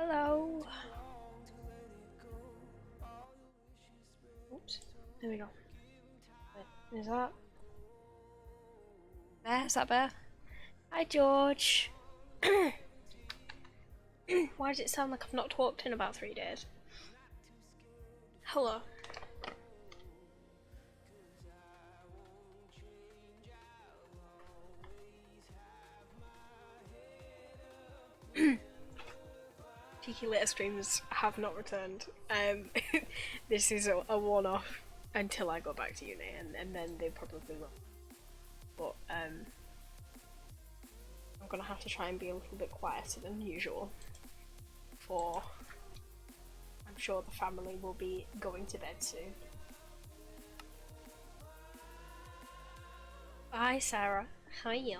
Hello. Oops. There we go. Wait, is that Bear? Is that Bear? Hi, George. Why does it sound like I've not talked in about 3 days? Hello. Cheeky later streams have not returned. This is a one-off until I go back to uni, and then they probably will. But I'm gonna have to try and be a little bit quieter than usual. For I'm sure the family will be going to bed soon. Hi, Sarah. How are you?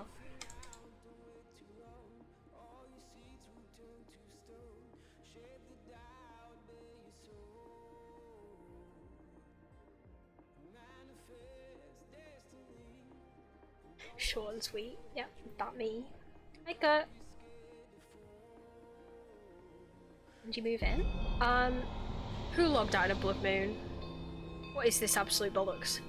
Short and sweet. Yep, that me. Hi, Kurt. Did you move in? Who logged out of Blood Moon? What is this absolute bollocks?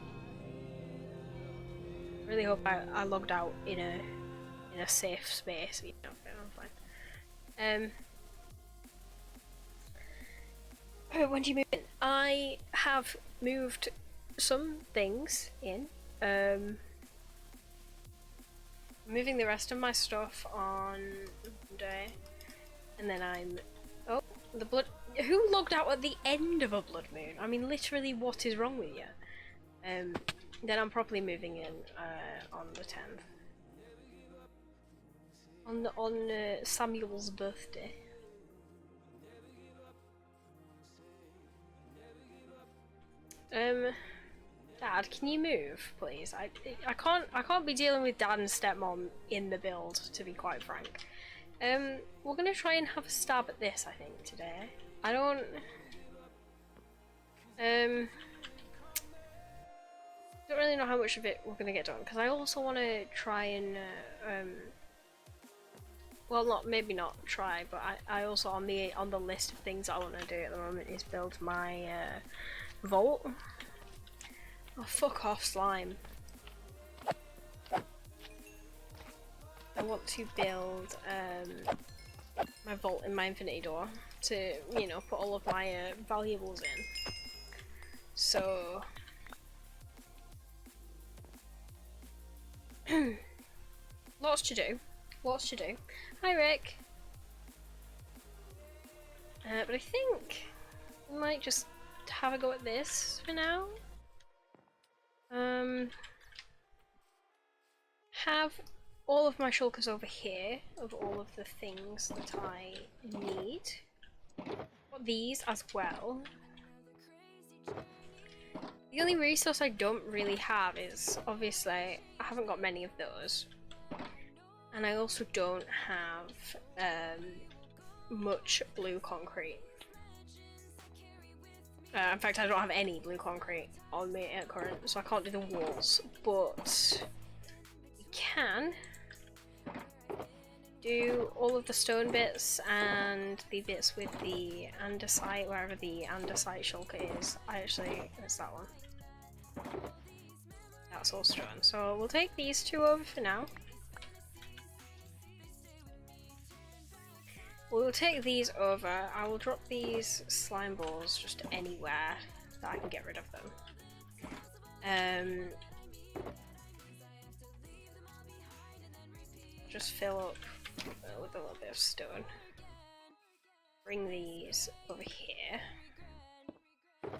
I really hope I logged out in a safe space. You know, I'm fine. When do you move in? I have moved some things in. Moving the rest of my stuff on Monday, and then oh, the blood. Who logged out at the end of a blood moon? I mean, literally, what is wrong with you? Then I'm properly moving in on the 10th. On Samuel's birthday. Dad, can you move, please? I can't be dealing with Dad and stepmom in the build, to be quite frank. We're gonna try and have a stab at this, I think, today. I don't really know how much of it we're gonna get done, because I also want to try and well, maybe not try, but I also on the list of things I want to do at the moment is build my vault. Oh, fuck off, slime. I want to build my vault in my infinity door to, you know, put all of my valuables in. So lots to do. Hi, Rick. But I think we might just have a go at this for now. Have all of my shulkers over here of all of the things that I need. Got these as well. The only resource I don't really have is, obviously, I haven't got many of those. And I also don't have much blue concrete. In fact, I don't have any blue concrete on me at current, so I can't do the walls, but we can do all of the stone bits and the bits with the andesite, wherever the andesite shulker is. It's that one. That's all stone. So we'll take these two over for now. We'll take these over. I will drop these slime balls just anywhere that I can get rid of them. Just fill up with a little bit of stone. Bring these over here. A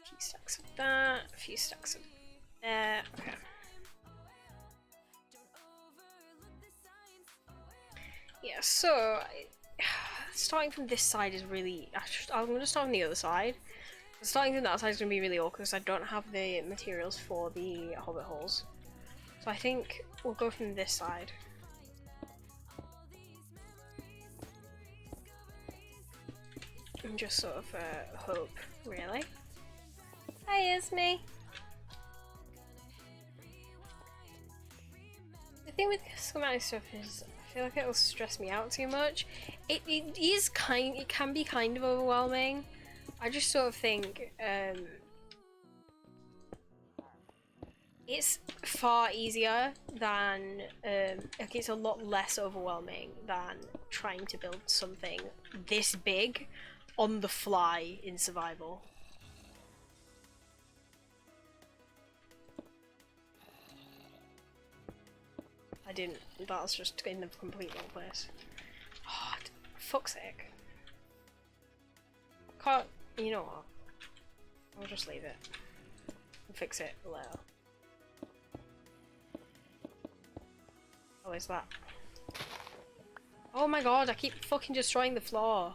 few stacks of that, a few stacks of there. Okay. Yeah, so starting from this side is really. I'm going to start on the other side. Starting from that side is going to be really awkward because I don't have the materials for the hobbit holes. So I think we'll go from this side. And just sort of hope, really. Hi, Isme! thing with schematic stuff is I feel like it'll stress me out too much. It can be kind of overwhelming. I just sort of think it's far easier than like it's a lot less overwhelming than trying to build something this big on the fly in survival. I didn't. That was just in the complete wrong place. Oh, fuck's sake. Can't. You know what? I'll just leave it and fix it later. Oh, is that? Oh my god! I keep fucking destroying the floor.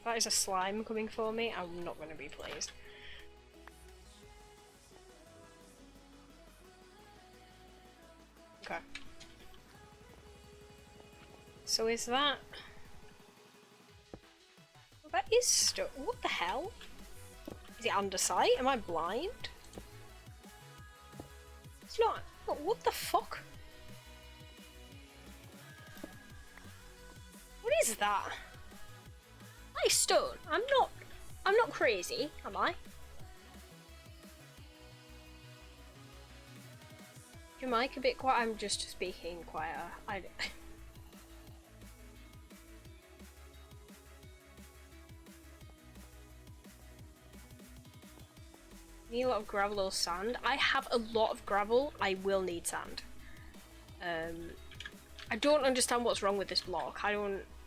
That is a slime coming for me. I'm not going to be pleased. Okay. So is that... Well, that is stuck. What the hell? Is it under sight? Am I blind? It's not. What the fuck? What is that? That is stone. I'm not crazy, am I? Is your mic a bit quiet? I'm just speaking quieter. Need a lot of gravel or sand. I have a lot of gravel. I will need sand. I don't understand what's wrong with this block.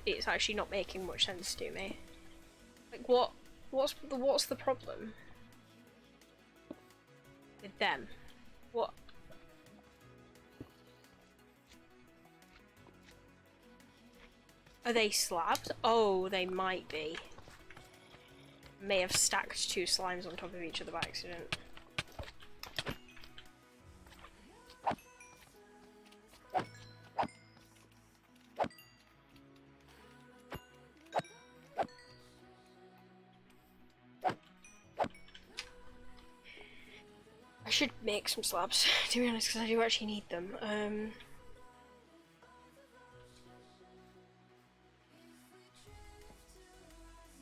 It's actually not making much sense to me. Like what's the problem with them? What? Are they slabs? Oh, they might be. May have stacked two slimes on top of each other by accident. I should make some slabs, to be honest, because I do actually need them.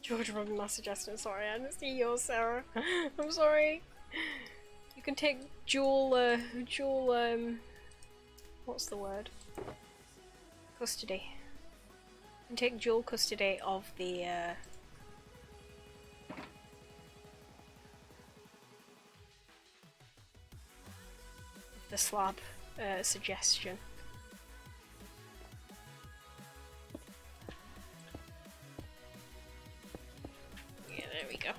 George Robin Master Jester, sorry, I didn't see yours, Sarah. I'm sorry. You can take dual, what's the word? Custody. You can take dual custody of the, slab, suggestion. Yeah, there we go.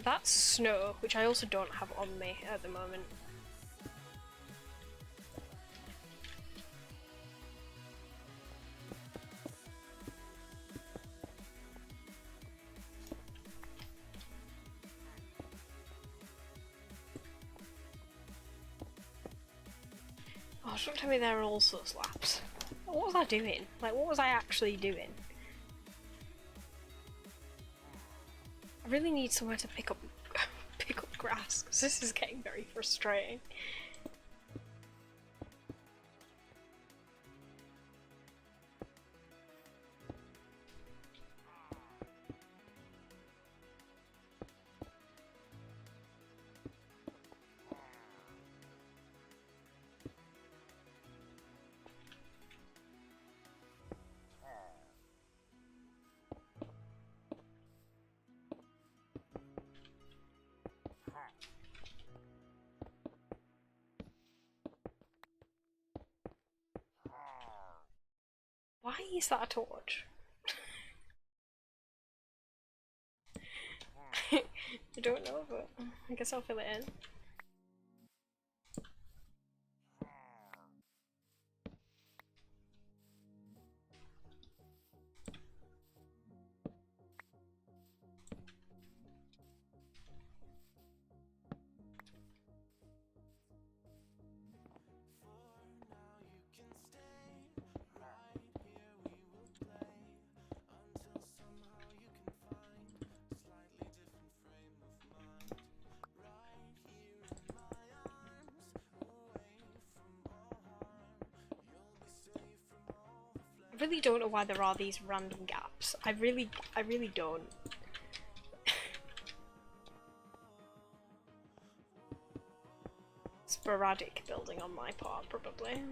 That's snow, which I also don't have on me at the moment. Oh, don't tell me there are also slabs. What was I doing? Like, what was I actually doing? I really need somewhere to pick up grass, because this is getting very frustrating. Why is that a torch? I don't know, but I guess I'll fill it in. really don't know why there are these random gaps. I really don't. Sporadic building on my part, probably.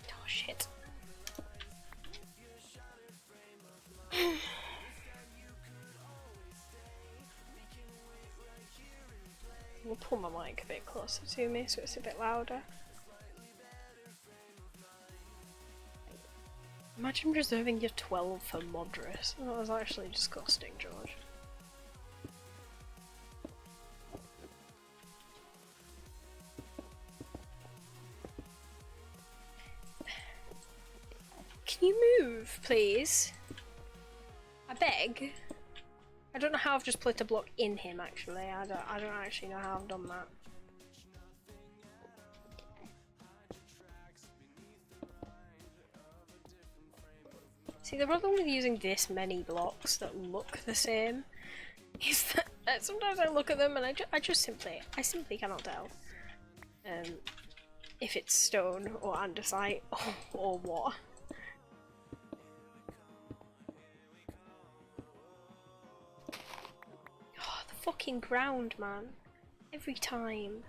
Oh shit. We'll pull my mic a bit closer to me so it's a bit louder. Imagine reserving your 12 for Modrus. That was actually disgusting, George. Can you move, please? I beg. I don't know how I've just put a block in him. Actually, I don't actually know how I've done that. See, the problem with using this many blocks that look the same is that sometimes I look at them and I simply cannot tell if it's stone or andesite or what. Oh, the fucking ground, man. Every time.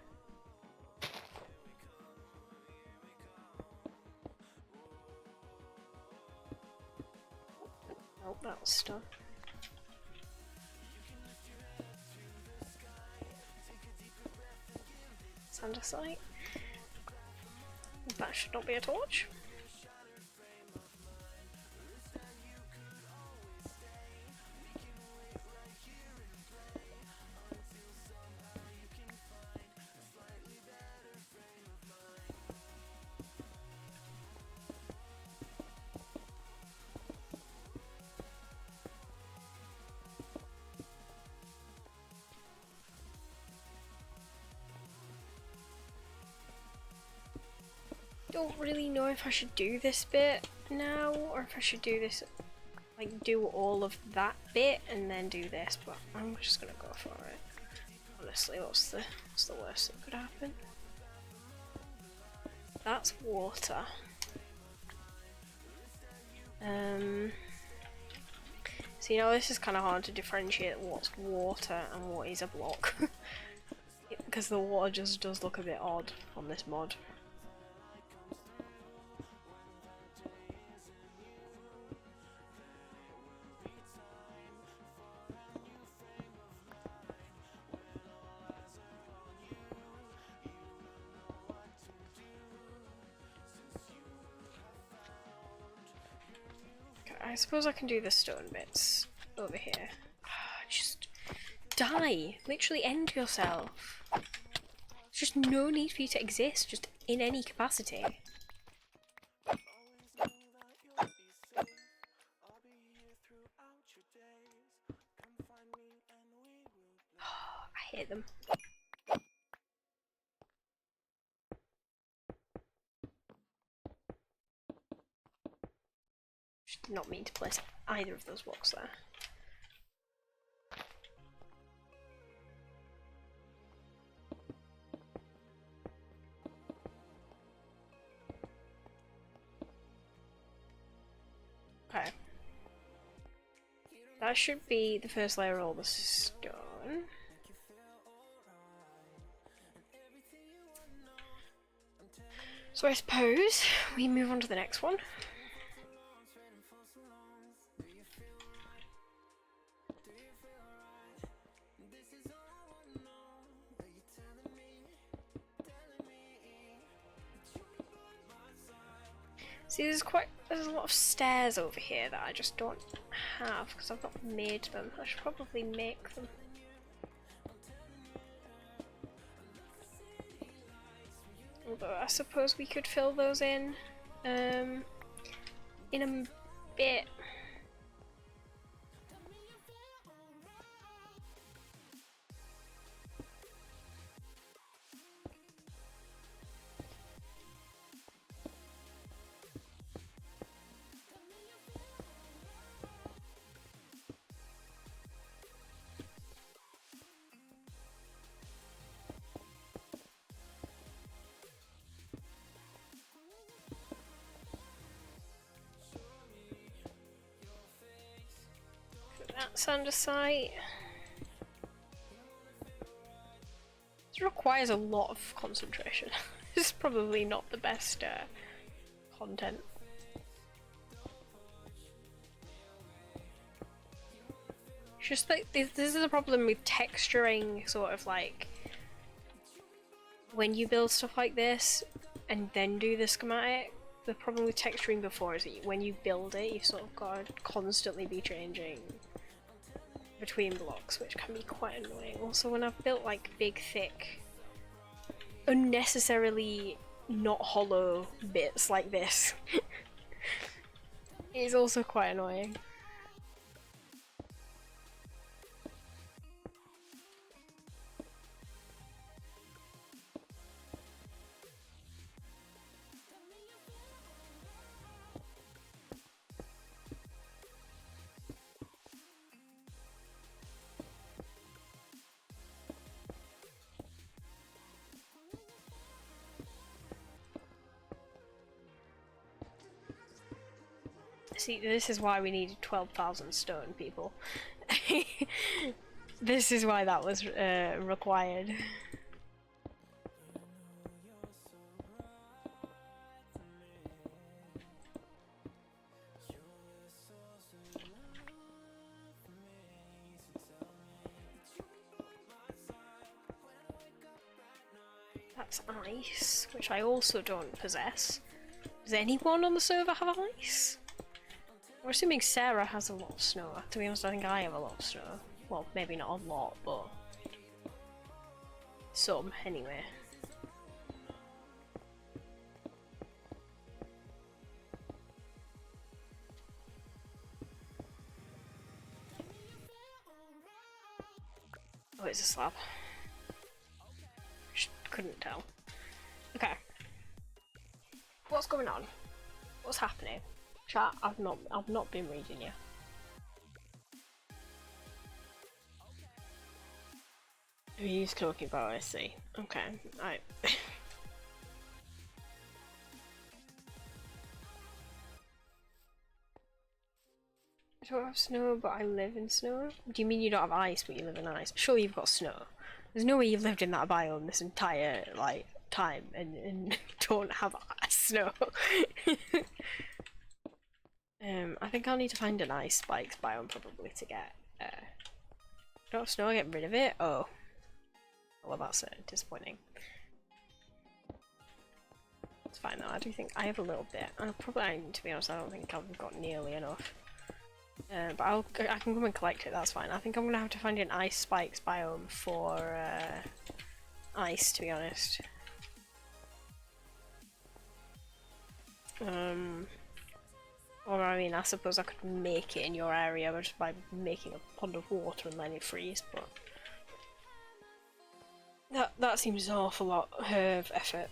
Oh, that was stuff. Andesite. That should not be a torch. Don't really know if I should do this bit now or if I should do this, like do all of that bit and then do this, but I'm just gonna go for it. Honestly, what's the worst that could happen? That's water. So you know, this is kind of hard to differentiate what's water and what is a block. Because the water just does look a bit odd on this mod. I suppose I can do the stone bits over here. Just die! Literally end yourself. There's just no need for you to exist, just in any capacity. I hate them. Did not mean to place either of those blocks there. Okay. That should be the first layer of all the stone. So I suppose we move on to the next one. See, there's a lot of stairs over here that I just don't have because I've not made them. I should probably make them. Although I suppose we could fill those in a bit. That's andesite. This requires a lot of concentration. This is probably not the best content. It's just like this is a problem with texturing, sort of like when you build stuff like this and then do the schematic. The problem with texturing before is that when you build it, you've sort of got to constantly be changing between blocks, which can be quite annoying. Also, when I've built like big, thick, unnecessarily not hollow bits like this, it's also quite annoying. See, this is why we needed 12,000 stone, people. This is why that was required. That's ice, which I also don't possess. Does anyone on the server have ice? We're assuming Sarah has a lot of snow. To be honest, I think I have a lot of snow. Well, maybe not a lot, but some, anyway. Oh, it's a slab. Just couldn't tell. Okay. What's going on? What's happening? Chat, I've not been reading you. Who are you talking about? I see. Okay, I don't have snow, but I live in snow. Do you mean you don't have ice, but you live in ice? Surely you've got snow. There's no way you've lived in that biome this entire like time and don't have snow. I think I'll need to find an ice spikes biome probably to get. Don't have snow. Get rid of it. Oh, well, that's disappointing. It's fine though. I do think I have a little bit, and probably, to be honest, I don't think I've got nearly enough. But I can come and collect it. That's fine. I think I'm gonna have to find an ice spikes biome for ice, to be honest. Or I mean, I suppose I could make it in your area just by making a pond of water and letting it freeze, but that seems an awful lot of effort.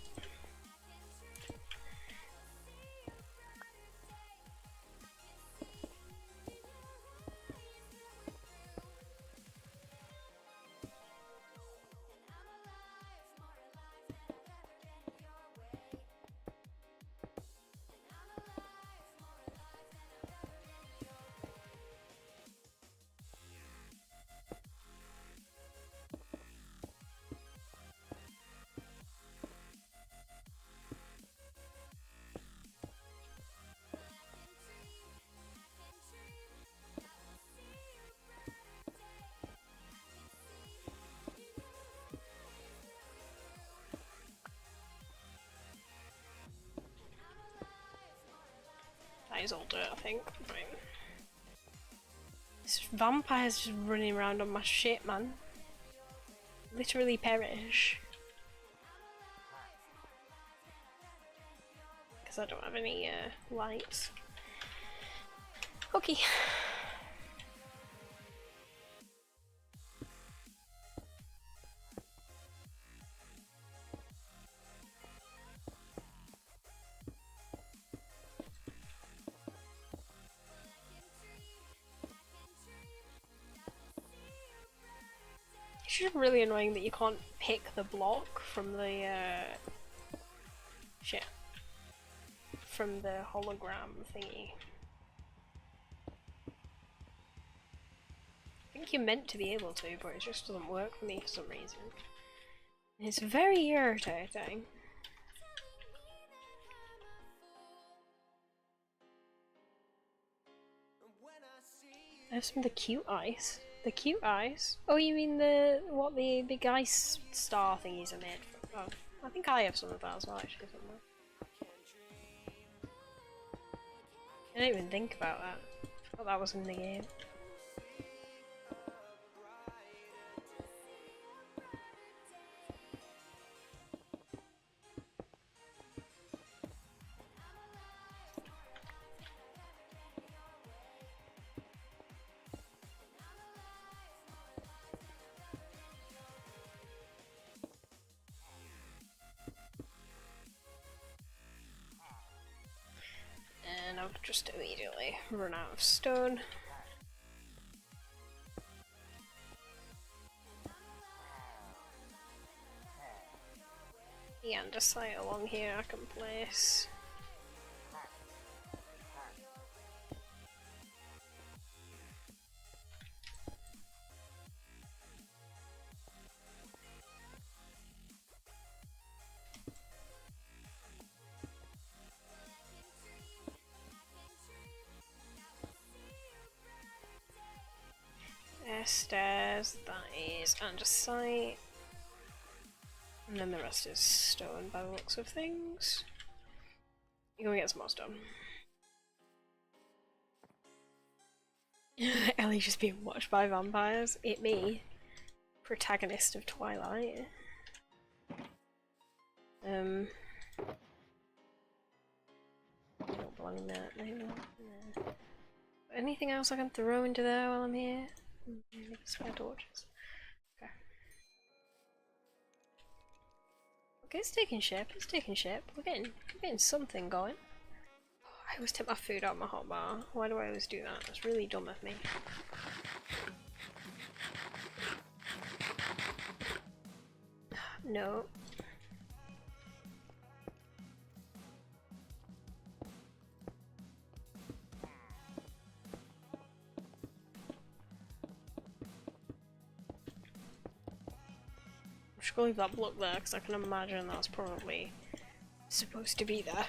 That is all dirt, I think. Right. This vampire's just running around on my shit, man. Literally perish. Because I don't have any lights. Okay. It's just really annoying that you can't pick the block from the shit. From the hologram thingy. think you're meant to be able to, but it just doesn't work for me for some reason. It's very irritating. There's some of the cute eyes. The cute eyes? Oh, you mean what the big ice star thingies are made from? Oh, I think I have some of that as well, actually, somewhere. I didn't even think about that. I thought that was in the game. And I'll just immediately run out of stone. The andesite along here I can place. There's stairs, that is andesite. And then the rest is stone by the looks of things. You're gonna get some more stone. Ellie's just being watched by vampires. It me, protagonist of Twilight. I don't belong in that. No. Anything else I can throw into there while I'm here? Maybe spare torches. Okay. Okay, it's taking shape. It's taking shape. We're getting something going. I always take my food out of my hotbar. Why do I always do that? That's really dumb of me. No. I'm just gonna leave that block there because I can imagine that's probably supposed to be there.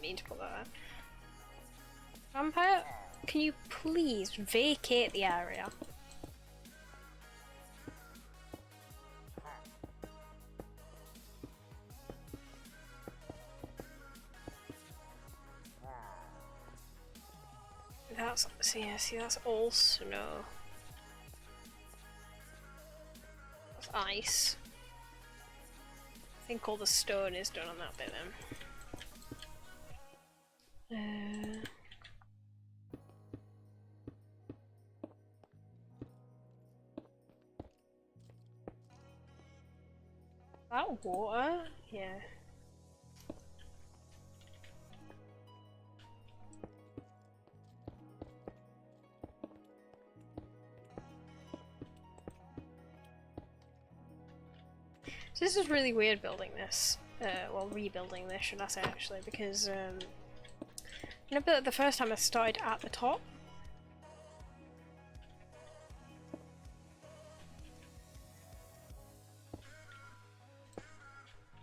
Mean to put that there. Vampire, can you please vacate the area? That's see, that's all snow. That's ice. I think all the stone is done on that bit then. That water? Yeah. So this is really weird building this. Well, rebuilding this, should I say, actually, because you know, the first time I started at the top.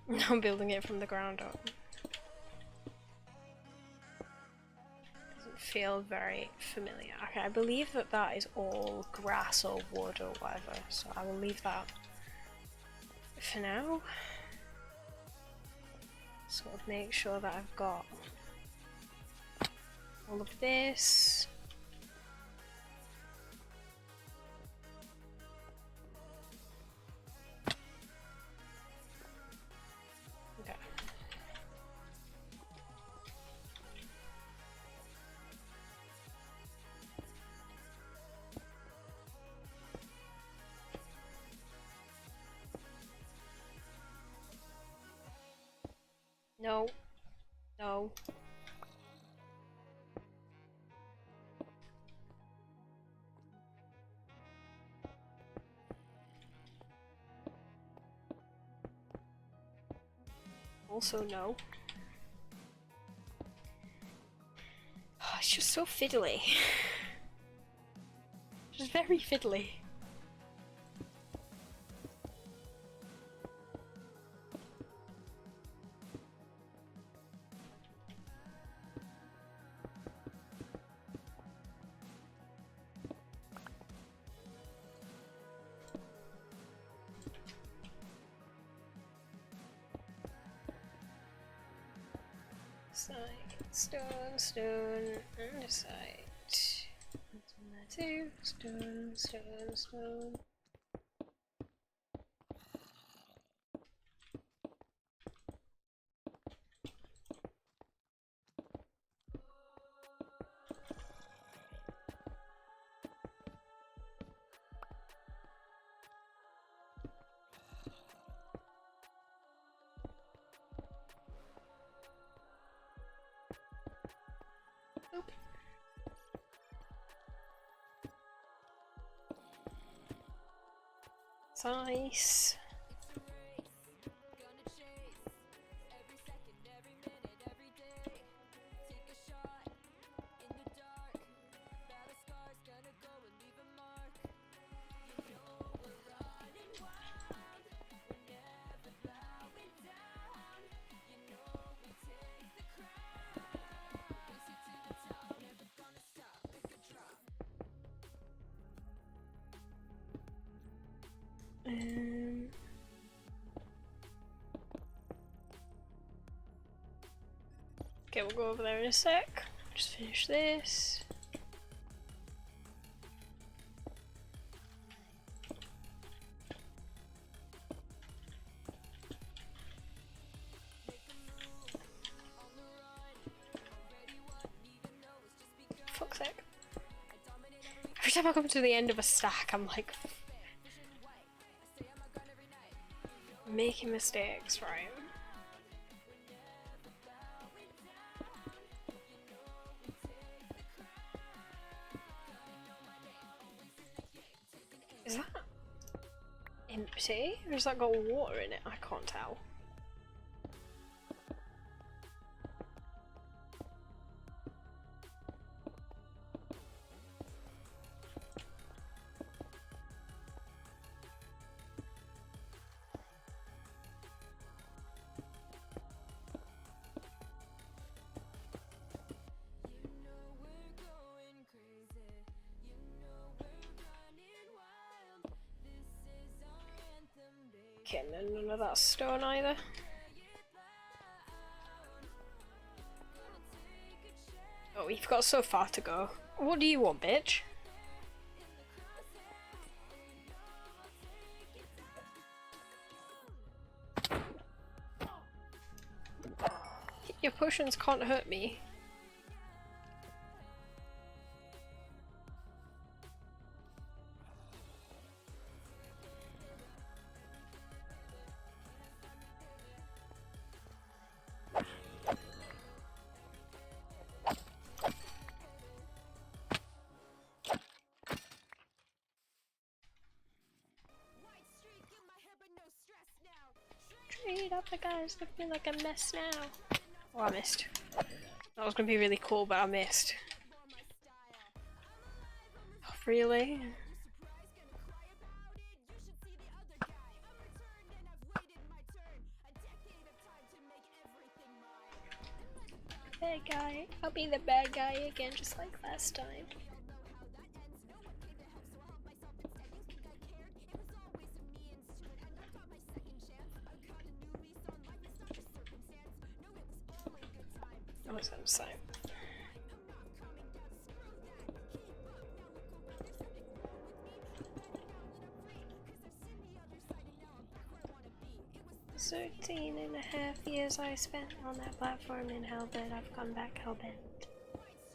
Now I'm building it from the ground up. Doesn't feel very familiar. Okay, I believe that that is all grass or wood or whatever, so I will leave that for now. Sort of make sure that I've got all of this. Okay. No. No. Also no. Oh, it's just so fiddly. Just very fiddly. Stone, underside. Two, stone. Oop. Nice. Okay, we'll go over there in a sec. Just finish this. Fuck's sake. Every time I come to the end of a stack, I'm like making mistakes, right? Is that empty? Or has that got water in it? I can't tell. Okay, none of that stone either. Oh, we've got so far to go. What do you want, bitch? Your potions can't hurt me. Trade up the guys looking like a mess now. Oh, I missed. That was gonna be really cool, but I missed. Oh, really? Bad guy. I'll be the bad guy again, just like last time. That was insane. Thirteen and a half years I spent on that platform in hell, but I've gone back hellbent.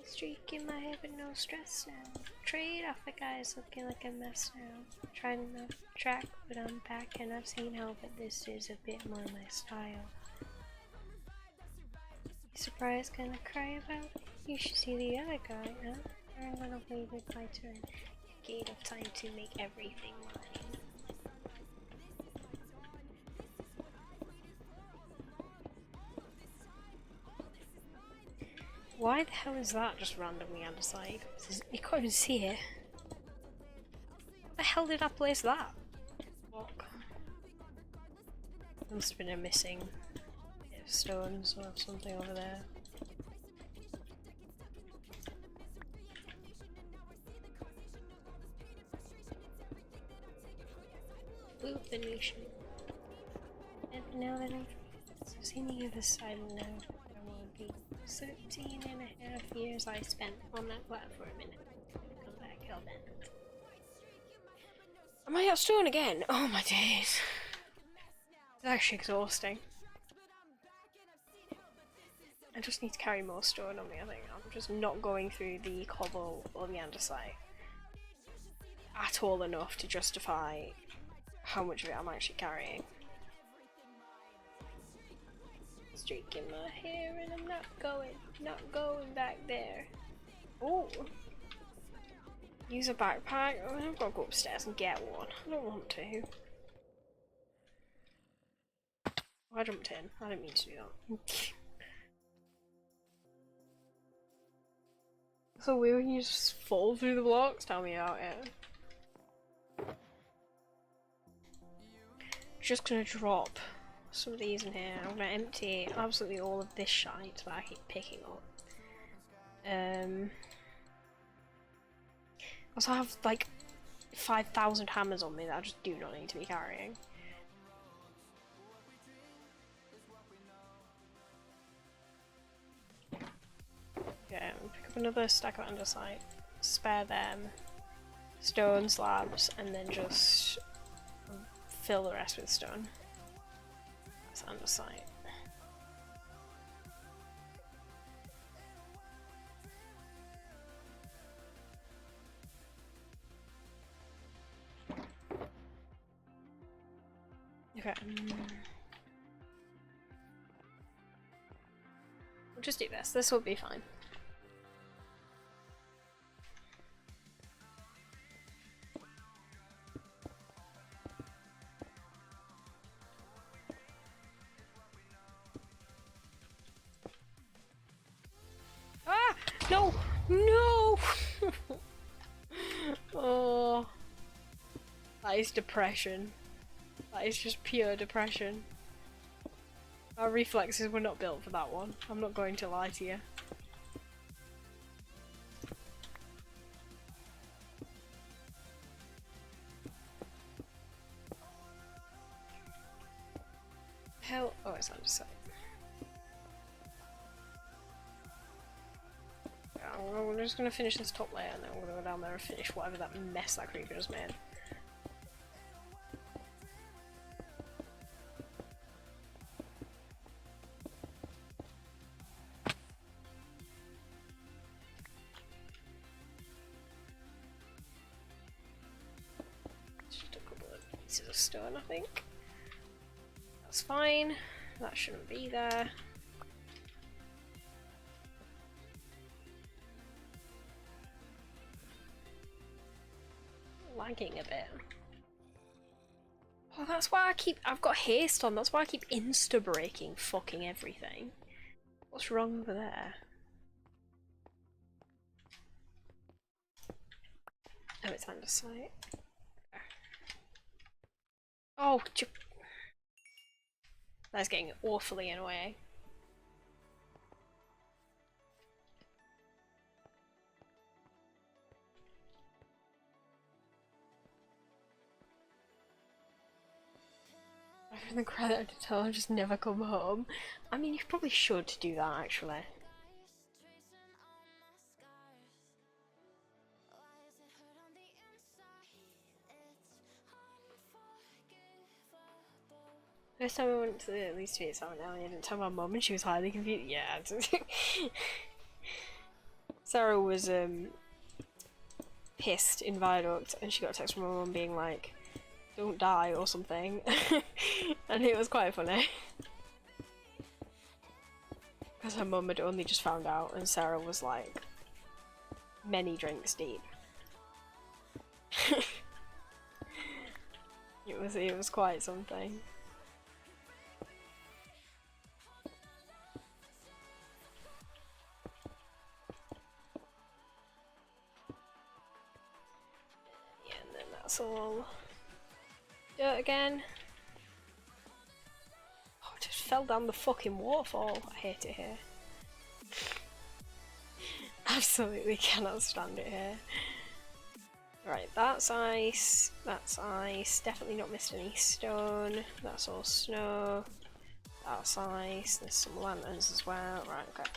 Streak in my head, but no stress now. Trade off the guys looking like a mess now. Trying to track, but I'm back and I've seen hell, but this is a bit more my style. Surprise, gonna cry about it. You should see the other guy, huh? I'm gonna wait with my turn. Gate of time to make everything mine. Why the hell is that just randomly on the side? You can't even see it. Where the hell did I place that? Fuck. Must have been a missing bit of stones or something over there. Blue Venetian. And now that I've seen the other side now, I want to be 13 and a half years I spent on that platform and come back hell bent. Am I out stone again? Oh my days. It's actually exhausting. I just need to carry more stone on me, I think. I'm just not going through the cobble or the andesite at all enough to justify how much of it I'm actually carrying. Streaking my hair and I'm not going back there. Oh! Use a backpack? Oh, I've got to go upstairs and get one. I don't want to. Oh, I jumped in. I didn't mean to do that. So weird when you just fall through the blocks? Tell me about it. Just gonna drop some of these in here. I'm gonna empty absolutely all of this shite that I keep picking up. Also I have like 5,000 hammers on me that I just do not need to be carrying. Okay, I'm gonna pick up another stack of andesite, spare them, stone slabs, and then just fill the rest with stone. That's andesite. Okay. We'll just do this. This will be fine. Ah! No! No! Oh. That is depression. That is just pure depression. Our reflexes were not built for that one. I'm not going to lie to you. Hell, oh, it's andesite. I'm just gonna finish this top layer and then I'm gonna go down there and finish whatever that mess that creeper just made. Just a couple of pieces of stone, I think. That's fine. That shouldn't be there. Lagging a bit. Oh, that's why I've got haste on, that's why I keep insta-breaking fucking everything. What's wrong over there? Oh, it's andesite. Oh, that's getting awfully in the way. I'm gonna cry that to tell I just never come home. I mean, you probably should do that actually. First time I went to the least to exam now, I didn't tell my mum and she was highly confused. Yeah. Sarah was pissed in Viaduct and she got a text from my mum being like, don't die or something. And it was quite funny. Because because her mum had only just found out and Sarah was like many drinks deep. It was quite something. Yeah, and then that's all dirt again. Oh, I just fell down the fucking waterfall. I hate it here. Absolutely cannot stand it here. Right, that's ice. That's ice. Definitely not missed any stone. That's all snow. That's ice. There's some lanterns as well. Right, okay.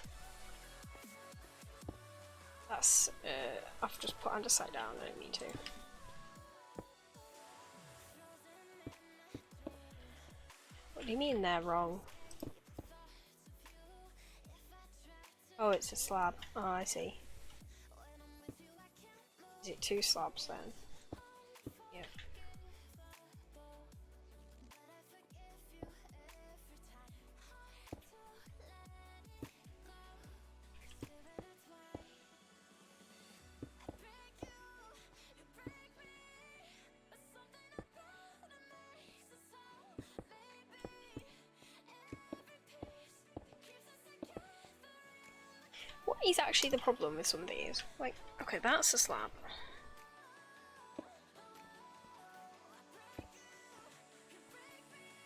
That's, I've just put andesite down, I don't need to. What do you mean they're wrong? Oh, it's a slab. Oh, I see. Is it 2 slabs then? Yeah. What is actually the problem with some of these? Like, okay, that's a slab.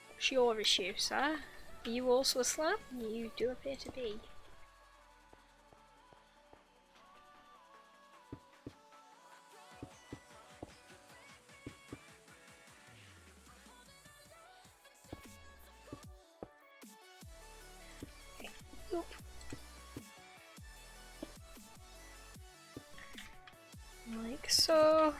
What's your issue, sir? Are you also a slab? You do appear to be. Okay. Oop. Like so.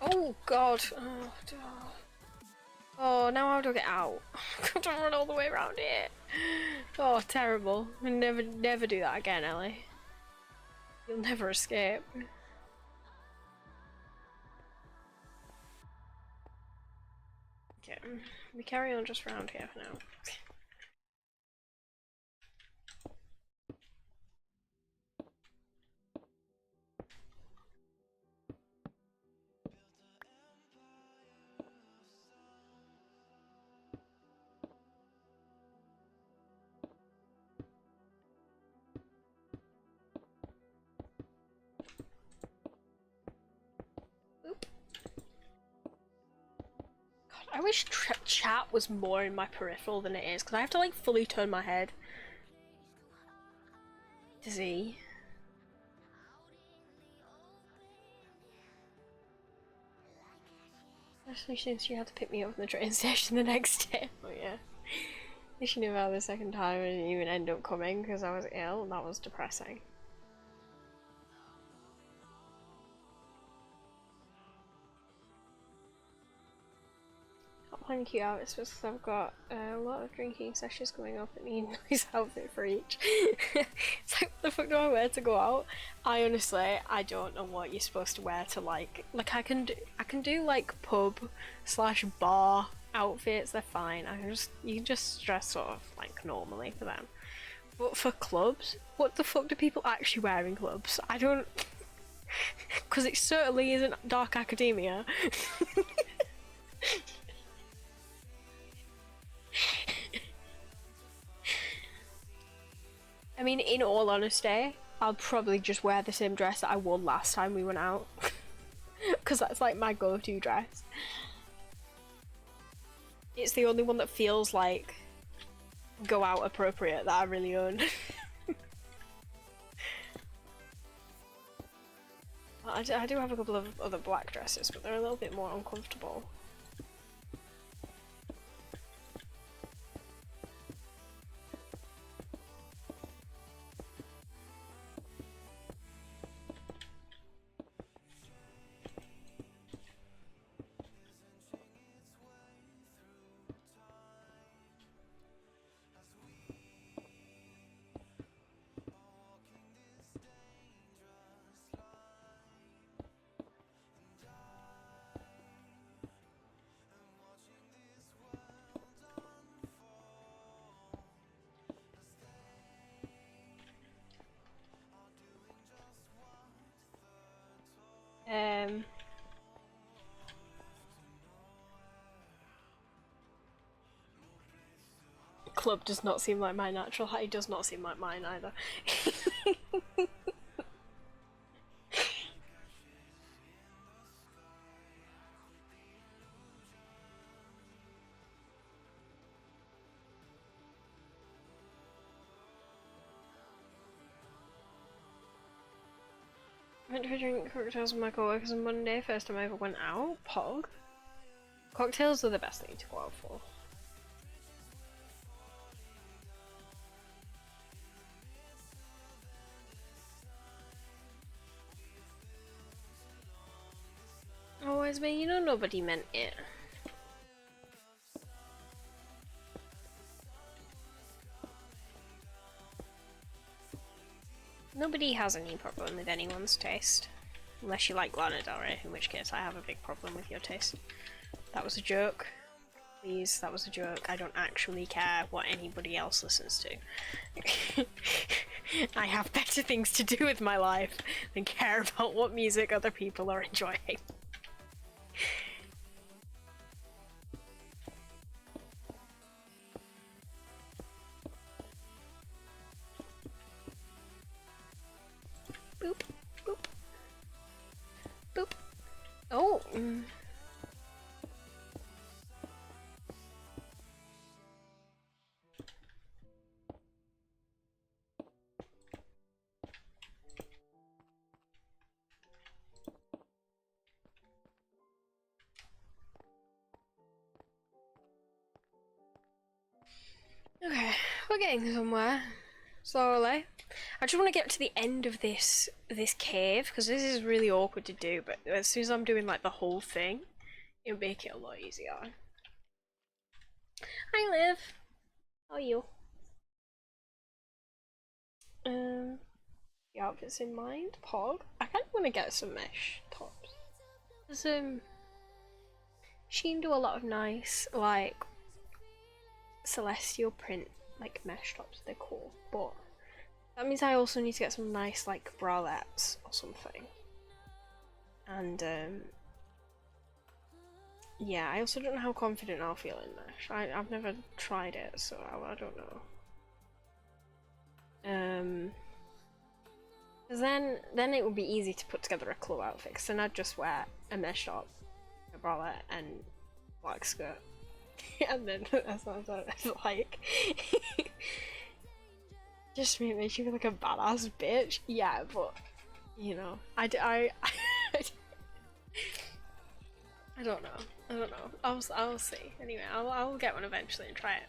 Oh god. Oh, oh, now how do I get out? I've got to run all the way around it. Oh, terrible. Never do that again, Ellie. You'll never escape. Okay, we carry on just round here for now. Oop. God, I wish chat was more in my peripheral than it is, because I have to like fully turn my head to see. Especially since you had to pick me up from the train station the next day. Oh yeah. I should have had the second time and didn't even end up coming because I was ill, and that was depressing. Not planning cute outfits because I've got a lot of drinking sessions coming up and need a nice outfit for each. It's like, what the fuck do I wear to go out? I honestly, I don't know what you're supposed to wear to like I can do like pub / bar outfits, they're fine. You can just dress sort of like normally for them. But for clubs, what the fuck do people actually wear in clubs? I don't, because it certainly isn't dark academia. I mean, in all honesty, I'll probably just wear the same dress that I wore last time we went out. Because that's like my go-to dress. It's the only one that feels like go out appropriate that I really own. I do have a couple of other black dresses, but they're a little bit more uncomfortable. club does not seem like my natural height. It does not seem like mine either. Went to drink cocktails with my co-workers on Monday, first time I ever went out. Pog. Cocktails are the best thing to go out for. Always me, you know nobody meant it. Nobody has any problem with anyone's taste. Unless you like Glanadorri, in which case I have a big problem with your taste. That was a joke. Please, that was a joke. I don't actually care what anybody else listens to. I have better things to do with my life than care about what music other people are enjoying. Boop, boop, boop. Oh. Okay, we're getting somewhere. Slowly. I just want to get to the end of this cave, because this is really awkward to do, but as soon as I'm doing like the whole thing, it'll make it a lot easier. Hi Liv! How are you? The outfit's in mind. Pog. I kind of want to get some mesh tops. There's she can do a lot of nice like celestial print like mesh tops. They're cool, but that means I also need to get some nice like bralettes or something. And yeah, I also don't know how confident I'll feel in mesh. I've never tried it, so I don't know. Because then it would be easy to put together a club outfit, because then I'd just wear a mesh top, a bralette, and black skirt. And then that's what it's like. Just makes you feel like a badass bitch. Yeah, but you know, I don't know. I don't know. I'll see. Anyway, I'll get one eventually and try it.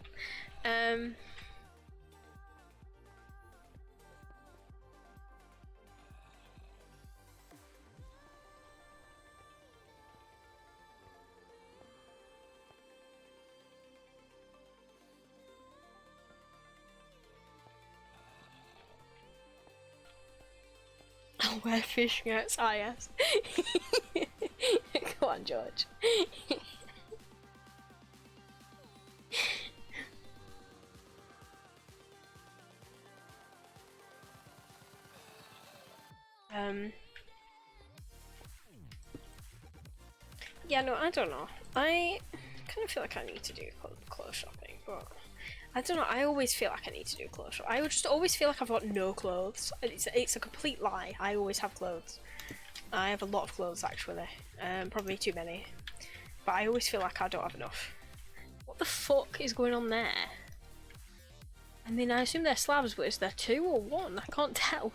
I'll wear fishnets. Ah, yes. Go on, George. Yeah, no, I don't know. I kind of feel like I need to do clothes shopping, but I don't know. I always feel like I need to do clothes shopping. I would just always feel like I've got no clothes. It's a complete lie. I always have clothes. I have a lot of clothes actually. Probably too many. But I always feel like I don't have enough. What the fuck is going on there? I mean, I assume they're slabs, but is there two or one? I can't tell.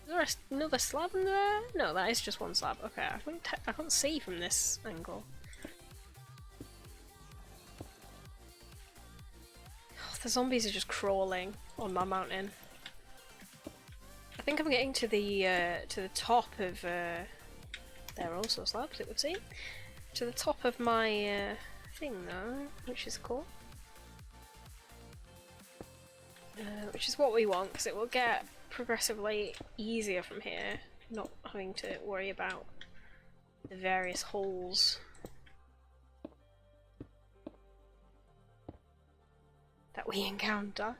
Is there another slab in there? No, that is just one slab. Okay, I can't see from this angle. Oh, the zombies are just crawling on my mountain. I think I'm getting to the top of they're also slabs, it would seem. To the top of my thing though, which is cool. Which is what we want, because it will get progressively easier from here, not having to worry about the various holes that we encounter.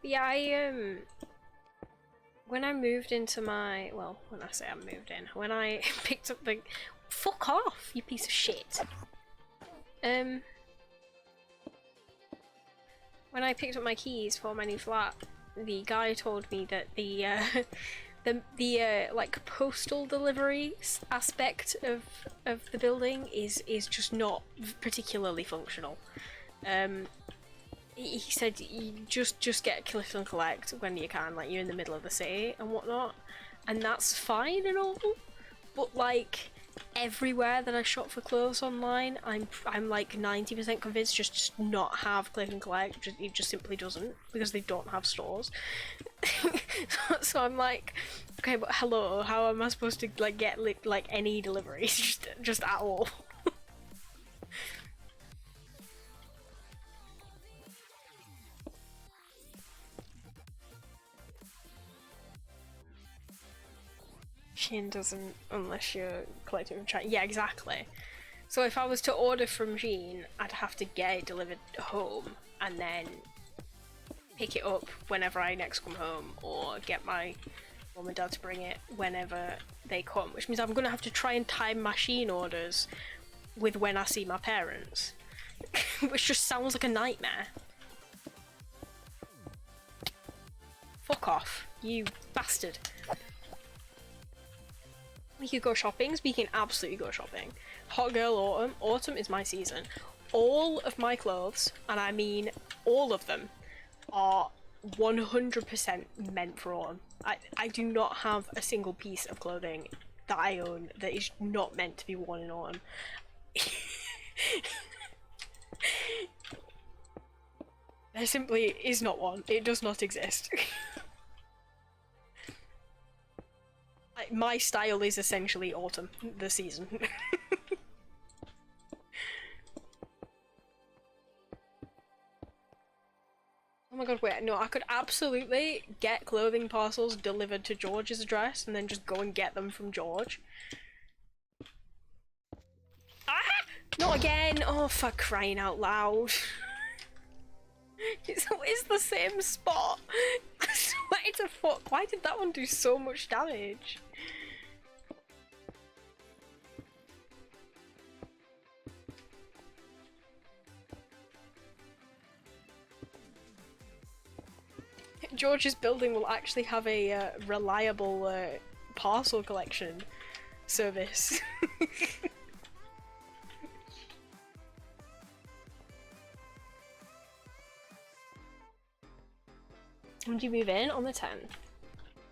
But yeah, when I moved into my, well, when I say I moved in, when I picked up the, fuck off, you piece of shit. When I picked up my keys for my new flat, the guy told me that the like postal delivery aspect of the building is just not particularly functional. He said you just get click and collect when you can, like you're in the middle of the city and whatnot, and that's fine and all, but like everywhere that I shop for clothes online, I'm like 90% convinced just not have click and collect. It just simply doesn't, because they don't have stores. So I'm like, okay, but hello, how am I supposed to like get like any deliveries just at all? Shein doesn't, unless you're collecting from China. Yeah, exactly. So if I was to order from Shein, I'd have to get it delivered home and then pick it up whenever I next come home, or get my mum and dad to bring it whenever they come, which means I'm gonna have to try and time my Shein orders with when I see my parents, which just sounds like a nightmare. Fuck off, you bastard. We could go shopping. We can absolutely go shopping. Hot girl autumn. Autumn is my season. All of my clothes, and I mean all of them, are 100% meant for autumn. I do not have a single piece of clothing that I own that is not meant to be worn in autumn. There simply is not one. It does not exist. My style is essentially autumn, the season. Oh my god, wait, no, I could absolutely get clothing parcels delivered to George's address and then just go and get them from George. Ah! Not again! Oh, for crying out loud. It's the same spot. I swear to fuck, why did that one do so much damage? George's building will actually have a reliable parcel collection service. When do you move in? On the 10th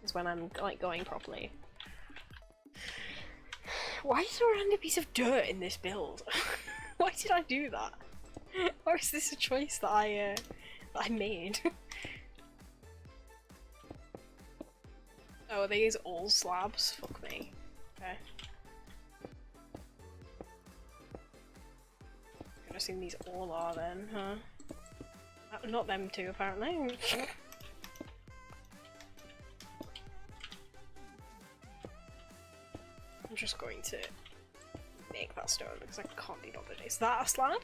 is when I'm like going properly. Why is there a random piece of dirt in this build? Why did I do that? Or is this a choice that I made? Oh, are these all slabs? Fuck me. Okay. I've assume these all are then, huh? Not them two, apparently. I'm just going to make that stone because I can't be bothered. Is that a slab?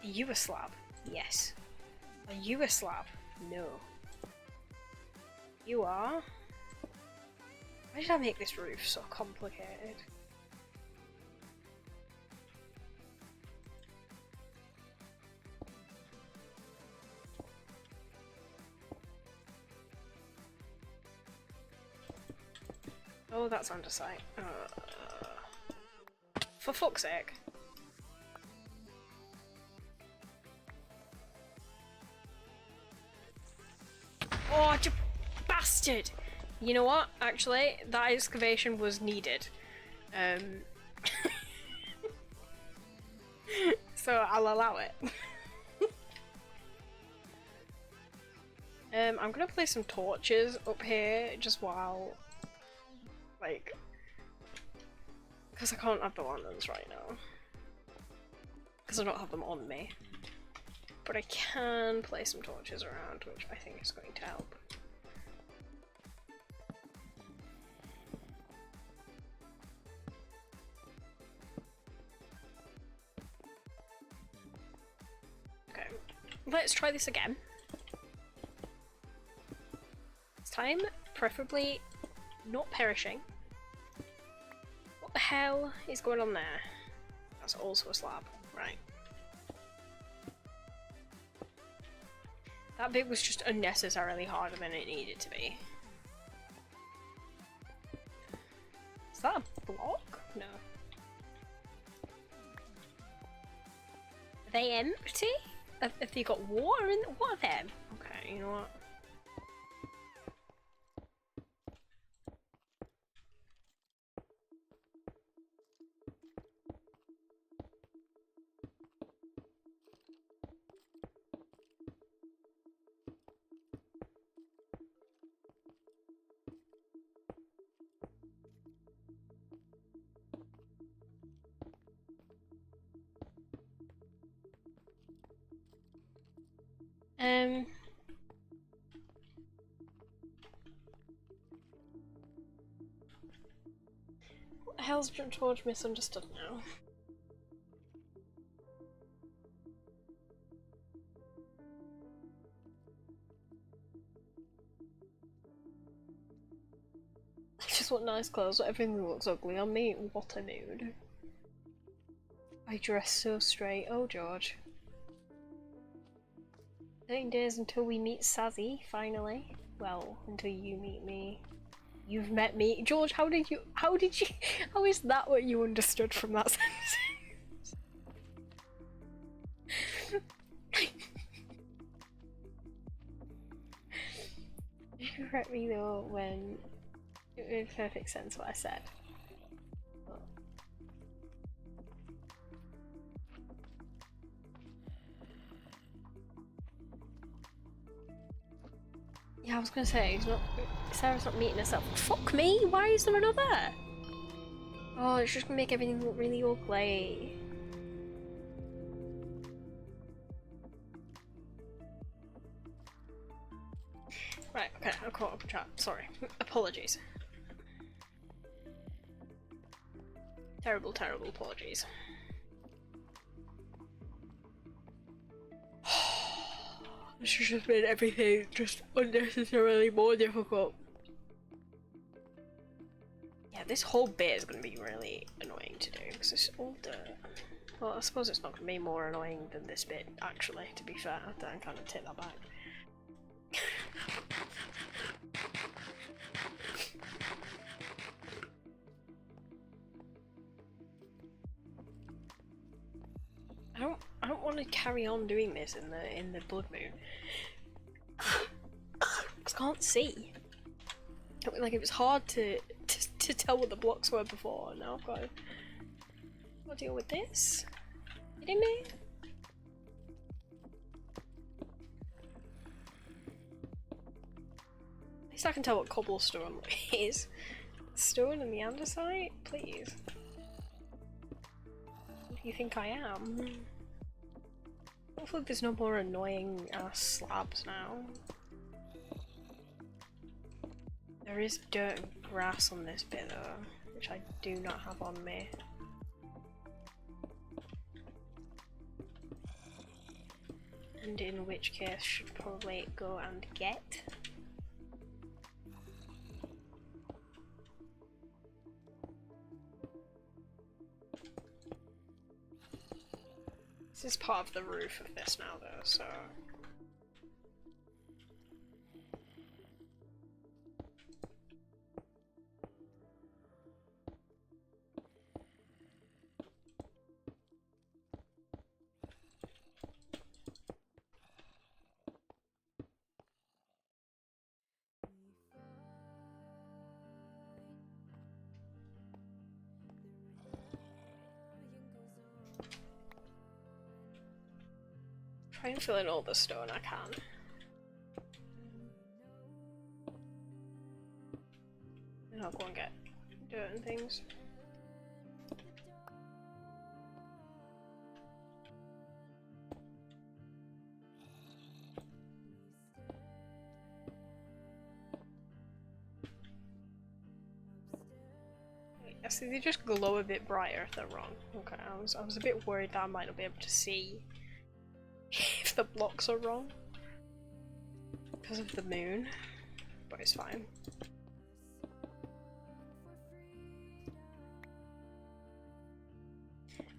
Are you a slab? Yes. Are you a slab? No. You are? Why did I make this roof so complicated? Oh, that's undersight. For fuck's sake. Oh, you bastard! You know what? Actually, that excavation was needed. So I'll allow it. I'm gonna place some torches up here just while, like, because I can't have the lanterns right now. Because I don't have them on me. But I can place some torches around, which I think is going to help. Okay. let's try this again. This time, preferably not perishing. What the hell is going on there? That's also a slab, right. That bit was just unnecessarily harder than it needed to be. Is that a block? No. Are they empty? Have they got water in them? What are them? Okay, you know what? What the hell's George misunderstood now? I just want nice clothes, but everything looks ugly on me. What a mood. I dress so straight. Oh, George. 13 days until we meet Sazzy, finally. Well, until you meet me. You've met me. George, how is that what you understood from that sentence? You correct me though when it made perfect sense what I said. But... yeah, I was gonna say, Sarah's not meeting herself. Fuck me! Why is there another? Oh, it's just gonna make everything look really ugly. Right, okay, I'm caught up in chat. Sorry. Apologies. Terrible, terrible apologies. This has just made everything just unnecessarily more difficult. Yeah, this whole bit is going to be really annoying to do because it's all dirt. Well, I suppose it's not going to be more annoying than this bit, actually, to be fair. I don't kind of take that back. I don't want to carry on doing this in the Blood Moon. Cause I can't see. Like it was hard to tell what the blocks were before, and now I've got to deal with this. Kidding me? At least I can tell what cobblestone is. Stone and the andesite? Please. What do you think I am? Hopefully there's no more annoying ass slabs now. There is dirt and grass on this bit though, which I do not have on me. And in which case should probably go and get. This is part of the roof of this now though, so... try and fill in all the stone I can. And I'll go and get dirt and things. Yeah, see, they just glow a bit brighter if they're wrong. Okay, I was a bit worried that I might not be able to see if like the blocks are wrong because of the moon, but it's fine.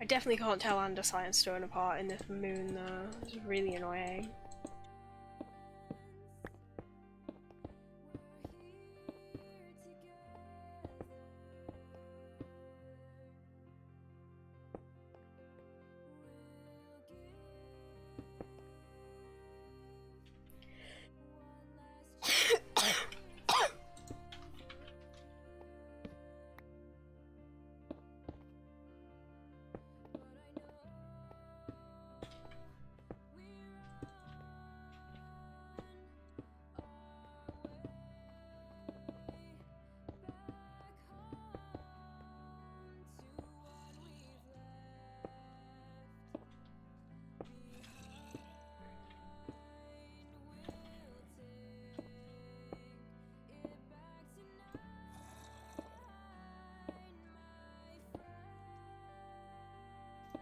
I definitely can't tell andesite and stone apart in this moon though. It's really annoying.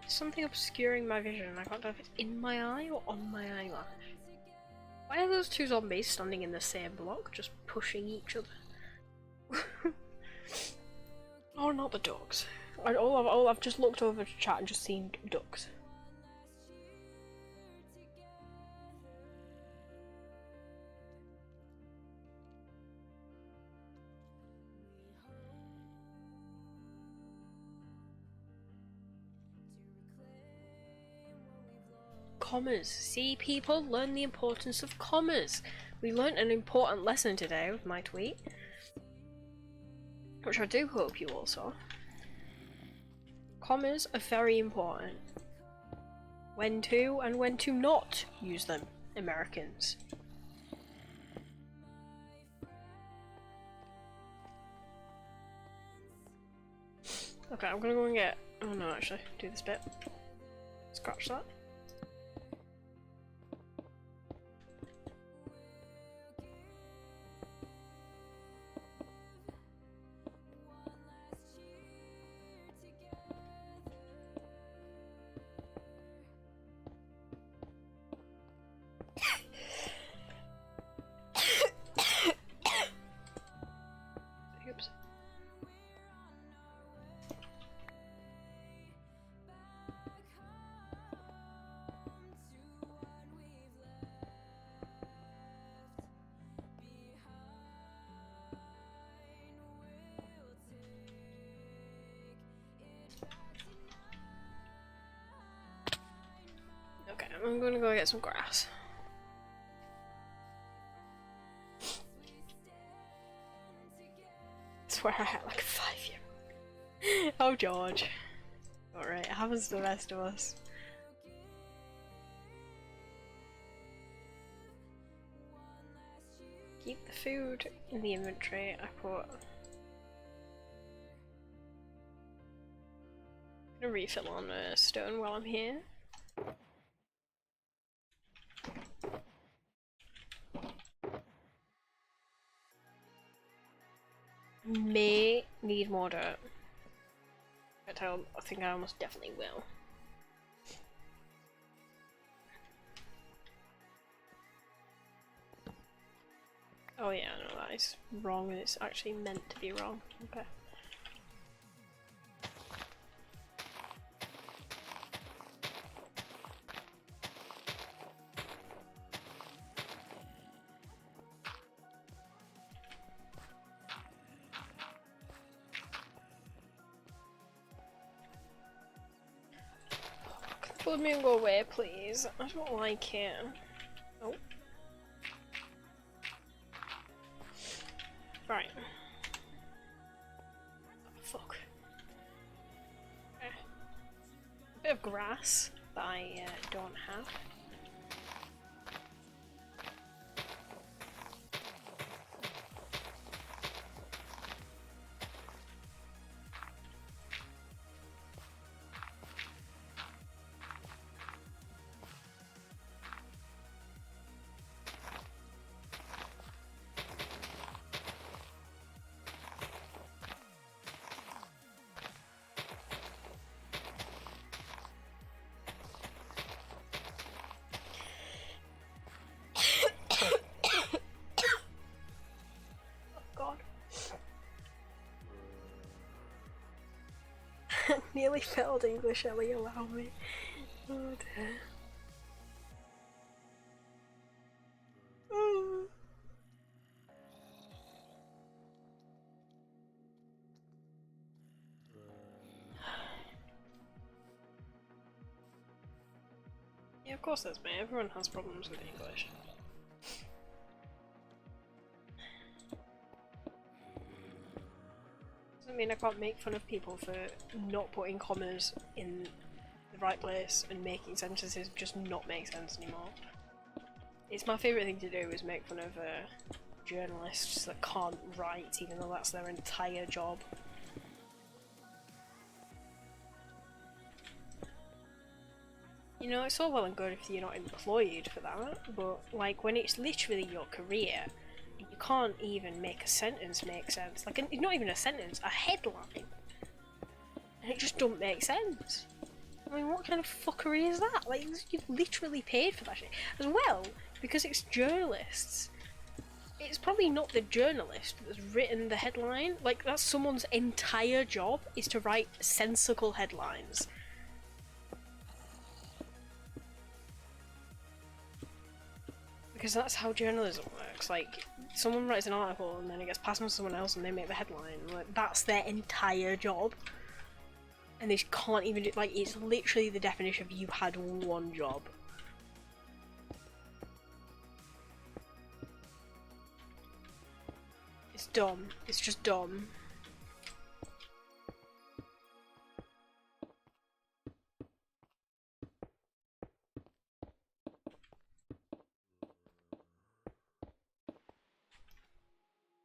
Something obscuring my vision. I can't tell if it's in my eye or on my eyelash. Why are those two zombies standing in the same block, just pushing each other? Oh, not the dogs. I've just looked over to chat and just seen ducks. Commas. See, people, learn the importance of commas. We learnt an important lesson today with my tweet, which I do hope you all saw. Commas are very important. When to and when to not use them, Americans. Okay, I'm gonna go and get... Oh no, actually, do this bit. Scratch that. Oops. Okay, I'm gonna go get some grass. I swear I had like a 5-year-old. Oh, George. Alright, it happens to the rest of us. Keep the food in the inventory. I put... I'm gonna refill on stone while I'm here. May need more dirt. I think I almost definitely will. Oh yeah, no, that is wrong and it's actually meant to be wrong. Okay. Let me go away, please. I don't like it. Oh. Right. Oh, fuck. Okay. A bit of grass that I don't have. nearly failed English, Ellie, allow me. Oh dear. Oh. Yeah, of course there's me. Everyone has problems with English. Doesn't mean I can't make fun of people for not putting commas in the right place and making sentences just not make sense anymore. It's my favourite thing to do is make fun of journalists that can't write even though that's their entire job. You know, it's all well and good if you're not employed for that, but like when it's literally your career, you can't even make a sentence make sense. Like, not even a sentence, a headline. And it just don't make sense. I mean, what kind of fuckery is that? Like, you've literally paid for that shit. As well, because it's journalists, it's probably not the journalist that's written the headline. Like, that's someone's entire job is to write sensical headlines. Because that's how journalism works. Like, someone writes an article and then it gets passed on to someone else and they make the headline. Like, that's their entire job. And they can't even do, like, it's literally the definition of you had one job. It's dumb. It's just dumb.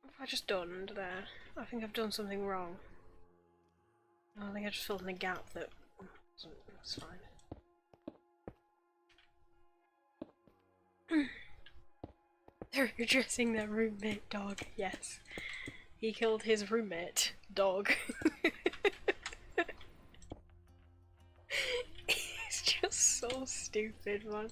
What have I just done there? I think I've done something wrong. I think I just filled in a gap that was fine. They're addressing their roommate dog, yes. He killed his roommate dog. It's just so stupid, man.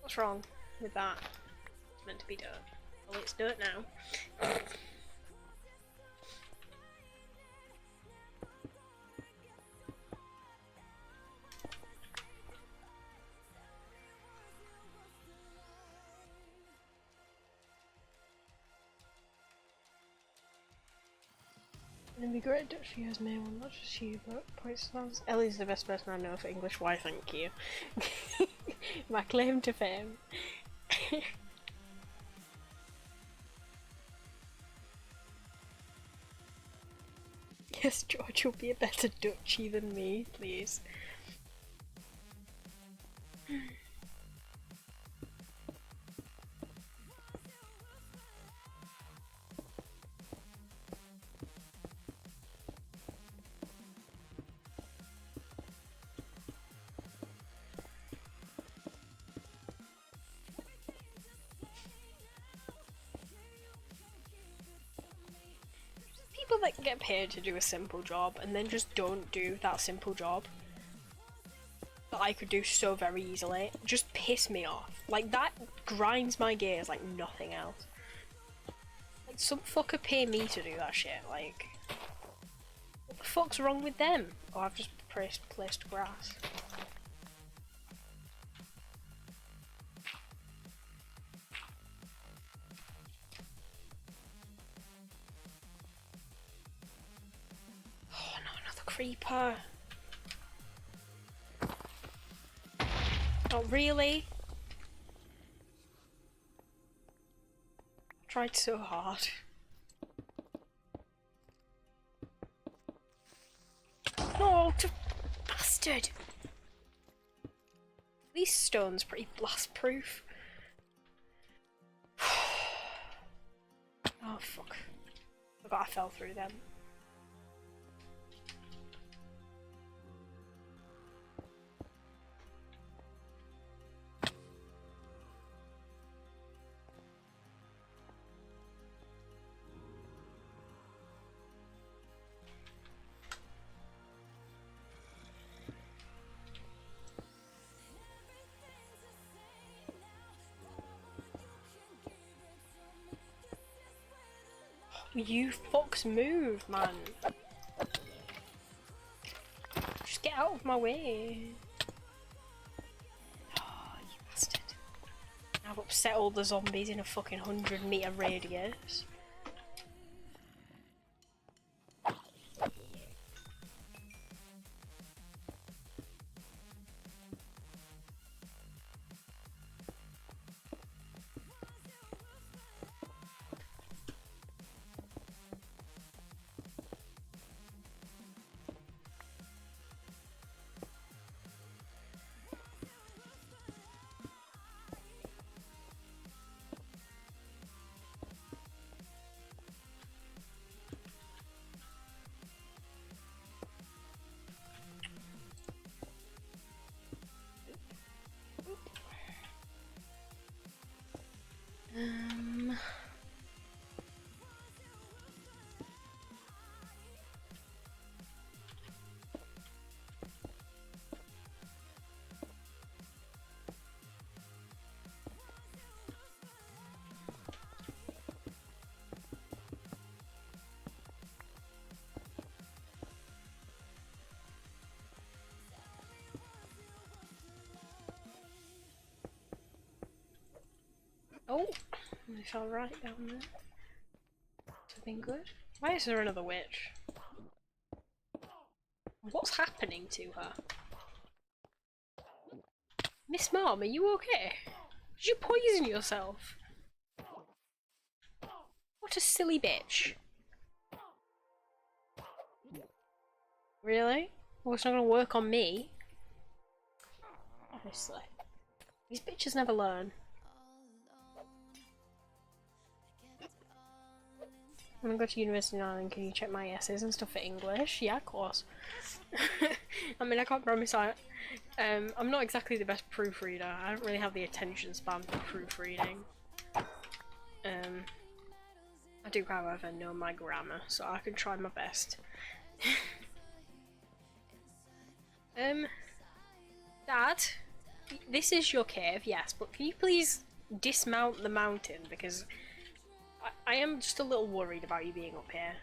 What's wrong with that? It's meant to be dirt. Well, it's dirt now. It'd be great Dutch viewers may well not just you, but points sounds. Ellie's the best person I know for English. Why, thank you. My claim to fame. Yes, George will be a better Dutchie than me, please. People that get paid to do a simple job and then just don't do that simple job that I could do so very easily just piss me off. Like, that grinds my gears like nothing else. Like, some fucker pay me to do that shit, like, what the fuck's wrong with them? Oh, I've just placed grass. Oh no, another creeper. Oh, really? I tried so hard. No, bastard! These stones pretty blast proof. Oh fuck. I forgot I fell through them. You fucks move, man. Just get out of my way. Oh, you bastard. I've upset all the zombies in a fucking 100-meter radius. Oh, I fell right down there. That's been good. Why is there another witch? What's happening to her? Miss Mom, are you okay? Did you poison yourself? What a silly bitch. Really? Well, it's not gonna work on me. Obviously. These bitches never learn. I'm gonna go to university now and can you check my essays and stuff for English? Yeah, of course. I mean, I can't promise I'm not exactly the best proofreader. I don't really have the attention span for proofreading. I do, however, know my grammar, so I can try my best. Dad, this is your cave, yes, but can you please dismount the mountain, because I am just a little worried about you being up here.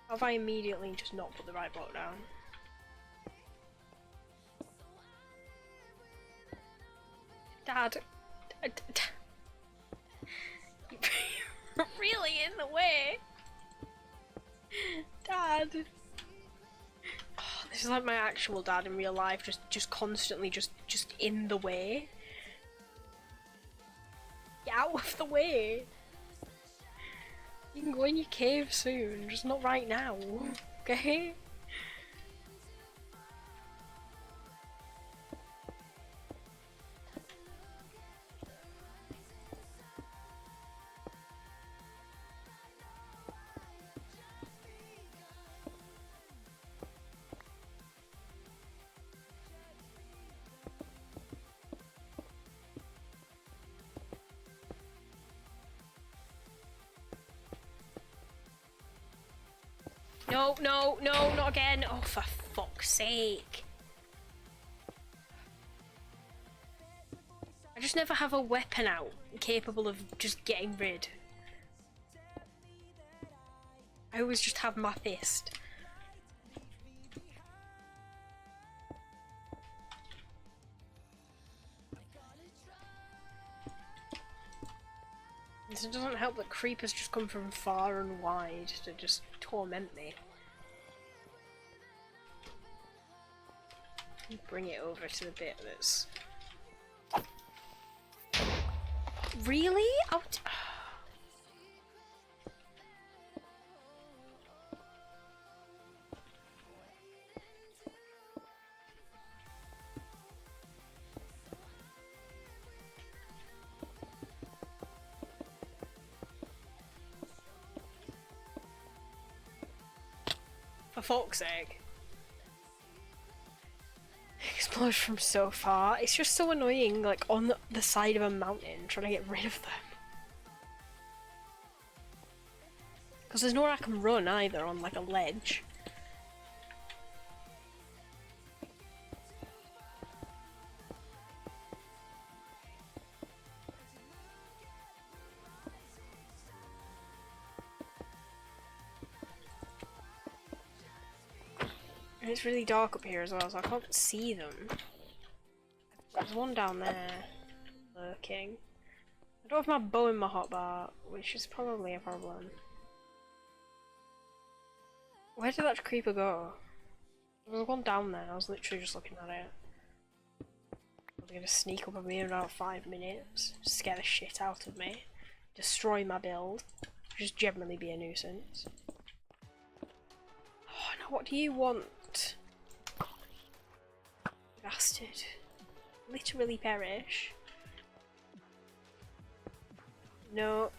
Have I immediately just not put the right block down? Dad, you're really in the way. Dad. Oh, this is like my actual dad in real life, just constantly just in the way. Get out of the way. You can go in your cave soon, just not right now, okay? No, no, no, not again. Oh, for fuck's sake. I just never have a weapon out capable of just getting rid. I always just have my fist. It doesn't help that creepers just come from far and wide to just torment me. Bring it over to the bit that's... Really? For fuck's sake. Explode from so far. It's just so annoying, like on the side of a mountain, trying to get rid of them. Because there's nowhere I can run either on like a ledge. it's really dark up here as well, so I can't see them. There's one down there lurking. I don't have my bow in my hotbar, which is probably a problem. Where did that creeper go? There was one down there, I was literally just looking at it. They're gonna sneak up on me in about 5 minutes, scare the shit out of me, destroy my build, just generally be a nuisance. Oh, now what do you want? Bastard. Literally perish. No.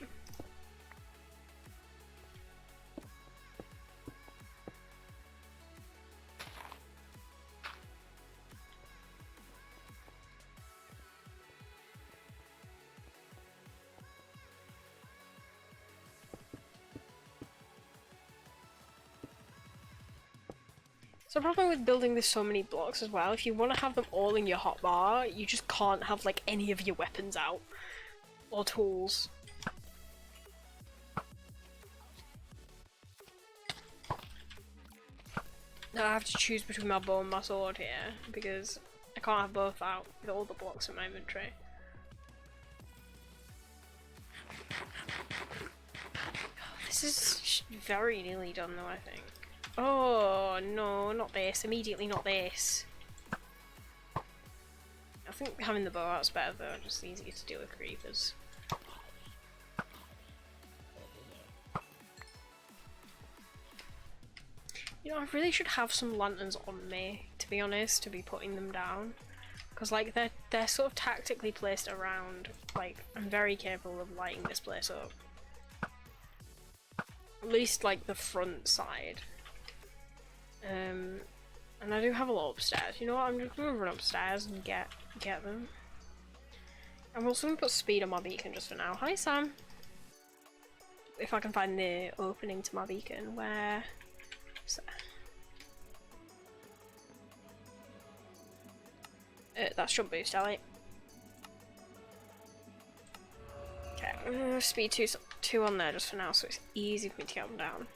So the problem with building this so many blocks as well, if you want to have them all in your hotbar, you just can't have like any of your weapons out. Or tools. Now I have to choose between my bow and my sword here, because I can't have both out with all the blocks in my inventory. This is very nearly done though, I think. Oh no, not this. Immediately not this. I think having the bow out's better though, just easier to deal with creepers. You know, I really should have some lanterns on me, to be honest, to be putting them down. Because like they're sort of tactically placed around, like I'm very capable of lighting this place up. At least like the front side. And I do have a lot upstairs. You know what, I'm just gonna run upstairs and get them. I'm also gonna put speed on my beacon just for now. Hi Sam! If I can find the opening to my beacon, where... that's jump boost, Ellie. Okay, I'm gonna speed 2 on there just for now so it's easy for me to get them down.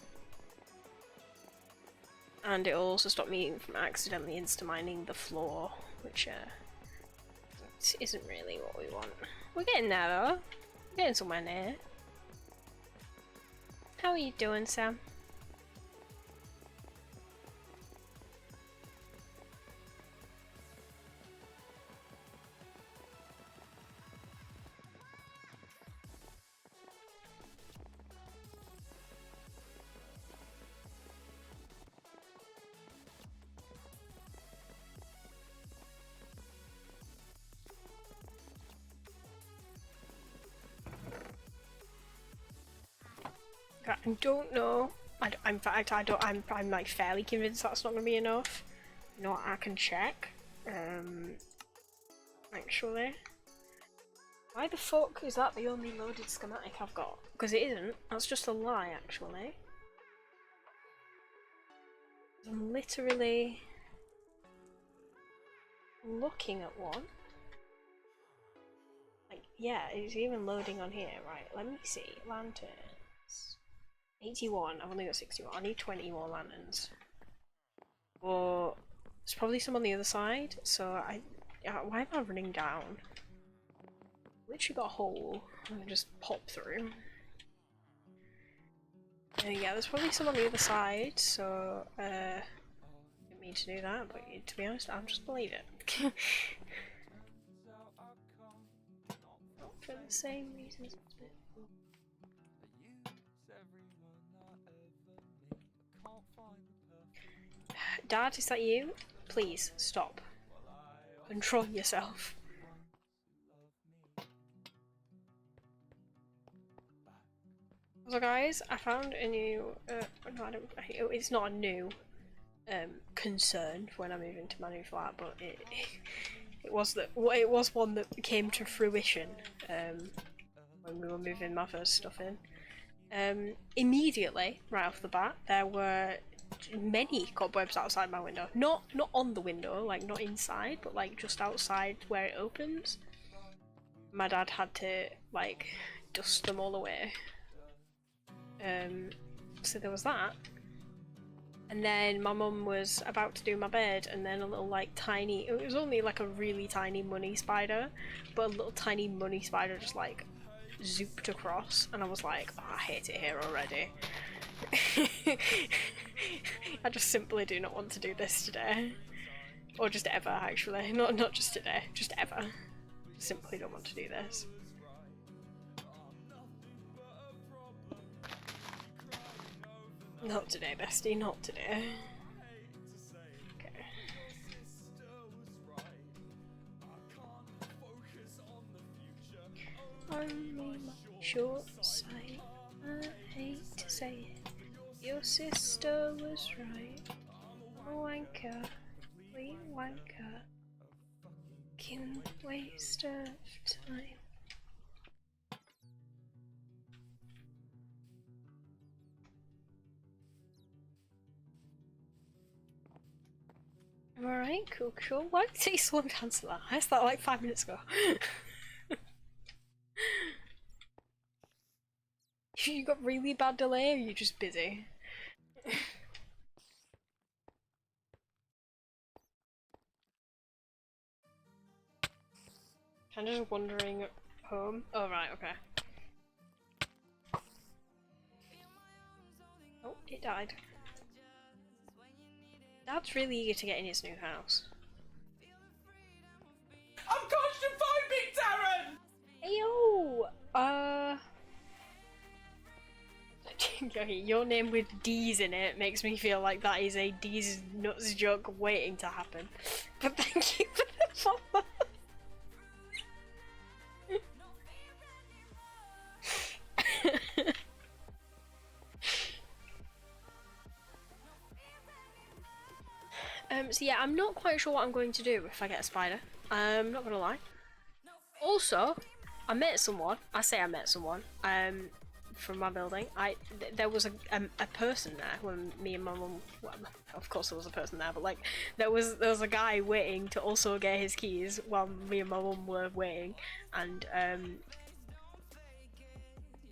And it'll also stop me from accidentally insta-mining the floor, which isn't really what we want. We're getting there though. We're getting somewhere near. How are you doing, Sam? I don't know. In fact, I'm like fairly convinced that's not gonna be enough. You know what? I can check. Actually, why the fuck is that the only loaded schematic I've got? Because it isn't. That's just a lie, actually. I'm literally looking at one. Like, yeah, it's even loading on here. Right, let me see. Lanterns. 81, I've only got 61. I need 20 more lanterns. Or there's probably some on the other side, so why am I running down? Literally got a hole. I can just pop through. Yeah, there's probably some on the other side, so didn't mean to do that, but to be honest, I'll just believe it. Not for the same reasons. Dad, is that you? Please, stop. Control yourself. So guys, I found a new, no, it's not a new concern when I move into my new flat, but it was one that came to fruition when we were moving my first stuff in. Immediately, right off the bat, there were many cobwebs outside my window. Not on the window, like not inside, but like just outside where it opens. My dad had to like dust them all away. So there was that. And then my mum was about to do my bed, and then a little like tiny, it was only like a really tiny money spider, but a little tiny money spider just like zooped across, and I was like, oh, I hate it here already. I just simply do not want to do this today. Or just ever, actually. Not just today, just ever. Just simply don't want to do this. Not today, bestie, not today. Okay. Only my short sight, I hate to say it. Your sister was right. Wanker, we wanker. Can waste of time. Alright, cool, cool. Why did you slow down to that? I asked that like 5 minutes ago. You got really bad delay, or are you just busy? Kind of just wandering home. Oh, right, okay. Oh, it died. Dad's really eager to get in his new house. I'm claustrophobic, Darren! Hey, yo! Your name with D's in it makes me feel like that is a D's nuts joke waiting to happen. But thank you for the follow. So yeah, I'm not quite sure what I'm going to do if I get a spider. I'm not gonna lie. Also, I met someone. I say I met someone. From my building. There was a person there when me and my mum. Well, of course there was a person there, but like there was a guy waiting to also get his keys while me and my mum were waiting, and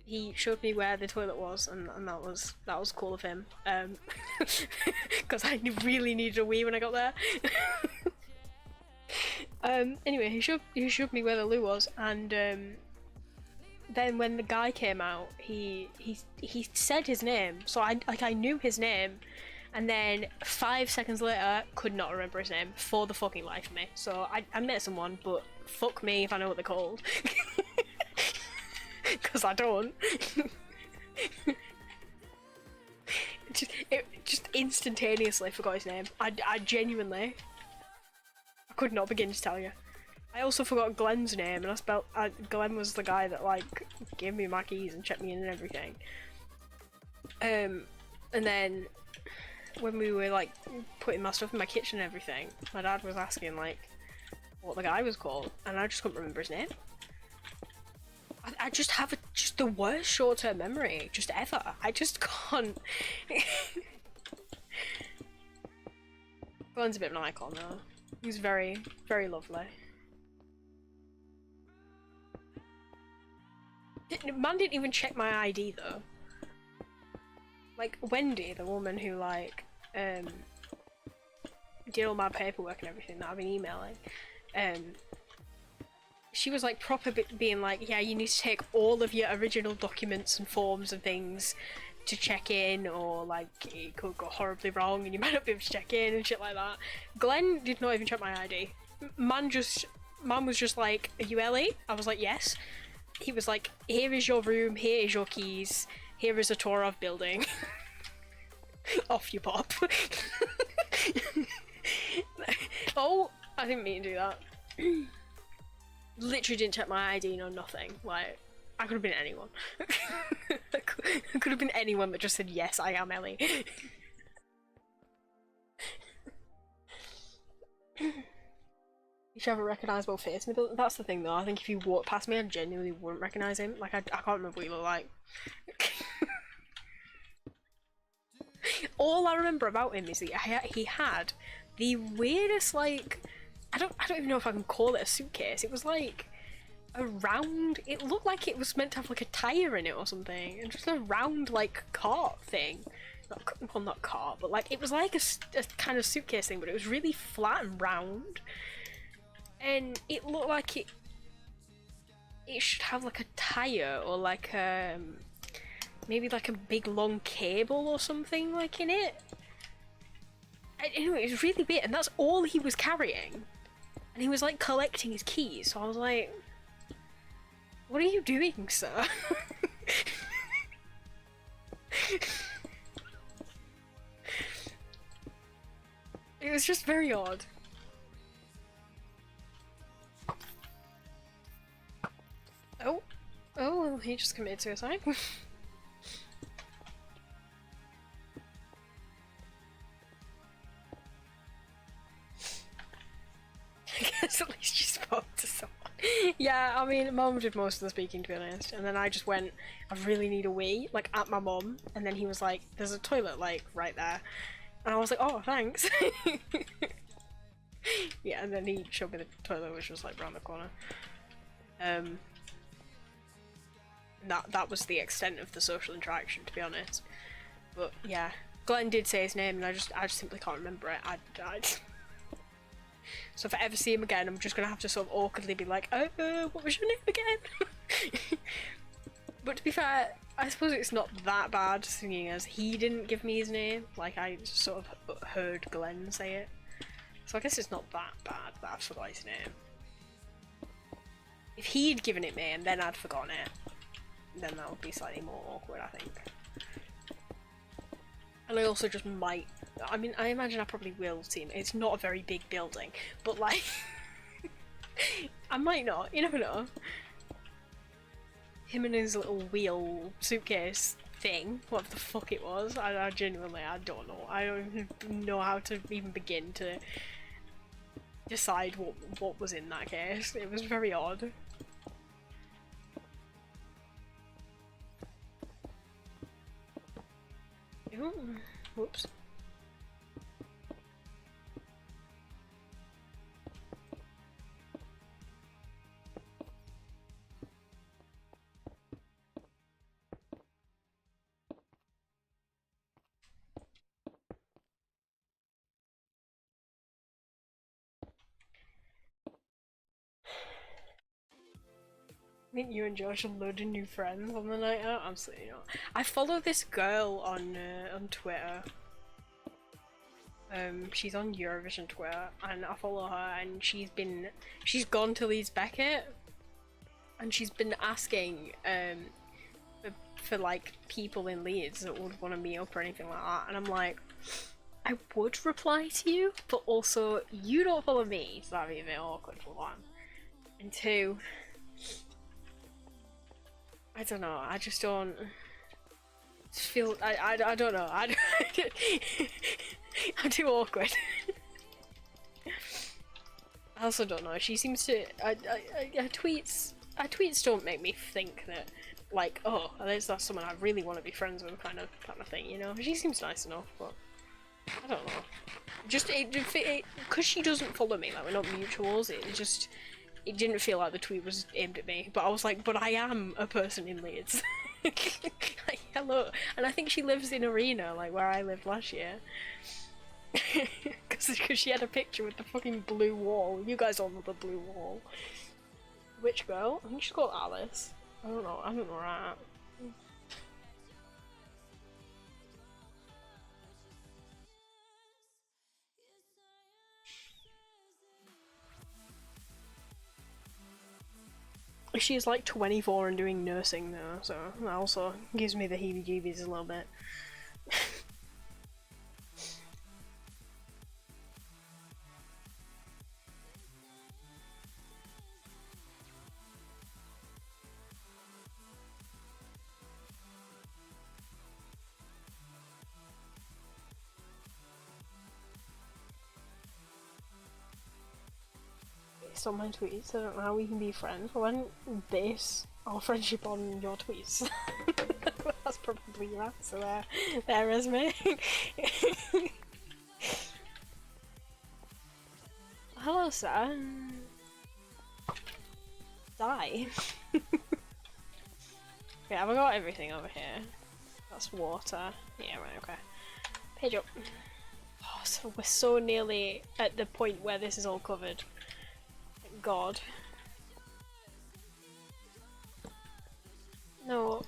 he showed me where the toilet was, and that was cool of him. Because I really needed a wee when I got there. Anyway, he showed me where the loo was, and then when the guy came out, he said his name, so I knew his name, and then 5 seconds later, could not remember his name for the fucking life of me. So I met someone, but fuck me if I know what they're called. Because I don't. just instantaneously forgot his name. I genuinely, I could not begin to tell you. I also forgot Glenn's name, and Glenn was the guy that like gave me my keys and checked me in and everything. And then when we were like putting my stuff in my kitchen and everything, my dad was asking like what the guy was called, and I just couldn't remember his name. I just have just the worst short-term memory, just ever. I just can't. Glenn's a bit of an icon though. He's very, very lovely. Man didn't even check my ID though. Like Wendy, the woman who like did all my paperwork and everything that I've been emailing, she was like proper being like, yeah, you need to take all of your original documents and forms and things to check in, or like it could go horribly wrong and you might not be able to check in and shit like that. Glenn did not even check my ID. Man was just like, are you Ellie? I was like, yes. He was like, here is your room, here is your keys, here is a tour of building. Off you pop. Oh, I didn't mean to do that. Literally didn't check my ID, no nothing. Like, I could have been anyone. I could have been anyone that just said, yes, I am Ellie. You should have a recognisable face in the building. That's the thing though, I think if you walk past me I genuinely wouldn't recognise him. Like, I can't remember what he looked like. All I remember about him is that he had the weirdest, like, I don't even know if I can call it a suitcase. It was like a round, it looked like it was meant to have like a tyre in it or something, and just a round like cart thing. well, not cart, but like it was like a kind of suitcase thing, but it was really flat and round, and it looked like it should have like a tire or like maybe like a big long cable or something like in it. Anyway, it was really weird, and that's all he was carrying, and he was like collecting his keys. So I was like, "What are you doing, sir?" It was just very odd. Oh, he just committed suicide. I guess at least you spoke to someone. Yeah, I mean, Mum did most of the speaking, to be honest, and then I just went, I really need a wee, like, at my mum, and then he was like, there's a toilet, like, right there. And I was like, oh, thanks. Yeah, and then he showed me the toilet, which was, like, round the corner. That was the extent of the social interaction, to be honest. But, yeah. Glenn did say his name, and I just simply can't remember it. I So if I ever see him again, I'm just gonna have to sort of awkwardly be like, oh, what was your name again? But to be fair, I suppose it's not that bad, seeing as he didn't give me his name. Like, I just sort of heard Glenn say it. So I guess it's not that bad that I forgot his name. If he'd given it me and then I'd forgotten it, then that would be slightly more awkward, I think. And I also just might, I mean, I imagine I probably will see him. It's not a very big building, but like, I might not, you never know. Him and his little wheel suitcase thing, whatever the fuck it was, I genuinely, I don't know. I don't even know how to even begin to decide what was in that case. It was very odd. Ooh, whoops. I think you and Josh are loading new friends on the night out. Absolutely not. I follow this girl on Twitter. She's on Eurovision Twitter, and I follow her, and she's gone to Leeds Beckett, and she's been asking for like people in Leeds that would want to meet up or anything like that, and I'm like, I would reply to you, but also you don't follow me, so that'd be a bit awkward for one, and two, I don't know, I just don't feel, I don't know, I'm too awkward. I also don't know, she seems to, her tweets don't make me think that, like, oh, that's someone I really want to be friends with kind of thing, you know? She seems nice enough, but I don't know. Just, because she doesn't follow me, like, we're not mutuals, it didn't feel like the tweet was aimed at me, but I was like, but I am a person in Leeds. Like, hello. And I think she lives in Arena, like where I lived last year. Because she had a picture with the fucking blue wall. You guys all know the blue wall. Which girl? I think she's called Alice. I don't know right. She's like 24 and doing nursing now, so that also gives me the heebie-jeebies a little bit. Based on my tweets, I don't know how we can be friends. I wouldn't base our friendship on your tweets. That's probably your answer there, Esme. Hello, sir. Die. Okay, have I got everything over here? That's water. Yeah, right, okay. Hey Joe. Oh, so we're so nearly at the point where this is all covered. Thank God. No.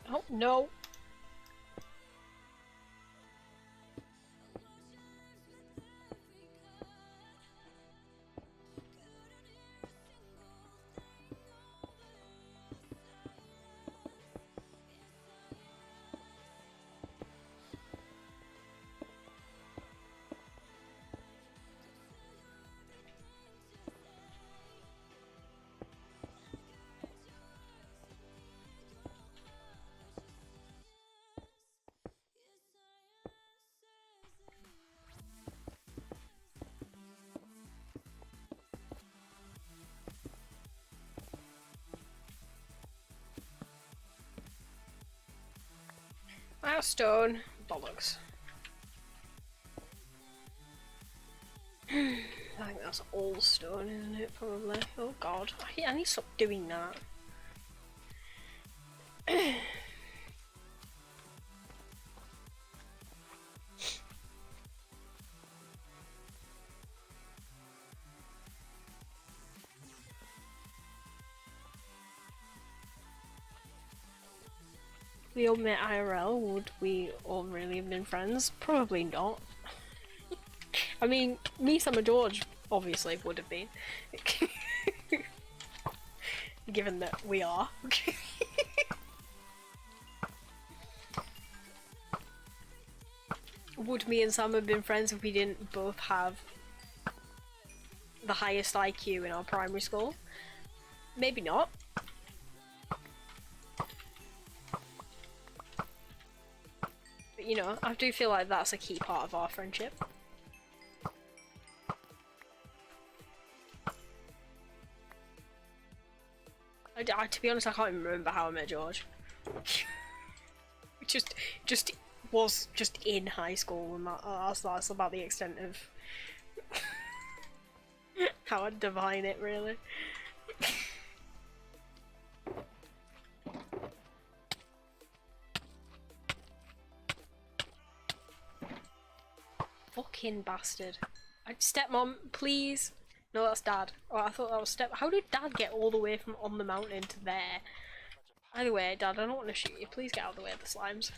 Oh no. Milestone. Bollocks. I think that's all stone, isn't it? Probably. Oh God. I need to stop doing that. We all met IRL, would we all really have been friends? Probably not. I mean, me, Summer George, obviously would have been. Given that we are. Would me and Sam have been friends if we didn't both have the highest IQ in our primary school? Maybe not. But you know, I do feel like that's a key part of our friendship. To be honest, I can't even remember how I met George. just was just in high school, and that's about the extent of how I'd divine it, really. Fucking bastard. Stepmom, please. No, that's Dad. Oh, I thought that was How did Dad get all the way from on the mountain to there? Either way, Dad, I don't want to shoot you. Please get out of the way of the slimes.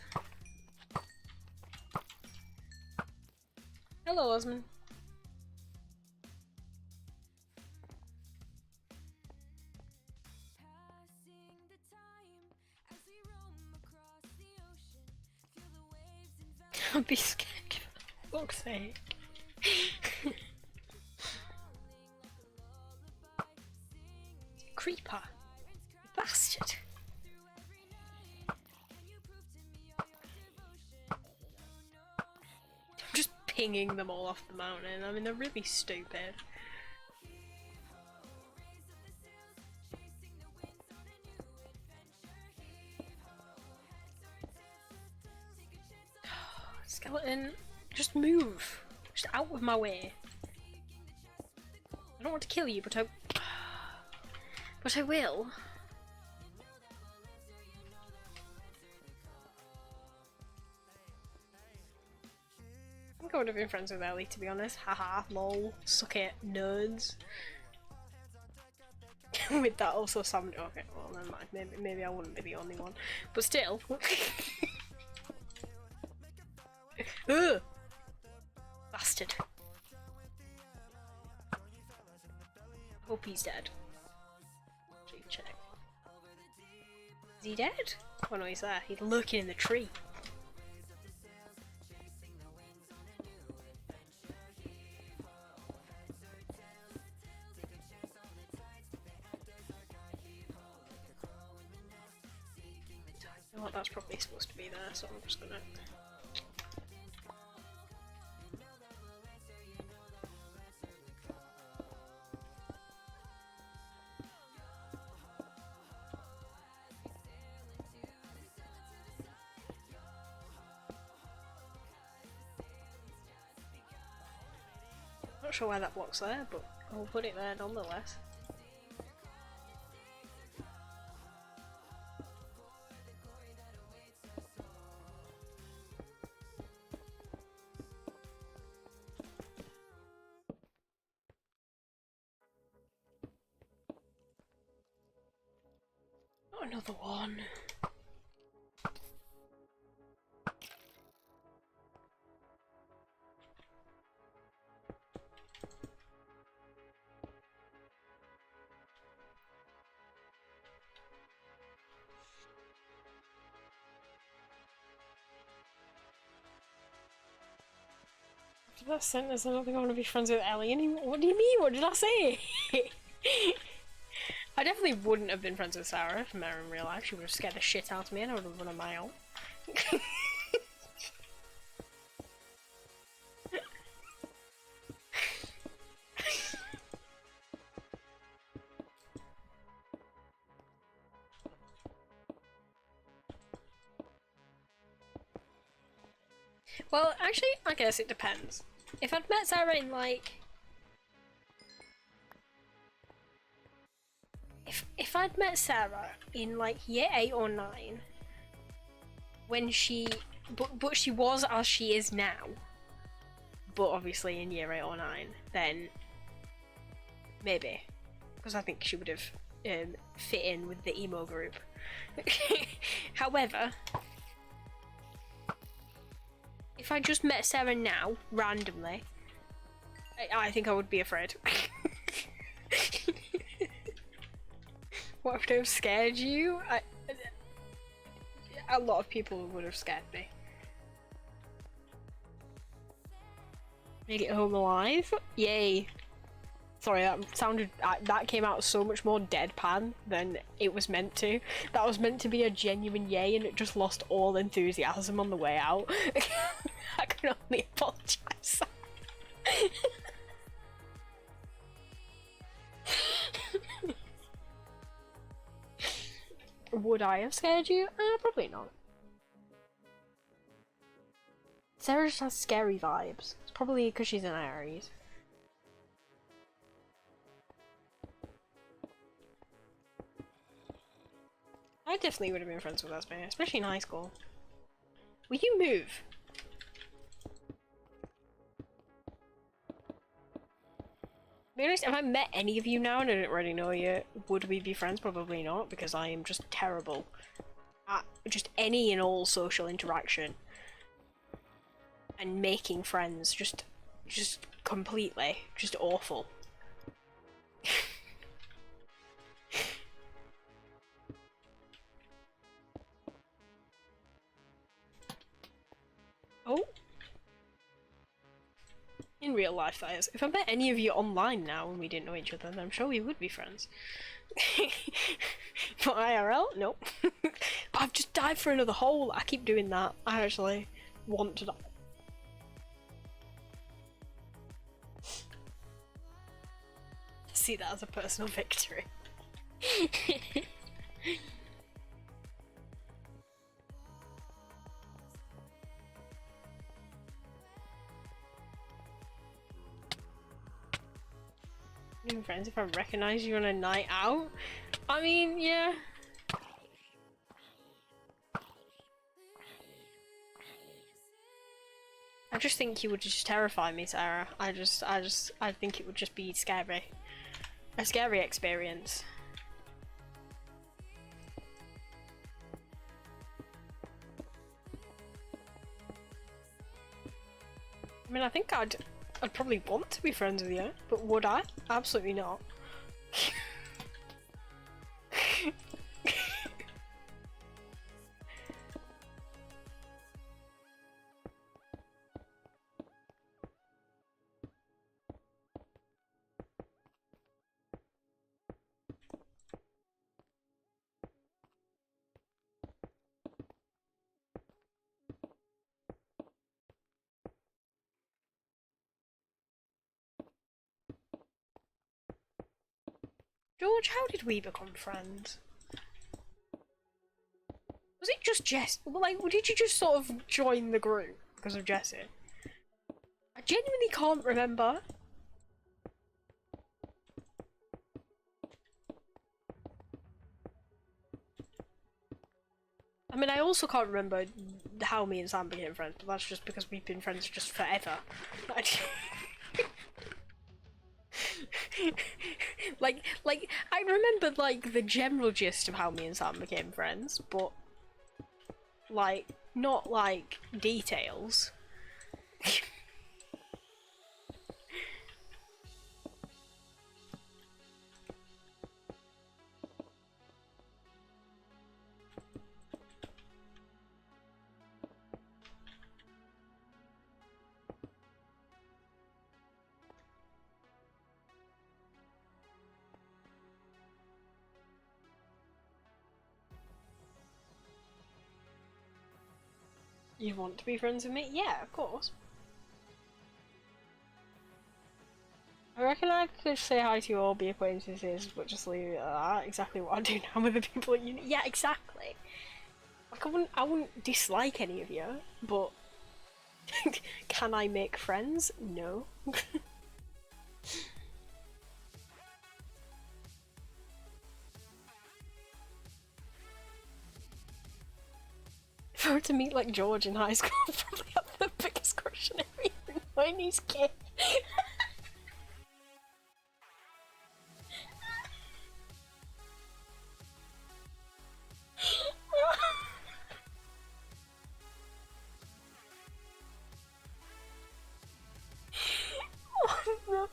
Hello, Osman. I'd be scared, for fuck's sake. Creeper. Bastard. I'm just pinging them all off the mountain. I mean, they're really stupid. Skeleton, just move. Just out of my way. I don't want to kill you, but I will. I think I would have been friends with Ellie, to be honest. Haha, lol. Suck it, nerds. With that also Sam. Okay, well never mind. Maybe I wouldn't be the only one. But still. Ugh! Bastard. Hope he's dead. Check. Is he dead? Oh no, he's there. He's lurking in the tree. that's probably supposed to be there, so I'm just gonna... Not sure why that block's there, but I'll put it there nonetheless. Not another one. After that sentence, I don't think I want to be friends with Ellie anymore. What do you mean? What did I say? I definitely wouldn't have been friends with Sarah if I met her in real life. She would have scared the shit out of me and I would have run a mile. Well, actually, I guess it depends. If I'd met Sarah in like... If I'd met Sarah in like year 8 or 9, when she... But she was as she is now, but obviously in year 8 or 9, then maybe. Because I think she would have fit in with the emo group. However, if I just met Sarah now, randomly, I think I would be afraid. What if they've scared you? A lot of people would have scared me. Made it home alive? Yay. Sorry, that came out so much more deadpan than it was meant to. That was meant to be a genuine yay and it just lost all enthusiasm on the way out. I can only apologise. Would I have scared you? Probably not. Sarah just has scary vibes. It's probably because she's an Aries. I definitely would have been friends with Esme, especially in high school. Will you move? To be honest, if I met any of you now and I didn't already know you, would we be friends? Probably not, because I am just terrible at just any and all social interaction. And making friends, just completely, just awful. Oh? In real life, that is. If I met any of you online now and we didn't know each other, then I'm sure we would be friends. For IRL? Nope. I've just died for another hole. I keep doing that. I actually want to die. See that as a personal victory. Even friends if I recognize you on a night out? I mean, yeah. I just think you would just terrify me, Sarah. I think it would just be scary. A scary experience. I mean, I think I'd probably want to be friends with you, but would I? Absolutely not. George, how did we become friends? Was it just Jess? Like, did you just sort of join the group because of Jessie? I genuinely can't remember. I mean, I also can't remember how me and Sam became friends, but that's just because we've been friends just forever. like, I remember, like, the general gist of how me and Sam became friends, but, like, not, like, details. You want to be friends with me? Yeah, of course. I reckon I could say hi to you all, be acquaintances, but just leave it at that. Exactly what I do now with the people at uni. Yeah, exactly. Like, I wouldn't dislike any of you, but can I make friends? No. If I were to meet like George in high school, I'd probably have the biggest crush on him, even though he's gay. Oh, no.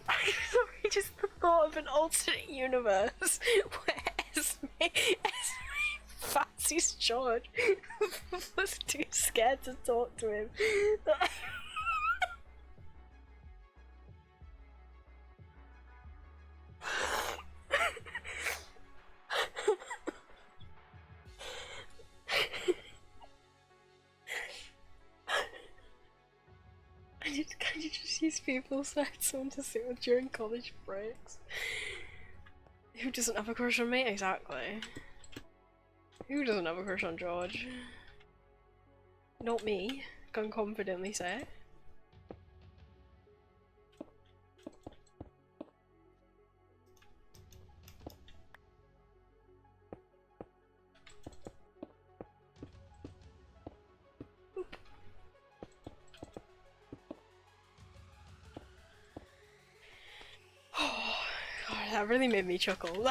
I'm sorry, just the thought of an alternate universe where Esme fancies George was too scared to talk to him. Can you just use people so I had someone to sit with during college breaks? Who doesn't have a crush on me? Exactly. Who doesn't have a crush on George? Not me, can confidently say. Oh, God, that really made me chuckle.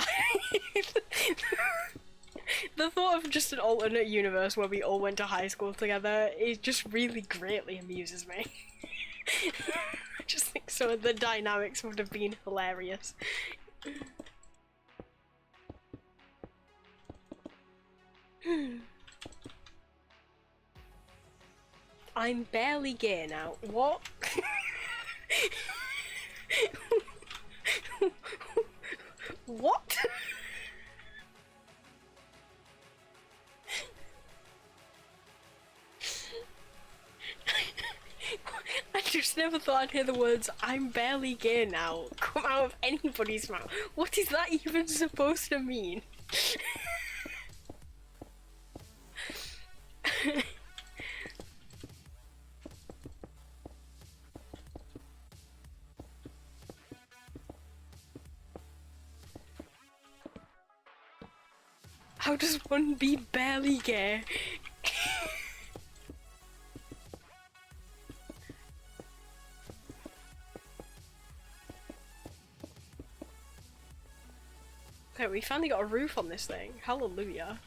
The thought of just an alternate universe where we all went to high school together, it just really greatly amuses me. I just think some of the dynamics would have been hilarious. I'm barely gay now. What? What? I just never thought I'd hear the words "I'm barely gay now" come out of anybody's mouth. What is that even supposed to mean? How does one be barely gay? Okay, we finally got a roof on this thing. Hallelujah.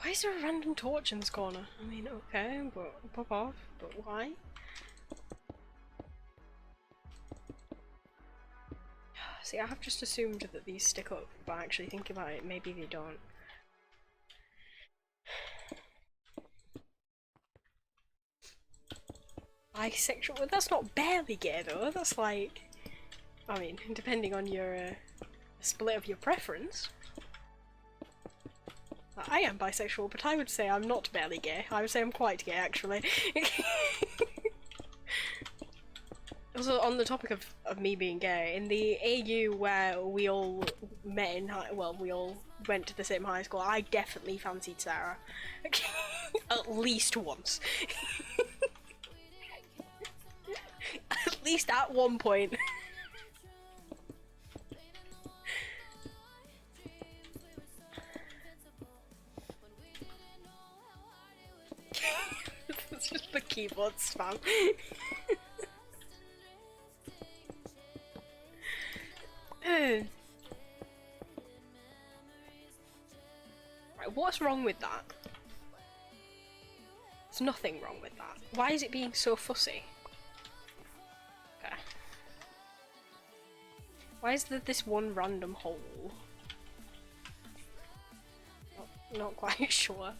Why is there a random torch in this corner? I mean, okay, but pop off, but why? See, I have just assumed that these stick up, but actually thinking about it, maybe they don't. bisexual. Well, that's not barely gay though. That's like, I mean, depending on your split of your preference. I am bisexual, but I would say I'm not barely gay. I would say I'm quite gay, actually. Also, on the topic of me being gay, in the AU where we all met in well, we all went to the same high school, I definitely fancied Sarah. At least once. At least at one point. It's just the keyboard spam. Right, what's wrong with that? There's nothing wrong with that. Why is it being so fussy? Okay. Why is there this one random hole? Not quite sure.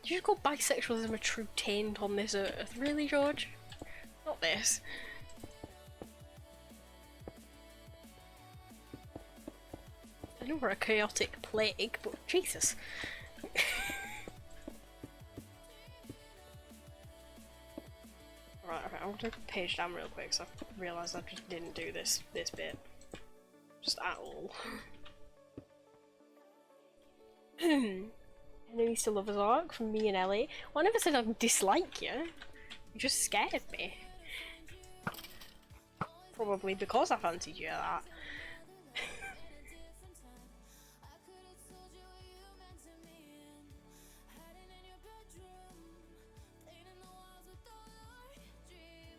Do you call bisexualism a true taint on this earth? Really, George? Not this. I know we're a chaotic plague, but Jesus. Right, okay, I'm gonna page down real quick so I realised I just didn't do this bit. Just at all. Enemies to Lovers arc from me and Ellie. Well, I never said I dislike you. You just scared me. Probably because I fancied you that.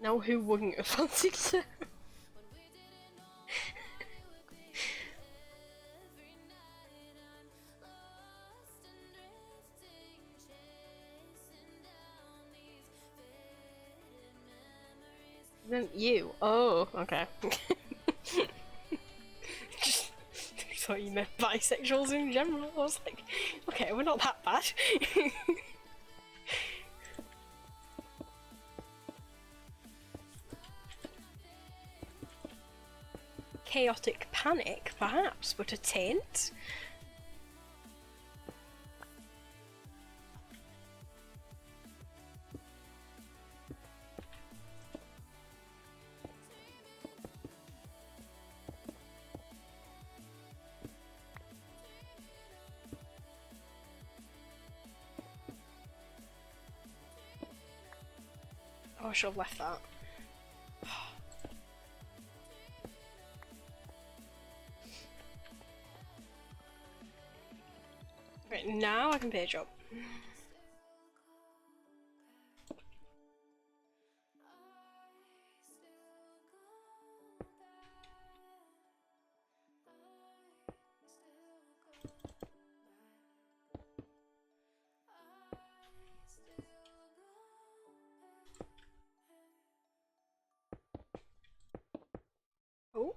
Now who wouldn't have fancied you? You? Oh, okay. Just thought you meant bisexuals in general. I was like, okay, we're not that bad. Chaotic panic, perhaps, but a taint? Oh, I should have left that. Right, now I can page up. Oh.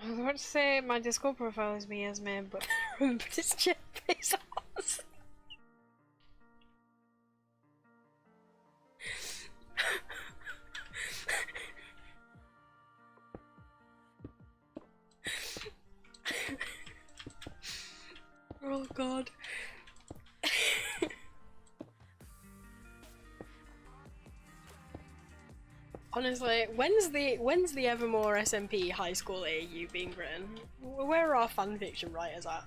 I was about to say my Discord profile is me as man, but it's Jeff Bezos. Oh god. Honestly, when's the Evermore SMP high school AU being written? Where are our fanfiction writers at?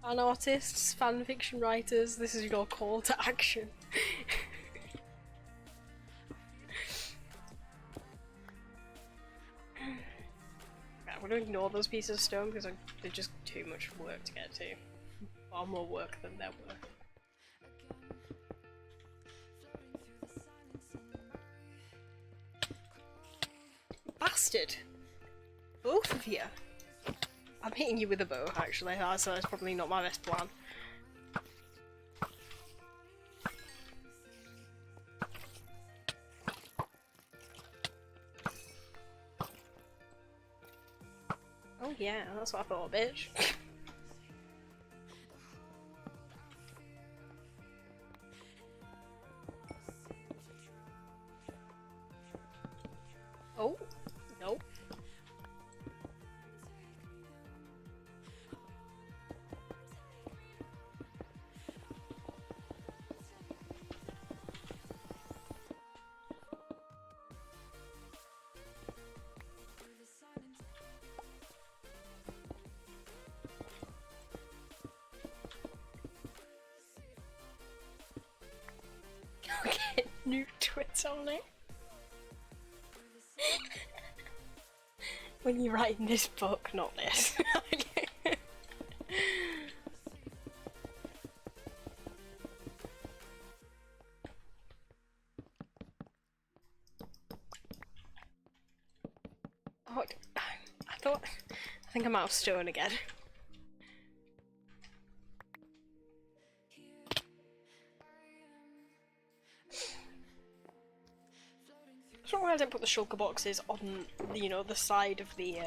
Fan artists, fanfiction writers, this is your call to action. I'm gonna ignore those pieces of stone because they're just too much work to get to. Far more work than they're worth. Bastard! Both of you! I'm hitting you with a bow, actually, so that's probably not my best plan. Oh yeah, that's what I thought, bitch. Oh, nope. Okay, new twits on it. When you're writing this book, not this. Oh, I think I'm out of stone again. I don't know why I didn't put the shulker boxes on, you know, the side of the,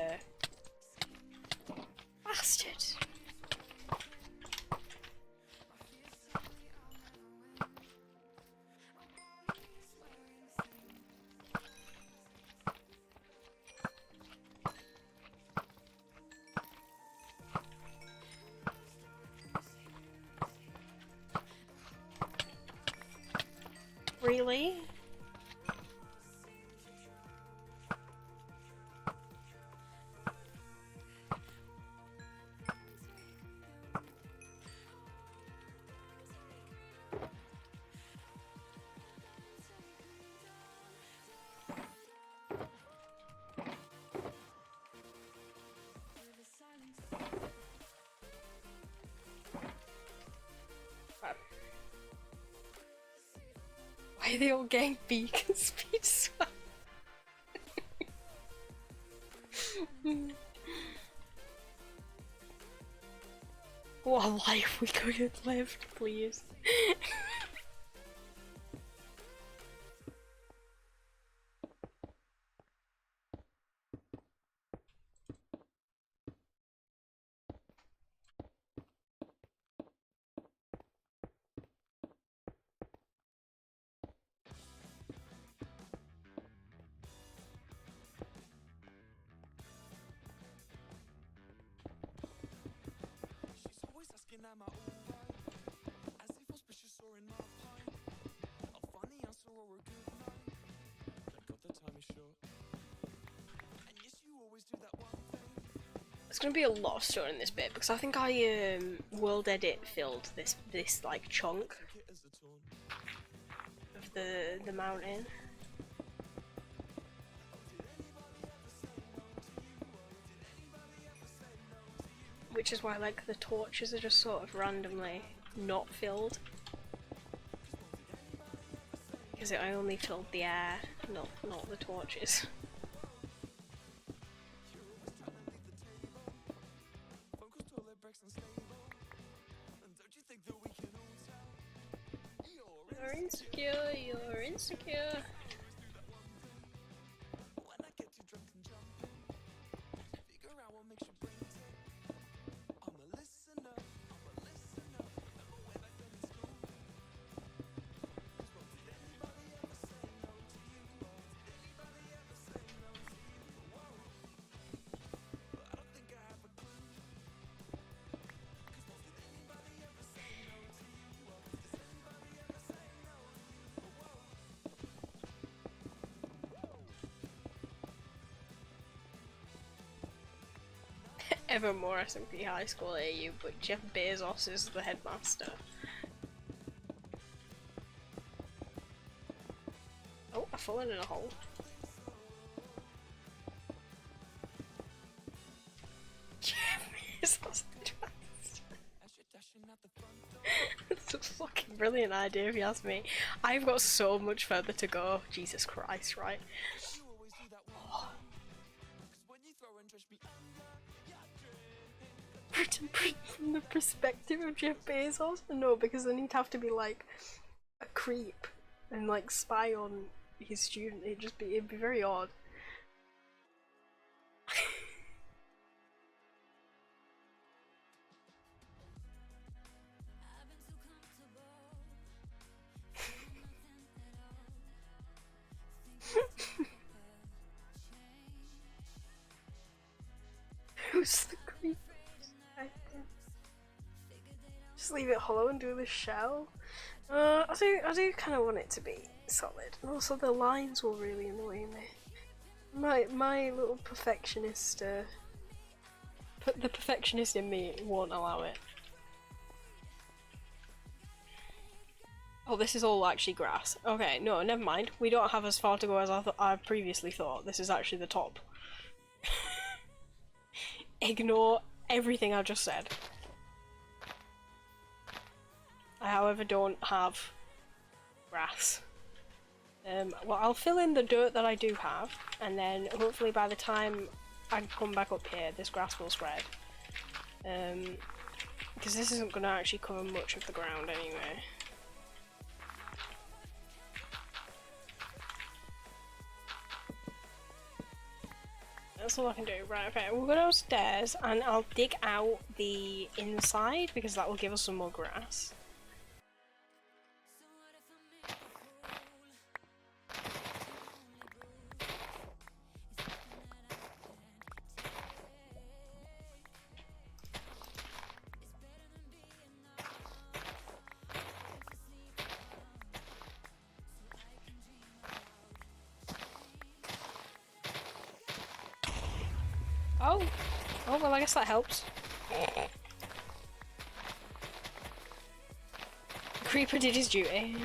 bastard! Really? Why are they all getting beacon speed swap? What a life we could have lived, please. There's gonna be a lot of stone in this bit because I think I world edit filled this like chunk of the mountain. Which is why like the torches are just sort of randomly not filled. Because I only filled the air, not the torches. You're insecure, you're insecure. Evermore SMP High School AU, but Jeff Bezos is the headmaster. Oh, I've fallen in a hole. Jeff Bezos the headmaster. That's a fucking brilliant idea if you ask me. I've got so much further to go. Jesus Christ, right? From the perspective of Jeff Bezos? No, because then he'd have to be like a creep and like spy on his student. It'd be very odd. Roast the creepers. Just leave it hollow and do the shell. I do kind of want it to be solid, and also the lines will really annoy me. My little perfectionist, the perfectionist in me won't allow it. Oh, this is all actually grass. Okay, no, never mind. We don't have as far to go as I previously thought. This is actually the top. Ignore everything I just said. I, however, don't have grass. Well, I'll fill in the dirt that I do have, and then hopefully by the time I come back up here, this grass will spread. Because this isn't going to actually cover much of the ground anyway. That's all I can do. Right, okay, we'll go downstairs and I'll dig out the inside because that will give us some more grass. Oh, well, I guess that helps. Creeper did his duty.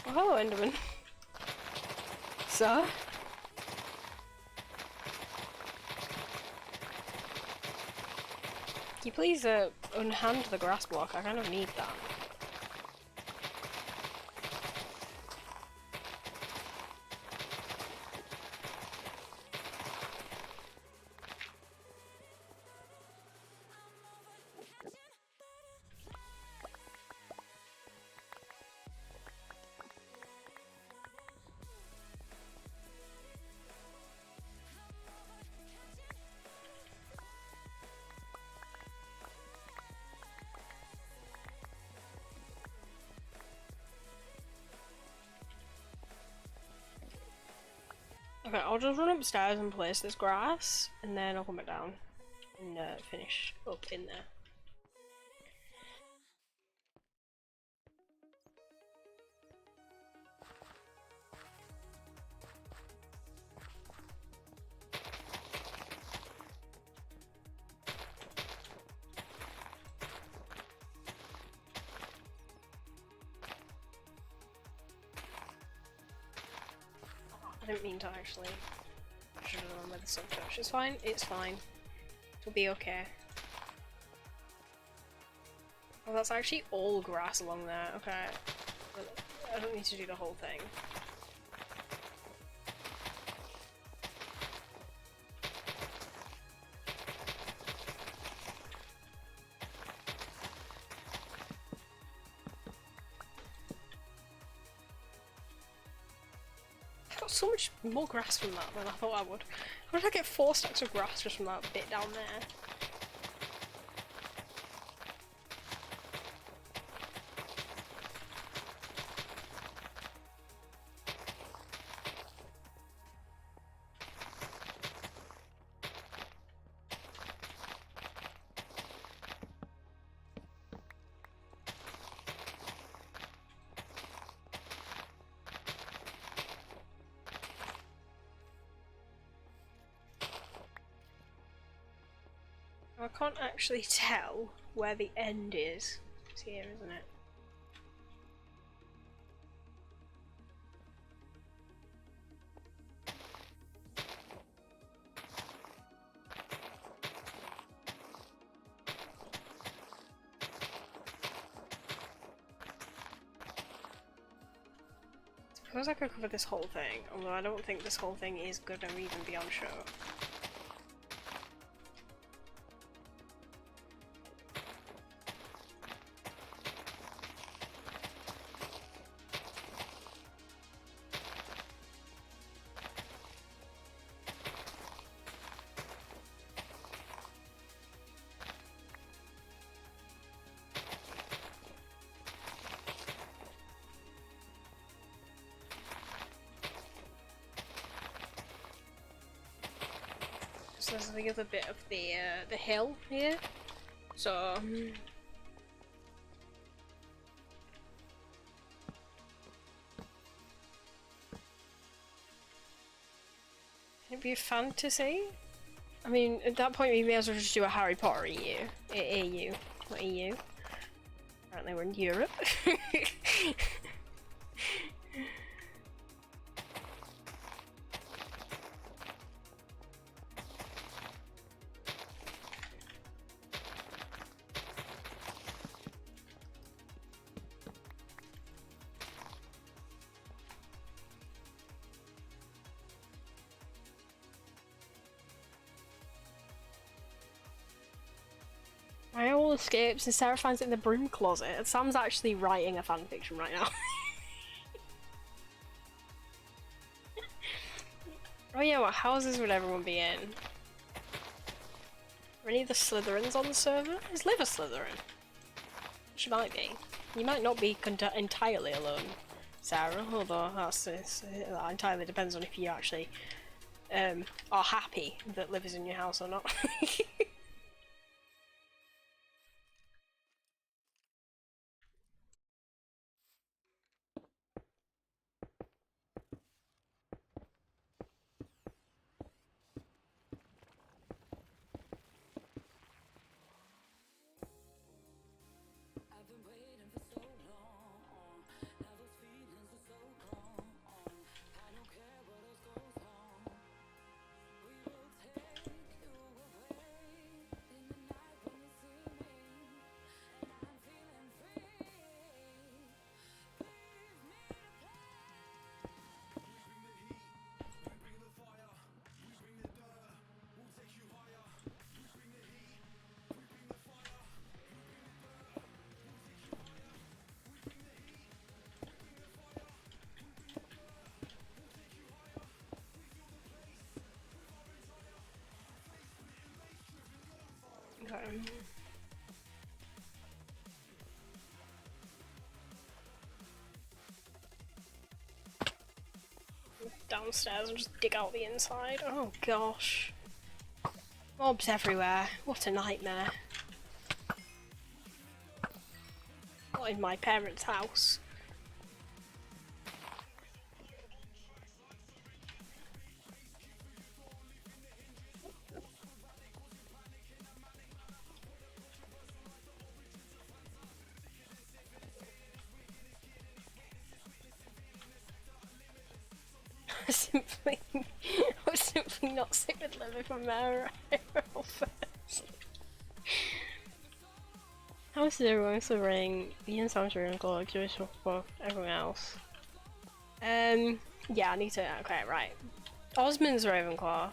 Oh, hello, Enderman. Sir? Can you please unhand the grass block? I kind of need that. Okay, I'll just run upstairs and place this grass, and then I'll come back down and finish up in there. I didn't mean to actually. I should have done with the sun touch. It's fine, it's fine. It'll be okay. Oh, that's actually all grass along there. Okay. I don't need to do the whole thing. I got so much more grass from that than I thought I would. How did I get 4 stacks of grass just from that bit down there? I can't actually tell where the end is. It's here, isn't it? I suppose I could cover this whole thing, although I don't think this whole thing is gonna even be on show. there's the other bit of the hill here. So it'd be a fantasy. I mean, at that point we may as well just do a Harry Potter EU. EU, not EU. Apparently we're in Europe. My all escapes and Sarah finds it in the broom closet. Sam's actually writing a fanfiction right now. Oh yeah, what houses would everyone be in? Are any of the Slytherins on the server? Is Liv a Slytherin? She might be. You might not be entirely alone, Sarah, although that entirely depends on if you actually are happy that Liv is in your house or not. Okay. Downstairs and just dig out the inside. Oh gosh. Mobs everywhere. What a nightmare. Not in my parents' house. I was simply not sick with liver from there first. How is everyone still running the inside Ravenclaw, Jewish for everyone else? Yeah, I need to. Okay, right. Osmond's Ravenclaw,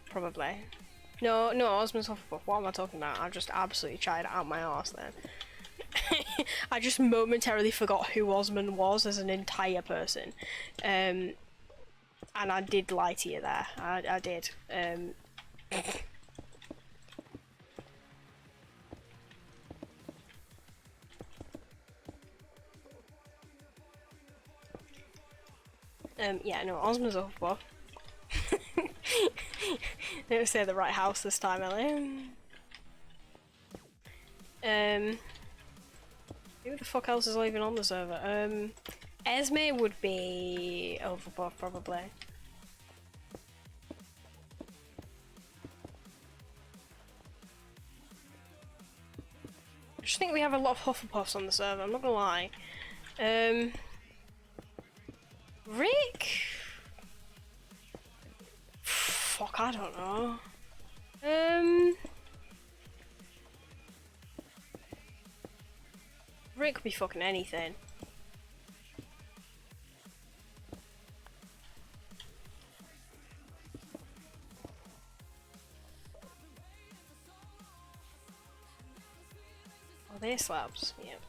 probably. No, Osmond's Hufflepuff. What am I talking about? I just absolutely tried it out my arse then. I just momentarily forgot who Osmond was as an entire person. And I did lie to you there. I did. Yeah, no, Osmond's Hufflepuff. Didn't say the right house this time, Ellie. Who the fuck else is even on the server? Esme would be Hufflepuff, probably. I just think we have a lot of Hufflepuffs on the server, I'm not gonna lie. Rick? Fuck, I don't know. Rick could be fucking anything. Oh, they're slabs, yep.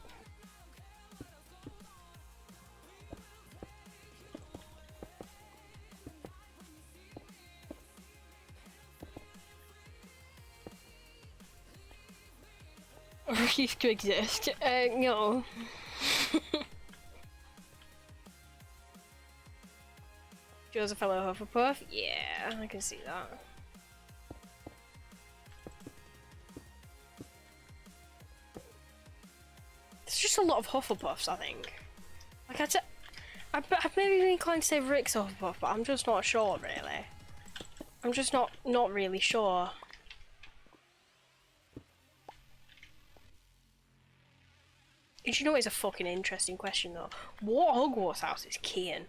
Refuse to exist. No. Joe's a fellow Hufflepuff? Yeah, I can see that. It's just a lot of Hufflepuffs, I think. Like, I've maybe been inclined to say Rick's Hufflepuff, but I'm just not sure, really. I'm just not really sure. Did you know it's a fucking interesting question, though? What Hogwarts house is Kian?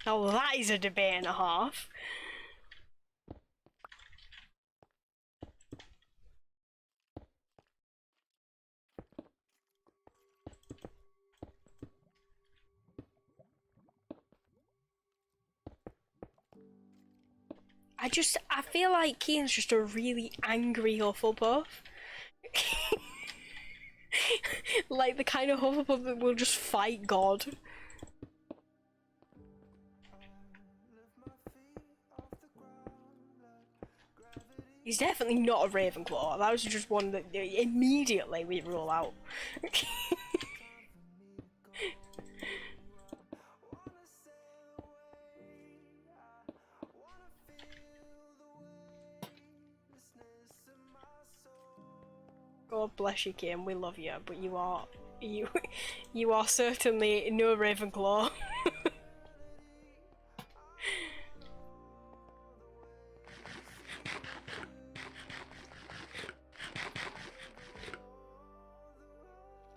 Now that is a debate and a half. I feel like Kian's just a really angry Hufflepuff. Like the kind of Hufflepuff that will just fight God. He's definitely not a Ravenclaw. That was just one that immediately we rule out. God bless you, Kim. We love you, but you are certainly no Ravenclaw.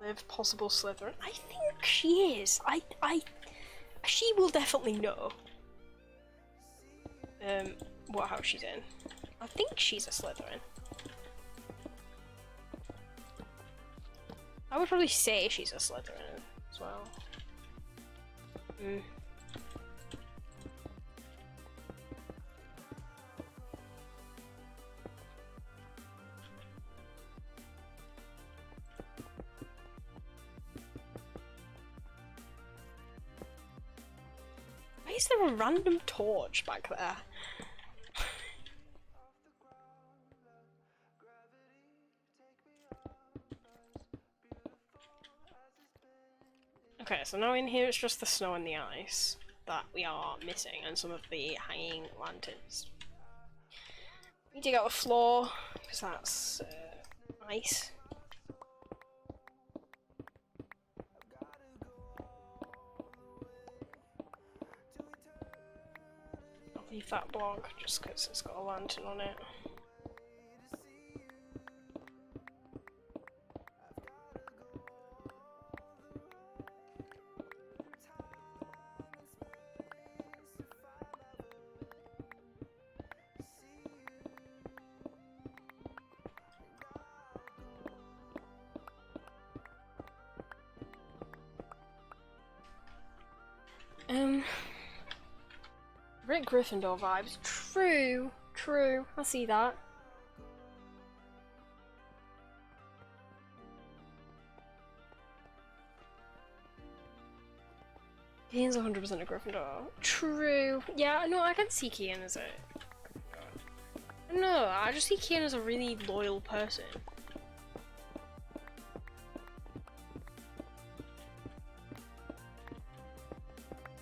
Live possible Slytherin. I think she is. She will definitely know. What house she's in. I think she's a Slytherin. I would probably say she's a Slytherin as well. Why is there a random torch back there? Okay, so now in here it's just the snow and the ice that we are missing, and some of the hanging lanterns. We dig out the floor, because that's ice. I'll leave that block just because it's got a lantern on it. Rick Gryffindor vibes. True, true. I see that. Kian's 100% a Gryffindor. True. Yeah, no, I can see Kian as a Gryffindor. No, I just see Kian as a really loyal person.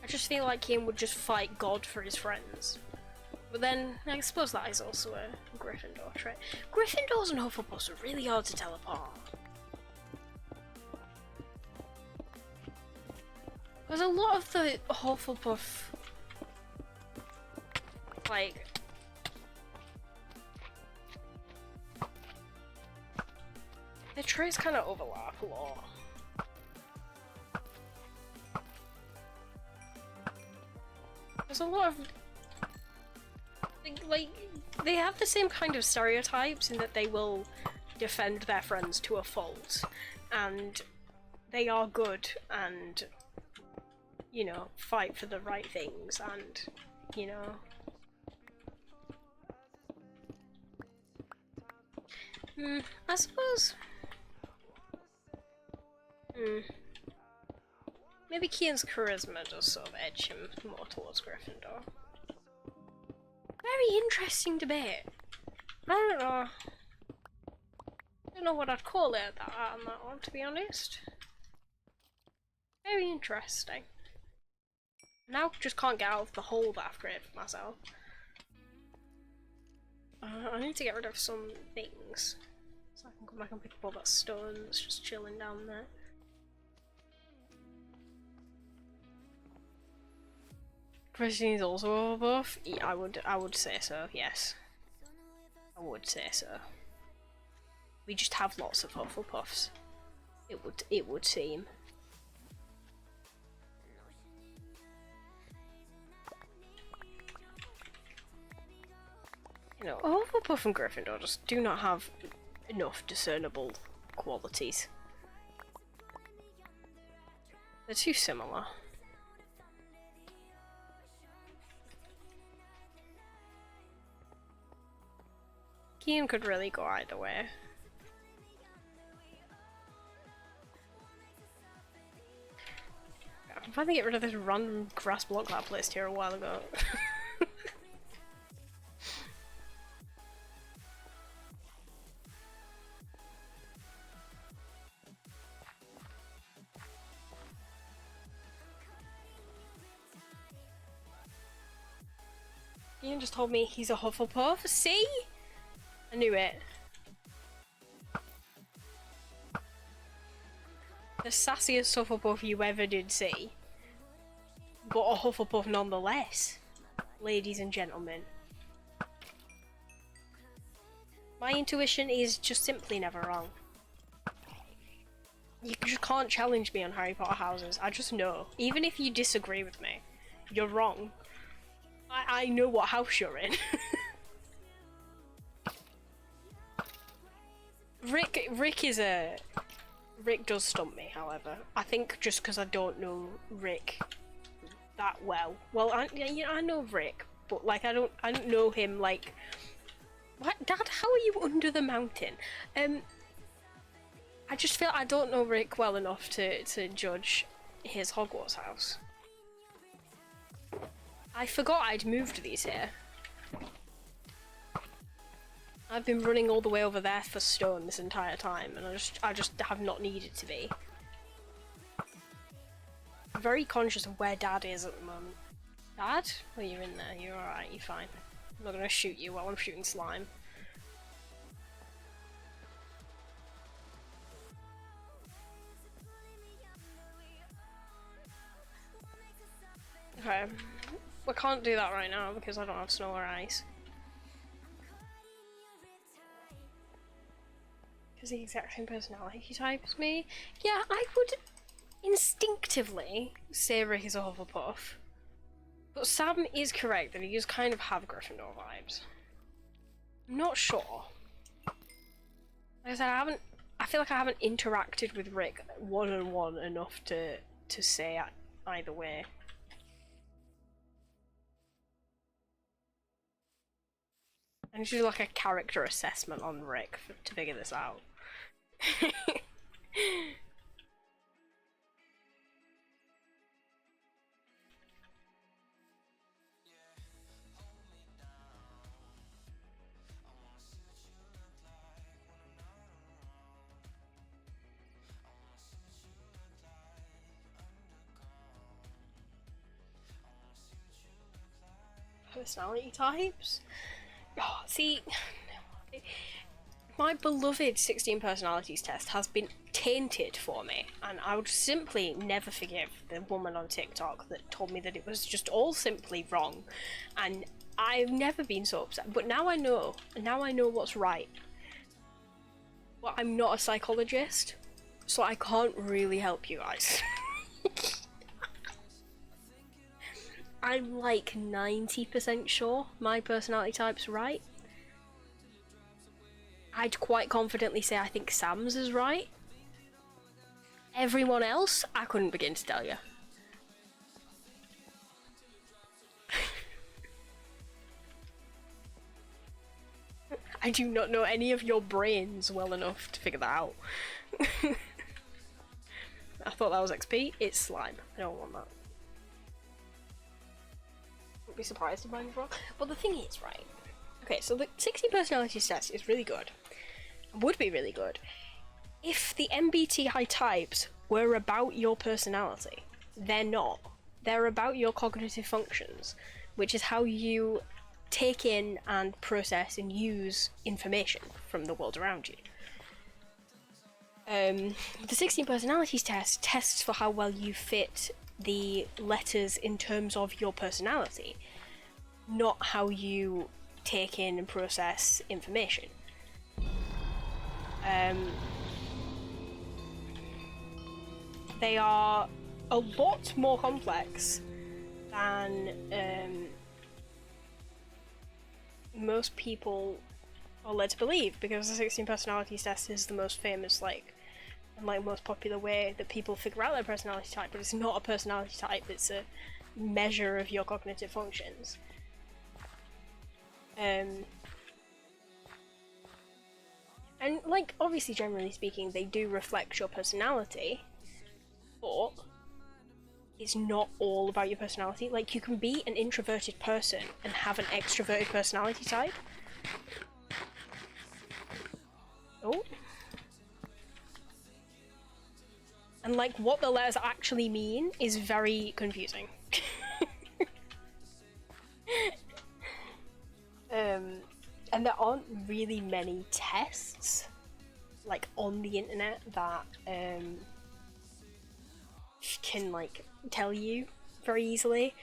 I just feel like Kian would just fight God for his friends. But then, I suppose that is also a Gryffindor trait. Gryffindors and Hufflepuffs are really hard to tell apart. There's a lot of the Hufflepuff, like, their traits kind of overlap a lot. There's a lot of, like, they have the same kind of stereotypes in that they will defend their friends to a fault, and they are good and, you know, fight for the right things, and, you know. I suppose. Maybe Kian's charisma does sort of edge him more towards Gryffindor. Very interesting debate. I don't know. I don't know what I'd call it on that one, to be honest. Very interesting. Now just can't get out of the hole that I've created for myself. I need to get rid of some things. So I can come back and pick up all that stone that's just chilling down there. Christine is also a buff? Yeah, I would say so, yes. I would say so. We just have lots of Hufflepuffs. It would seem. You know, Hufflepuff and Gryffindor just do not have enough discernible qualities. They're too similar. Kian could really go either way. I'm trying to get rid of this random grass block that I placed here a while ago. Ian just told me he's a Hufflepuff. See? I knew it. The sassiest Hufflepuff you ever did see. But a Hufflepuff nonetheless. Ladies and gentlemen. My intuition is just simply never wrong. You just can't challenge me on Harry Potter houses. I just know. Even if you disagree with me, you're wrong. I know what house you're in. Rick does stump me, however. I think just because I don't know Rick that well. Well, I know Rick, but like I don't know him like. What, Dad? How are you under the mountain? I just feel I don't know Rick well enough to judge his Hogwarts house. I forgot I'd moved these here. I've been running all the way over there for stone this entire time, and I just have not needed to be. I'm very conscious of where Dad is at the moment. Dad? Well, you're in there. You're alright. You're fine. I'm not gonna shoot you while I'm shooting slime. Okay. I can't do that right now because I don't have snow or ice. Because the exact same personality type as me. Yeah, I would instinctively say Rick is a Hufflepuff. But Sam is correct that he does kind of have Gryffindor vibes. I'm not sure. Like I said, I feel like I haven't interacted with Rick one-on-one enough to say either way. I need to do like a character assessment on Rick to figure this out. Personality types? Oh, see, my beloved 16 personalities test has been tainted for me, and I would simply never forgive the woman on TikTok that told me that it was just all simply wrong, and I've never been so upset, but now I know what's right. Well, I'm not a psychologist, so I can't really help you guys. I'm like 90% sure my personality type's right. I'd quite confidently say I think Sam's is right. Everyone else, I couldn't begin to tell you. I do not know any of your brains well enough to figure that out. I thought that was XP. It's slime. I don't want that. Wouldn't be surprised if mine's wrong. But the thing is, right? Okay, so the 16 personalities test is really good. Would be really good if the MBTI types were about your personality. They're not. They're about your cognitive functions, which is how you take in and process and use information from the world around you. The 16 personalities test tests for how well you fit the letters in terms of your personality, not how you take in and process information. They are a lot more complex than most people are led to believe, because the 16 personalities test is the most famous, and most popular way that people figure out their personality type, but it's not a personality type, it's a measure of your cognitive functions. And obviously, generally speaking, they do reflect your personality, but it's not all about your personality. Like, you can be an introverted person and have an extroverted personality type. Oh. And what the letters actually mean is very confusing. And there aren't really many tests on the internet that can tell you very easily.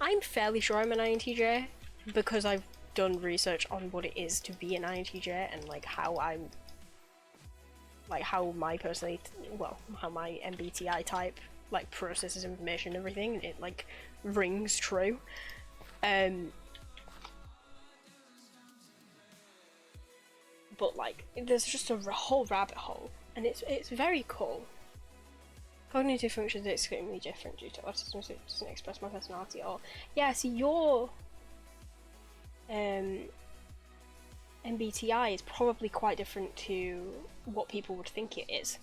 I'm fairly sure I'm an INTJ because I've done research on what it is to be an INTJ and how my personality, how my MBTI type processes information and everything, and it rings true. But there's just a whole rabbit hole, and it's very cool. Cognitive functions are extremely different due to autism, so it doesn't express my personality at all. Yeah, so your MBTI is probably quite different to what people would think it is.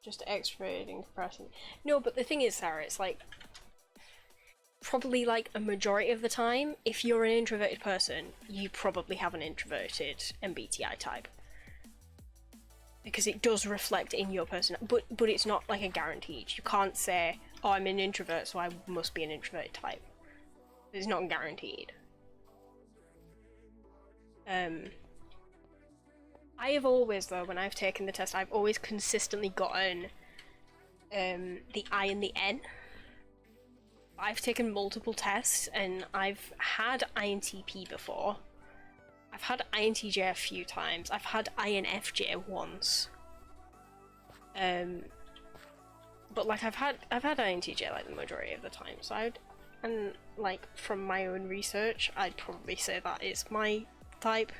Just extroverted in comparison. No, but the thing is, Sarah, it's probably a majority of the time, if you're an introverted person, you probably have an introverted MBTI type. Because it does reflect in your person, but it's not a guaranteed. You can't say, oh, I'm an introvert, so I must be an introverted type. It's not guaranteed. I have always, though, when I've taken the test, I've always consistently gotten the I and the N. I've taken multiple tests, and I've had INTP before. I've had INTJ a few times. I've had INFJ once. But I've had INTJ the majority of the time. So from my own research, I'd probably say that is my type.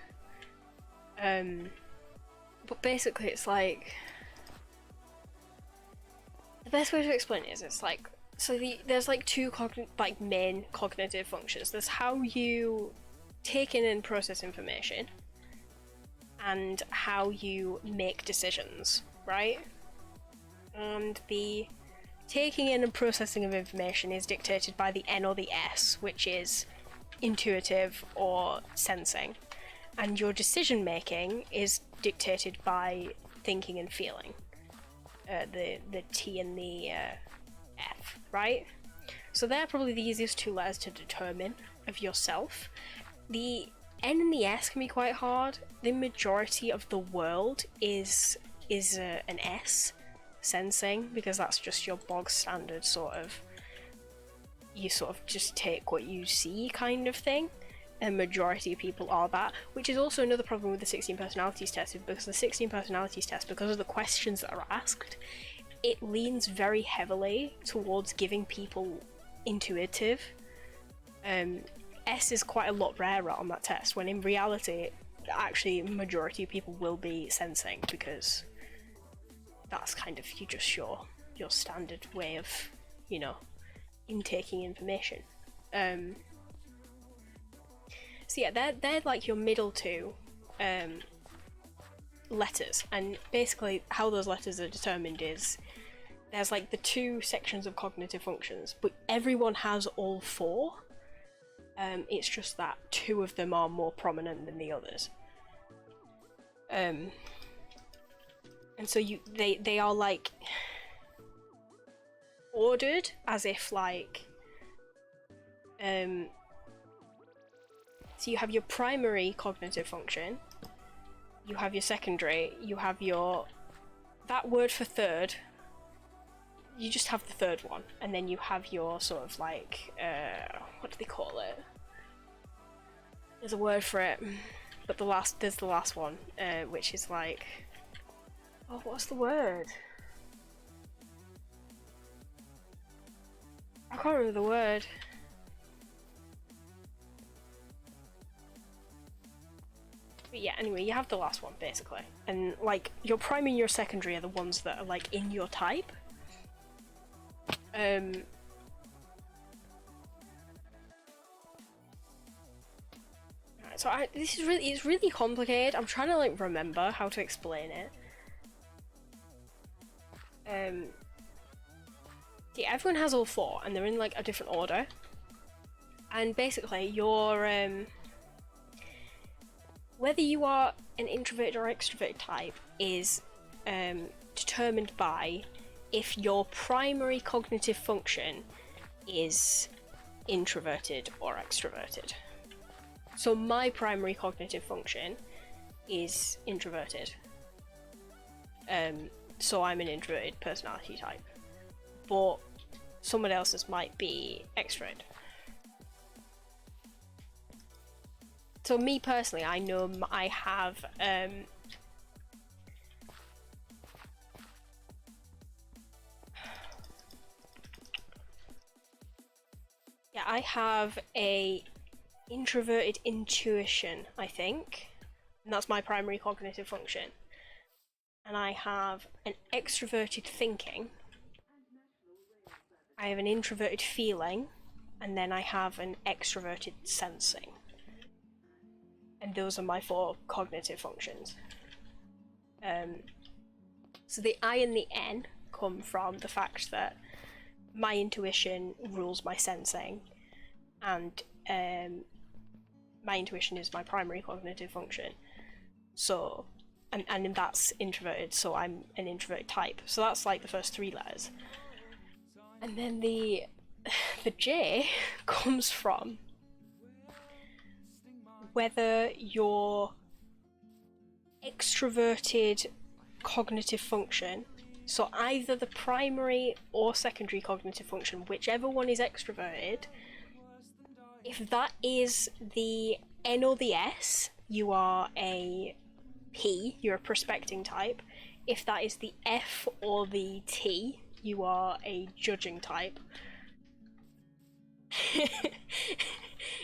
But basically, it's the best way to explain it is there's two main cognitive functions. There's how you take in and process information, and how you make decisions, right? And the taking in and processing of information is dictated by the N or the S, which is intuitive or sensing, and your decision making is dictated by thinking and feeling, the T and the F, right? So they're probably the easiest two letters to determine of yourself. The N and the S can be quite hard. The majority of the world is an S, sensing, because that's just your bog standard you just take what you see kind of thing. And majority of people are that, which is also another problem with the 16 personalities test, because the 16 personalities test, because of the questions that are asked, it leans very heavily towards giving people intuitive. S is quite a lot rarer on that test, when in reality, actually, a majority of people will be sensing, because that's kind of your standard way of, intaking information. So yeah, they're your middle two letters, and basically how those letters are determined is there's the two sections of cognitive functions, but everyone has all four. It's just that two of them are more prominent than the others. And so they are ordered as if So you have your primary cognitive function, you have your secondary, you have your... that word for third, you just have the third one, and then you have your sort of like, what do they call it? There's a word for it, but there's the last one, which is like... oh, what's the word? I can't remember the word. But yeah, anyway, you have the last one, basically. And, like, your primary and your secondary are the ones that are, like, in your type. So this is really, it's really complicated. I'm trying to, like, remember how to explain it. See, everyone has all four, and they're in, like, a different order. And basically, your, whether you are an introverted or extroverted type is determined by if your primary cognitive function is introverted or extroverted. So my primary cognitive function is introverted. So I'm an introverted personality type. But someone else's might be extroverted. So me personally, I know I have yeah, I have a introverted intuition, I think, and that's my primary cognitive function. And I have an extroverted thinking. I have an introverted feeling, and then I have an extroverted sensing. And those are my four cognitive functions. So the I and the N come from the fact that my intuition rules my sensing, and my intuition is my primary cognitive function. So, and that's introverted, so I'm an introverted type. So that's like the first three letters. And then the J comes from whether your extroverted cognitive function, so either the primary or secondary cognitive function, whichever one is extroverted, if that is the N or the S, you are a P, you're a prospecting type. If that is the F or the T, you are a judging type.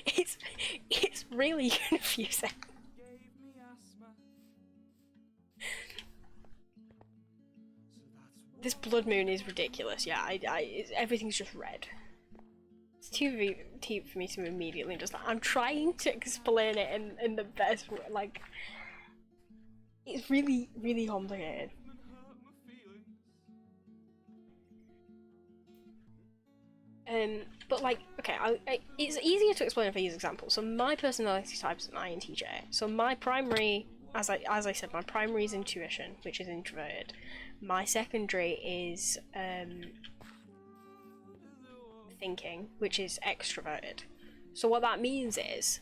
It's really confusing. This blood moon is ridiculous. Yeah, everything's just red. It's too deep for me to immediately just. I'm trying to explain it in the best way. Like, it's really, really complicated. But like, okay, it's easier to explain if I use examples. So my personality type is an INTJ. So my primary, as I said, my primary is intuition, which is introverted. My secondary is thinking, which is extroverted. So what that means is,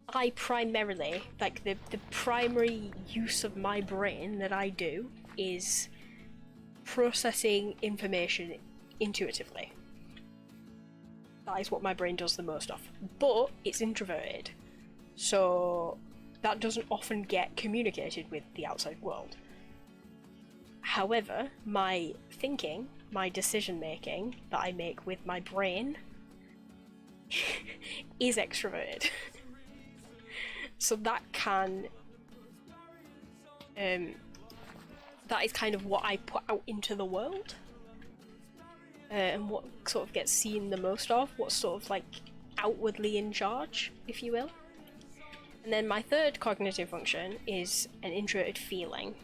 I primarily, like the primary use of my brain that I do is processing information intuitively. That is what my brain does the most of. But it's introverted, so that doesn't often get communicated with the outside world. However, my thinking, my decision making that I make with my brain is extroverted. So that can that is kind of what I put out into the world. And what sort of gets seen the most of, what's sort of like outwardly in charge, if you will. And then my third cognitive function is an introverted feeling,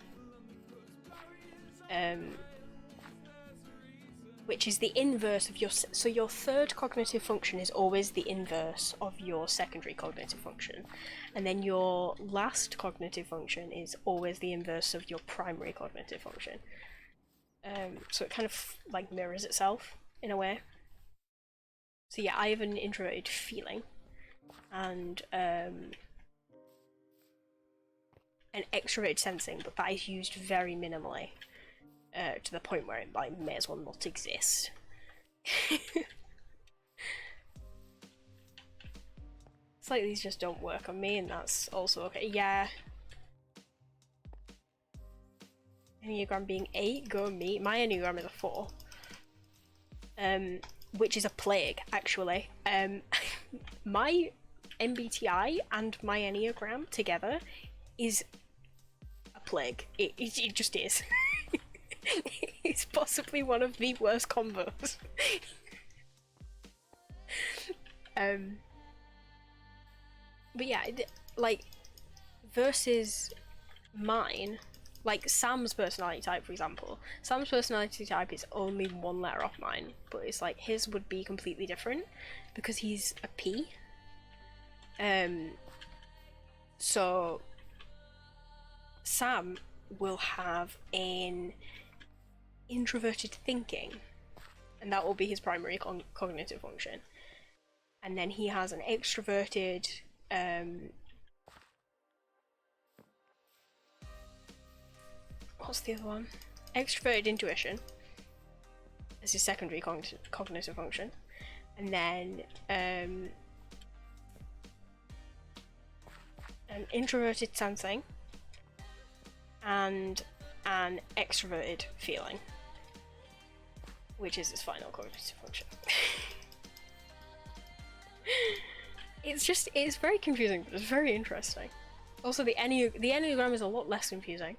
which is the inverse of your... So your third cognitive function is always the inverse of your secondary cognitive function, and then your last cognitive function is always the inverse of your primary cognitive function. So it kind of like mirrors itself in a way. So yeah, I have an introverted feeling, and an extroverted sensing, but that is used very minimally, to the point where it like may as well not exist. It's like these just don't work on me, and that's also okay. Yeah. Enneagram being 8, go me. My Enneagram is a 4. Which is a plague, actually. My MBTI and my Enneagram together is a plague. It just is. It's possibly one of the worst combos. But yeah, like, versus mine, like Sam's personality type, for example. Sam's personality type is only one letter off mine, but it's like his would be completely different because he's a P. So Sam will have an introverted thinking, and that will be his primary cognitive function. And then he has an extroverted what's the other one? Extroverted intuition as his secondary cognitive function, and then an introverted sensing and an extroverted feeling, which is his final cognitive function. It's very confusing, but it's very interesting. Also, the Enneagram is a lot less confusing.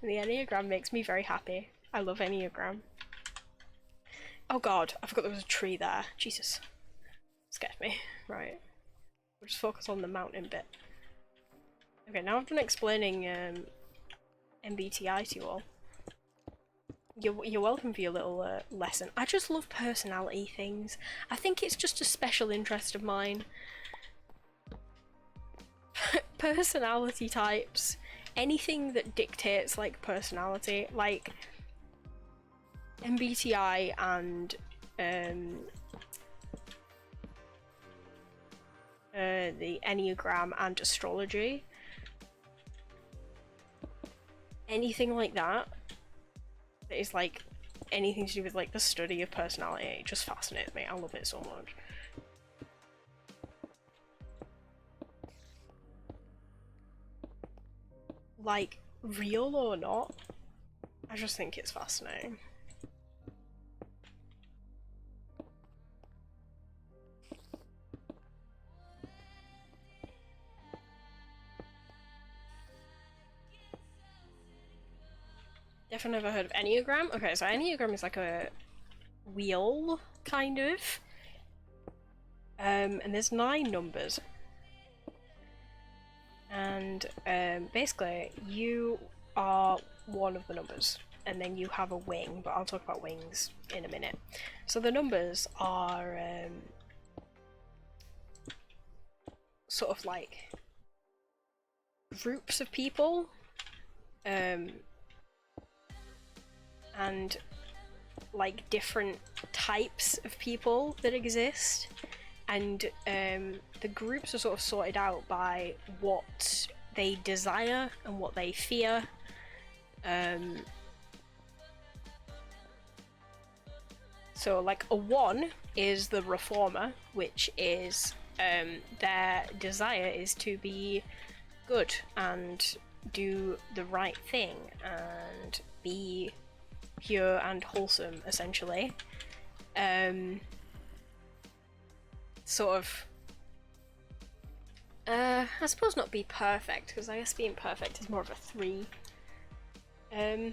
The Enneagram makes me very happy. I love Enneagram. Oh god, I forgot there was a tree there. Jesus. Scared me. Right. We'll just focus on the mountain bit. Okay, now I've done explaining MBTI to you all. You're welcome for your little lesson. I just love personality things. I think it's just a special interest of mine. Personality types. Anything that dictates like personality, like MBTI and the Enneagram and astrology. Anything like that is like anything to do with like the study of personality, it just fascinates me. I love it so much. Like, real or not, I just think it's fascinating. Definitely never heard of Enneagram. Okay, so Enneagram is like a wheel, kind of. And there's 9 numbers. And basically, you are one of the numbers, and then you have a wing, but I'll talk about wings in a minute. So the numbers are sort of like groups of people, and like different types of people that exist. And the groups are sort of sorted out by what they desire and what they fear. So like a 1 is the reformer, which is their desire is to be good and do the right thing and be pure and wholesome, essentially. Sort of I suppose not be perfect, because I guess being perfect is more of a 3. But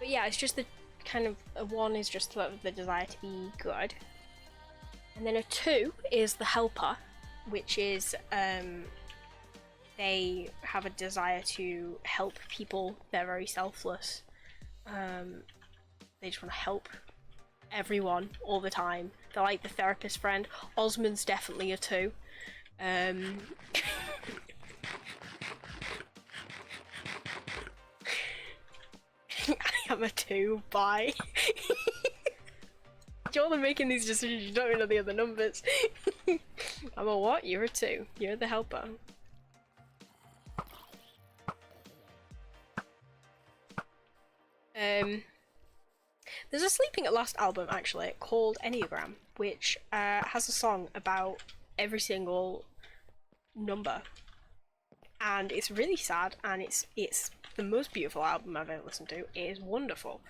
yeah, it's just the kind of a 1 is just sort of the desire to be good, and then a 2 is the helper, which is they have a desire to help people. They're very selfless. They just want to help everyone all the time. They're like the therapist friend. Osmond's definitely a 2. am a 2, bye. You're the making these decisions, you don't even know the other numbers. I'm a what? You're a 2. You're the helper. There's a Sleeping at Last album, actually, called Enneagram, which has a song about every single number. And it's really sad, and it's the most beautiful album I've ever listened to. It is wonderful.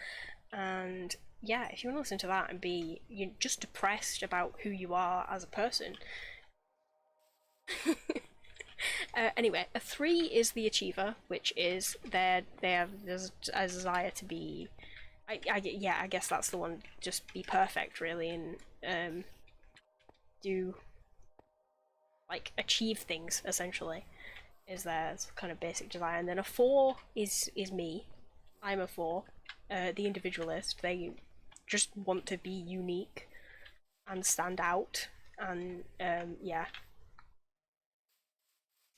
And yeah, if you want to listen to that and be you're just depressed about who you are as a person. Anyway, a 3 is the achiever, which is they have a desire to be. I guess that's the one. Just be perfect, really, and do like achieve things essentially. Is their kind of basic desire. And then a 4 is me. I'm a 4. The individualist. They just want to be unique and stand out. And yeah.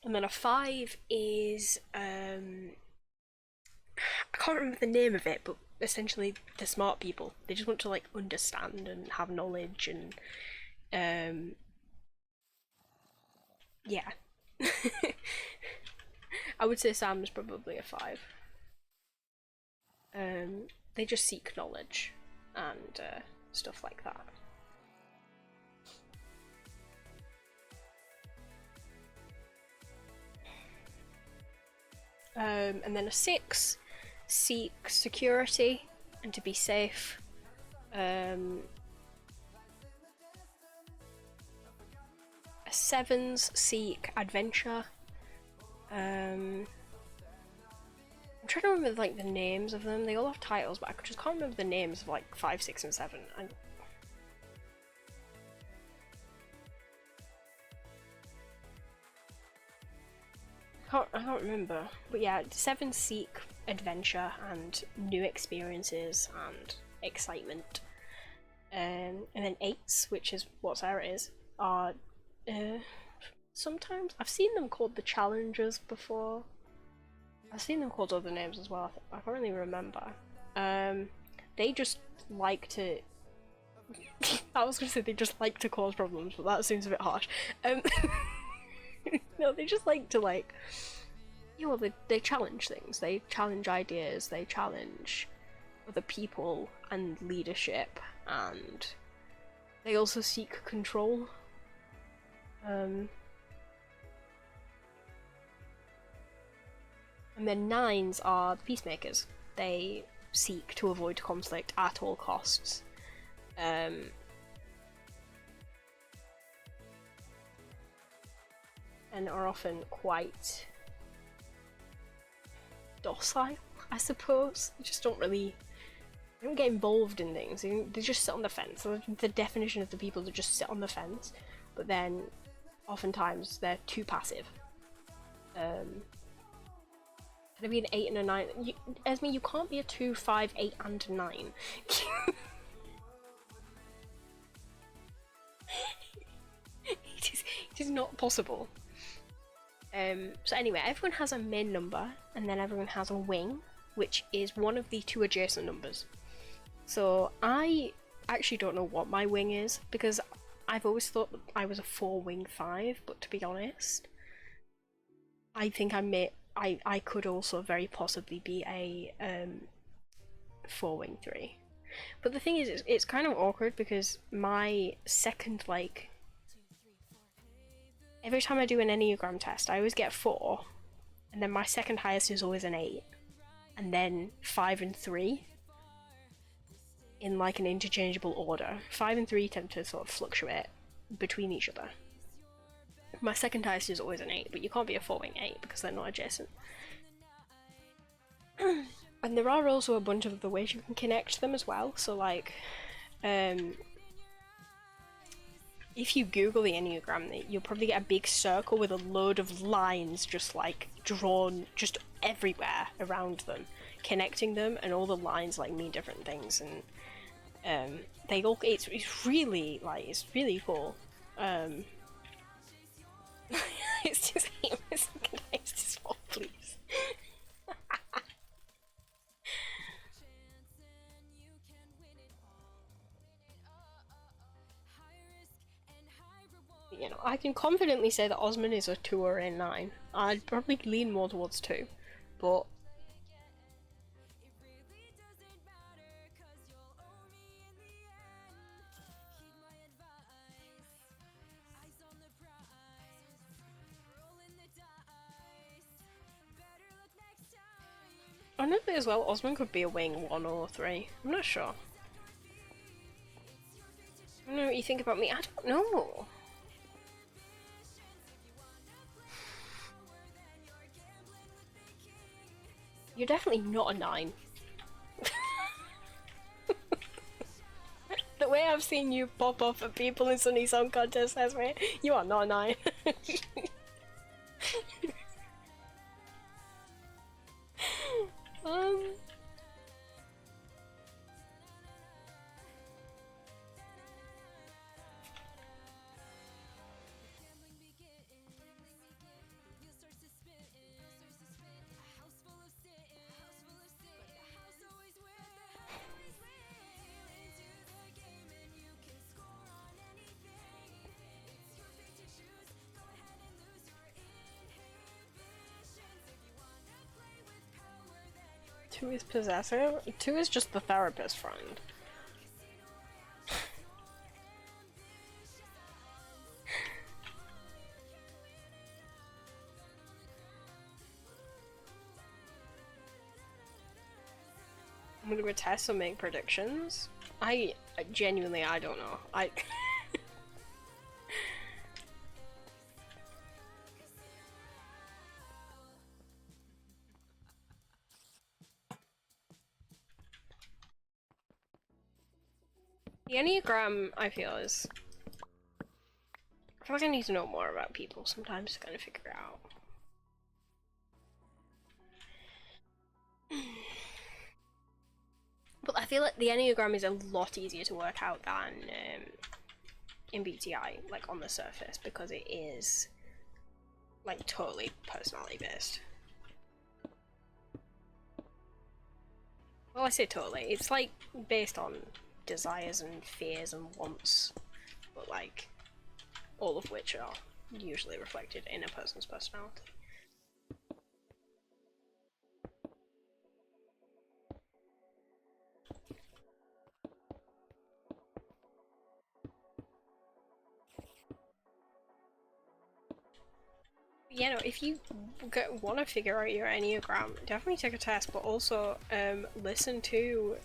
And then a 5 is I can't remember the name of it, but essentially the smart people. They just want to like understand and have knowledge and yeah. I would say Sam's probably a 5. They just seek knowledge and stuff like that. And then a 6 seek security and to be safe. A 7s seek adventure. I'm trying to remember like the names of them. They all have titles, but I just can't remember the names of like 5, 6, and 7. I can't remember. But yeah, 7 seek adventure and new experiences and excitement. And then 8s, which is what Sarah is, are sometimes I've seen them called the challengers before. I've seen them called other names as well. I can't really remember. They just like to. I was gonna say they just like to cause problems, but that seems a bit harsh. No, they just like to like. You know, they challenge things. They challenge ideas. They challenge other people and leadership, and they also seek control. And then 9s are the peacemakers. They seek to avoid conflict at all costs. And are often quite docile, I suppose. They just don't get involved in things. They just sit on the fence. So the definition of the people that just sit on the fence, but then oftentimes they're too passive. Can it be an 8 and a 9? Esme, you can't be a 2, 5, 8, and 9. It is not possible. So anyway, everyone has a main number, and then everyone has a wing, which is one of the 2 adjacent numbers. So I actually don't know what my wing is, because I've always thought that I was a 4 wing 5, but to be honest, I think I could also very possibly be a 4 wing 3. But the thing is, it's kind of awkward because my second, like, every time I do an Enneagram test, I always get 4, and then my second highest is always an 8, and then 5 and 3 in like an interchangeable order. 5 and 3 tend to sort of fluctuate between each other. My second highest is always an 8, but you can't be a 4 wing 8 because they're not adjacent. And there are also a bunch of other ways you can connect them as well. So like, if you Google the Enneagram, you'll probably get a big circle with a load of lines just like drawn just everywhere around them, connecting them, and all the lines like mean different things, and they all it's really like it's really cool. It's just please. I can confidently say that Osman is a 2 or a 9. I'd probably lean more towards 2, but honestly as well, Osman could be a wing 1 or 3. I'm not sure. I don't know what you think about me. I don't know. You're definitely not a 9. The way I've seen you pop off at people in Sunny Song Contest says me, you are not a 9. um... Two is possessive. 2 is just the therapist friend. I'm gonna go test and make predictions. I genuinely, I don't know. The Enneagram, I feel, is... I feel like I need to know more about people sometimes to kind of figure it out. But I feel like the Enneagram is a lot easier to work out than in BTI, like on the surface, because it is like totally personality based. Well, I say totally. It's like based on desires and fears and wants, but like all of which are usually reflected in a person's personality. Yeah, no, if you want to figure out your Enneagram, definitely take a test, but also listen to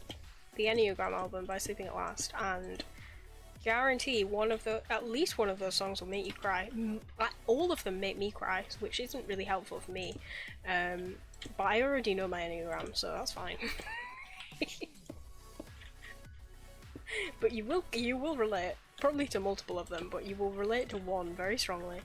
the Enneagram album by Sleeping at Last, and guarantee at least one of those songs will make you cry. All of them make me cry, which isn't really helpful for me. But I already know my Enneagram, so that's fine. But you will relate, probably to multiple of them, but you will relate to one very strongly.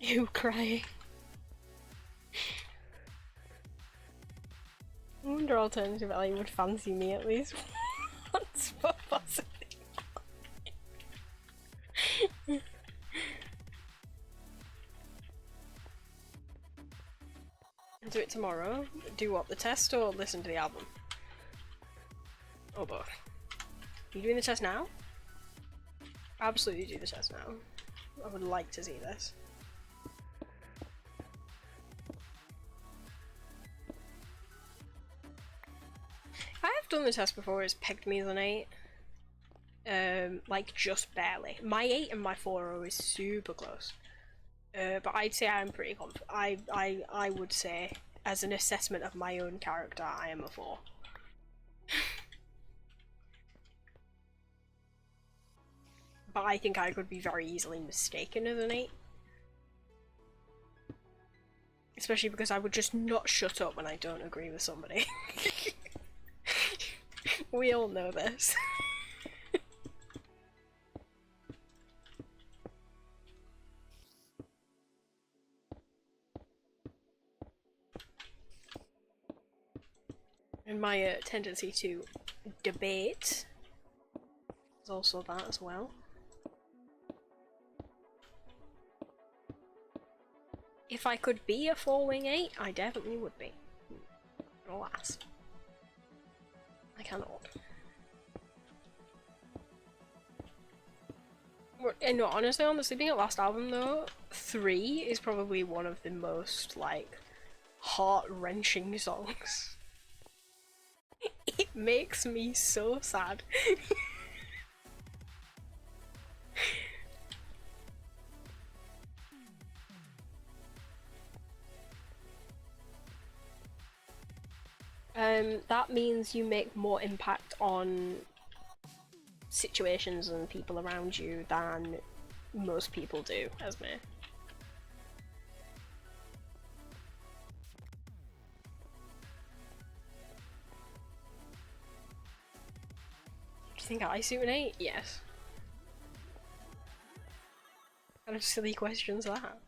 You crying. I wonder alternative Ellie would fancy me at least once for possibly. Do it tomorrow? Do what, the test or listen to the album? Or both? Are you doing the test now? Absolutely do the test now. I would like to see this. I have done the test before, it's pegged me as an 8. Like just barely. My 8 and my 4 are always super close. But I'd say I'm pretty confident. I would say, as an assessment of my own character, I am a 4. But I think I could be very easily mistaken as an 8. Especially because I would just not shut up when I don't agree with somebody. We all know this. And my tendency to debate There's also that as well. If I could be a 4-wing 8, I definitely would be. But alas, I cannot. And no, honestly, on the Sleeping at Last album though, 3 is probably one of the most, like, heart-wrenching songs. It makes me so sad. That means you make more impact on situations and people around you than most people do, as me. Do you think I suit an 8? Yes. What kind of silly questions that?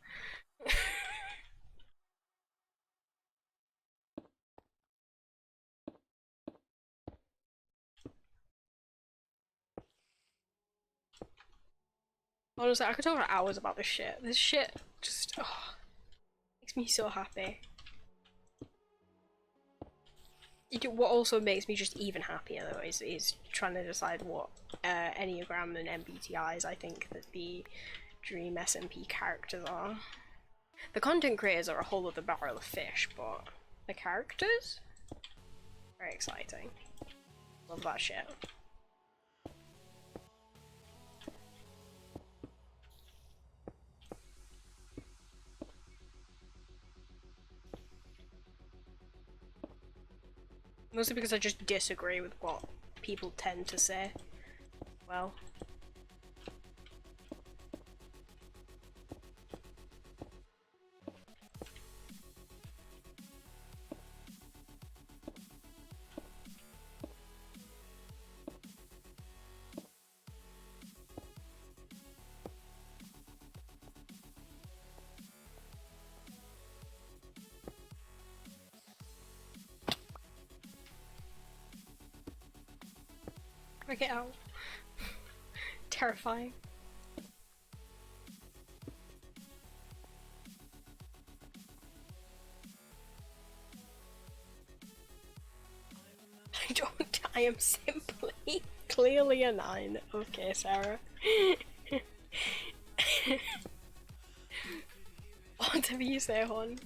Honestly, I could talk for hours about this shit. This shit just makes me so happy. What also makes me just even happier though is trying to decide what Enneagram and MBTIs I think that the dream SMP characters are. The content creators are a whole other barrel of fish, but the characters? Very exciting. Love that shit. Mostly because I just disagree with what people tend to say. Well. Get out. Terrifying. I don't. I am simply clearly a 9. Okay, Sarah. Whatever you say, hon.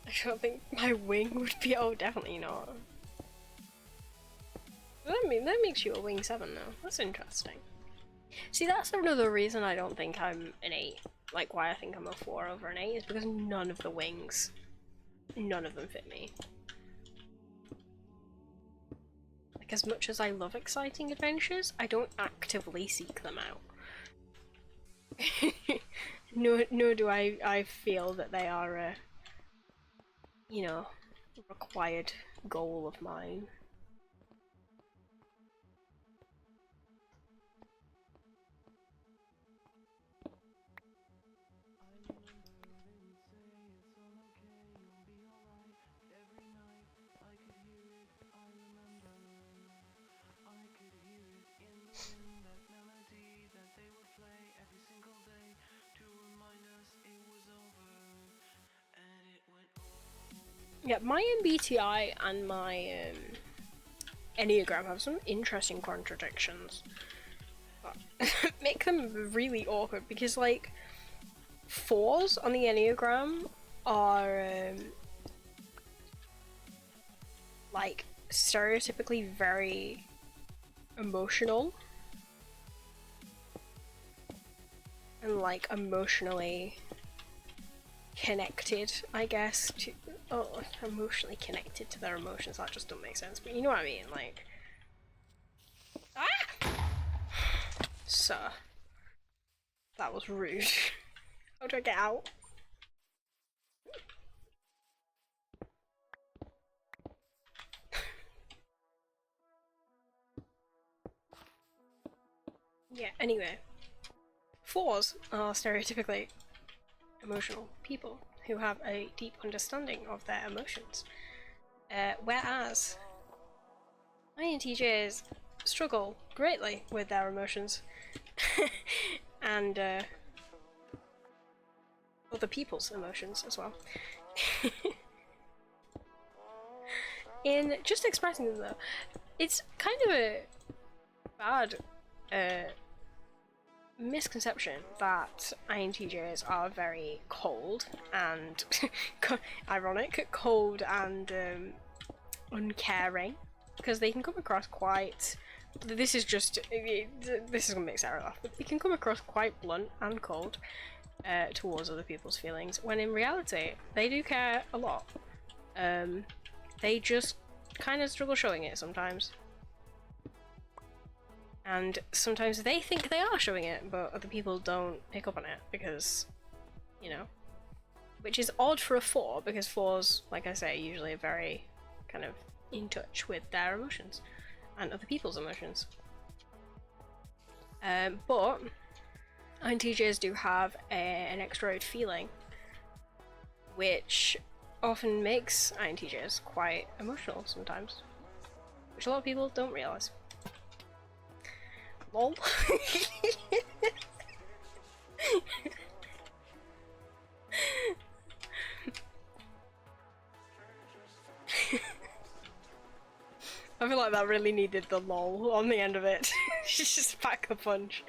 I don't think my wing would be. Oh, definitely not. That makes you a wing 7 though. That's interesting. See, that's another reason I don't think I'm an 8. Like, why I think I'm a 4 over an 8 is because none of the wings, none of them fit me. Like, as much as I love exciting adventures, I don't actively seek them out. Nor do I feel that they are a, you know, required goal of mine. Yeah, my MBTI and my Enneagram have some interesting contradictions. Make them really awkward because, like, 4s on the Enneagram are like stereotypically very emotional and like emotionally connected, I guess, to oh, emotionally connected to their emotions. That just don't make sense. But you know what I mean, like. Ah! Sir. That was rude. How do I get out? Yeah, anyway. Fours are stereotypically emotional people who have a deep understanding of their emotions. Whereas INTJs struggle greatly with their emotions and other people's emotions as well. In just expressing them though, it's kind of a bad misconception that INTJs are very cold and ironic, cold and uncaring, because they can come across quite. This is just this is gonna make Sarah laugh, but they can come across quite blunt and cold towards other people's feelings. When in reality, they do care a lot. They just kind of struggle showing it sometimes. And sometimes they think they are showing it, but other people don't pick up on it because, you know, which is odd for a 4 because 4s, like I say, usually are very kind of in touch with their emotions and other people's emotions. But INTJs do have an extrovert feeling, which often makes INTJs quite emotional sometimes, which a lot of people don't realise. Lol. I feel like that really needed the lol on the end of it. Just pack a punch.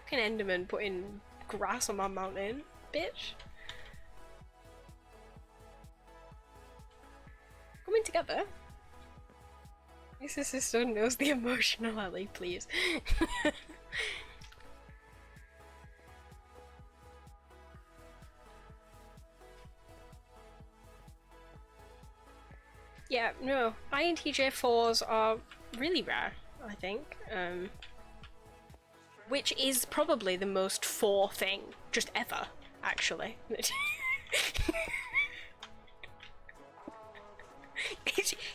Fucking Enderman putting grass on my mountain, bitch. Coming together. My sister knows the emotional Ellie, please. Yeah, no, INTJ 4s are really rare, I think. Which is probably the most 4 thing just ever, actually.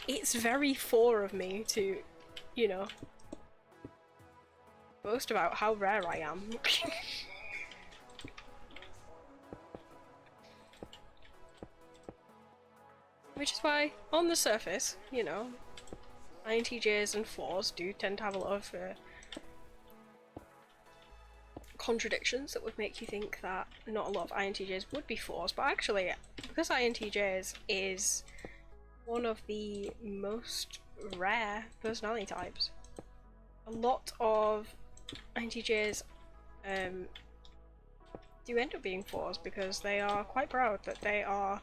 It's very 4 of me to, you know, boast about how rare I am. Which is why, on the surface, you know, INTJs and 4s do tend to have a lot of contradictions that would make you think that not a lot of INTJs would be 4s, but actually, because INTJs is one of the most rare personality types, a lot of INTJs do end up being 4s because they are quite proud that they are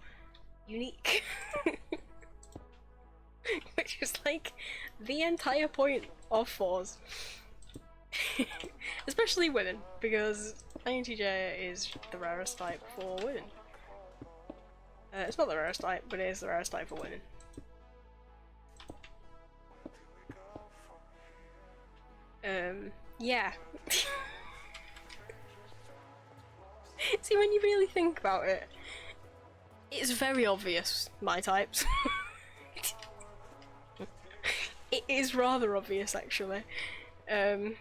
unique. Which is like the entire point of 4s. Especially women, because INTJ is the rarest type for women. It's not the rarest type, but it is the rarest type for women. Yeah. See, when you really think about it, it's very obvious, my types. It is rather obvious, actually. You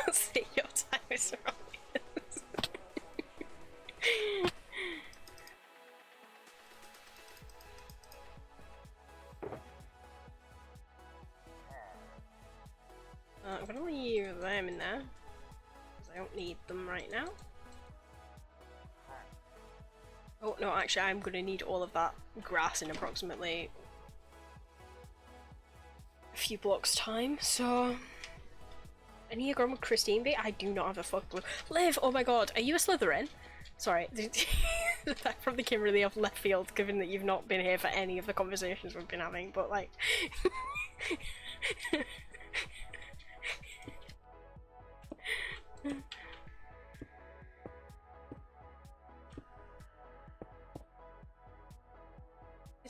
don't say your time is obvious. I'm gonna leave them in there, because I don't need them right now. Oh no, actually I'm gonna need all of that grass in approximately a few blocks time, so... Enneagram with Christine B? I do not have a fuck clue. Liv, oh my god, are you a Slytherin? Sorry, that probably came really off left field, given that you've not been here for any of the conversations we've been having, but like... The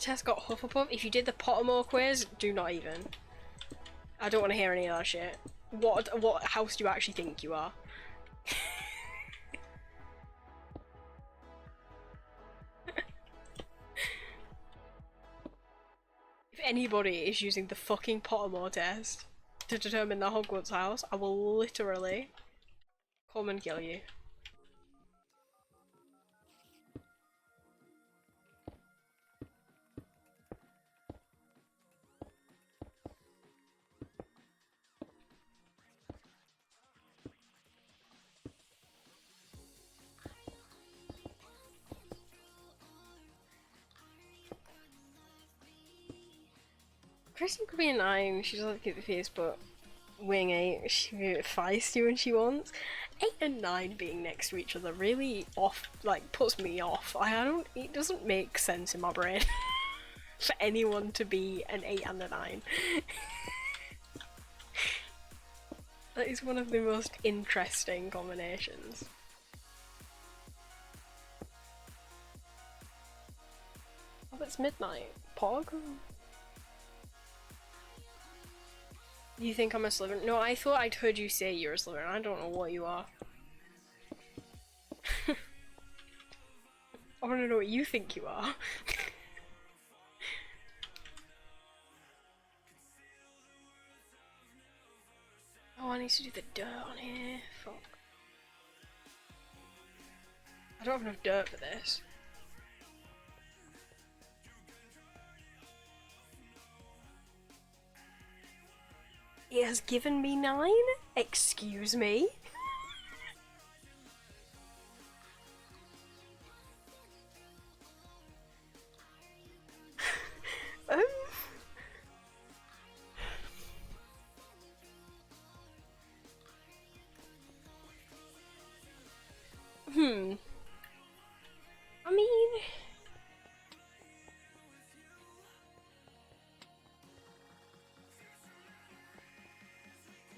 test got Hufflepuff. If you did the Pottermore quiz, do not even. I don't want to hear any of that shit. What house do you actually think you are? If anybody is using the fucking Pottermore test to determine the Hogwarts house, I will literally come and kill you. Kristen could be a 9, she's like at the face, but wing 8, she'd be a bit feisty when she wants. 8 and 9 being next to each other really puts me off. It doesn't make sense in my brain for anyone to be an 8 and a 9. That is one of the most interesting combinations. Oh, it's midnight. Pog? You think I'm a Slytherin? No, I thought I'd heard you say you're a Slytherin. I don't know what you are. I want to know what you think you are. Oh, I need to do the dirt on here. Fuck. I don't have enough dirt for this. It has given me 9? Excuse me? I mean...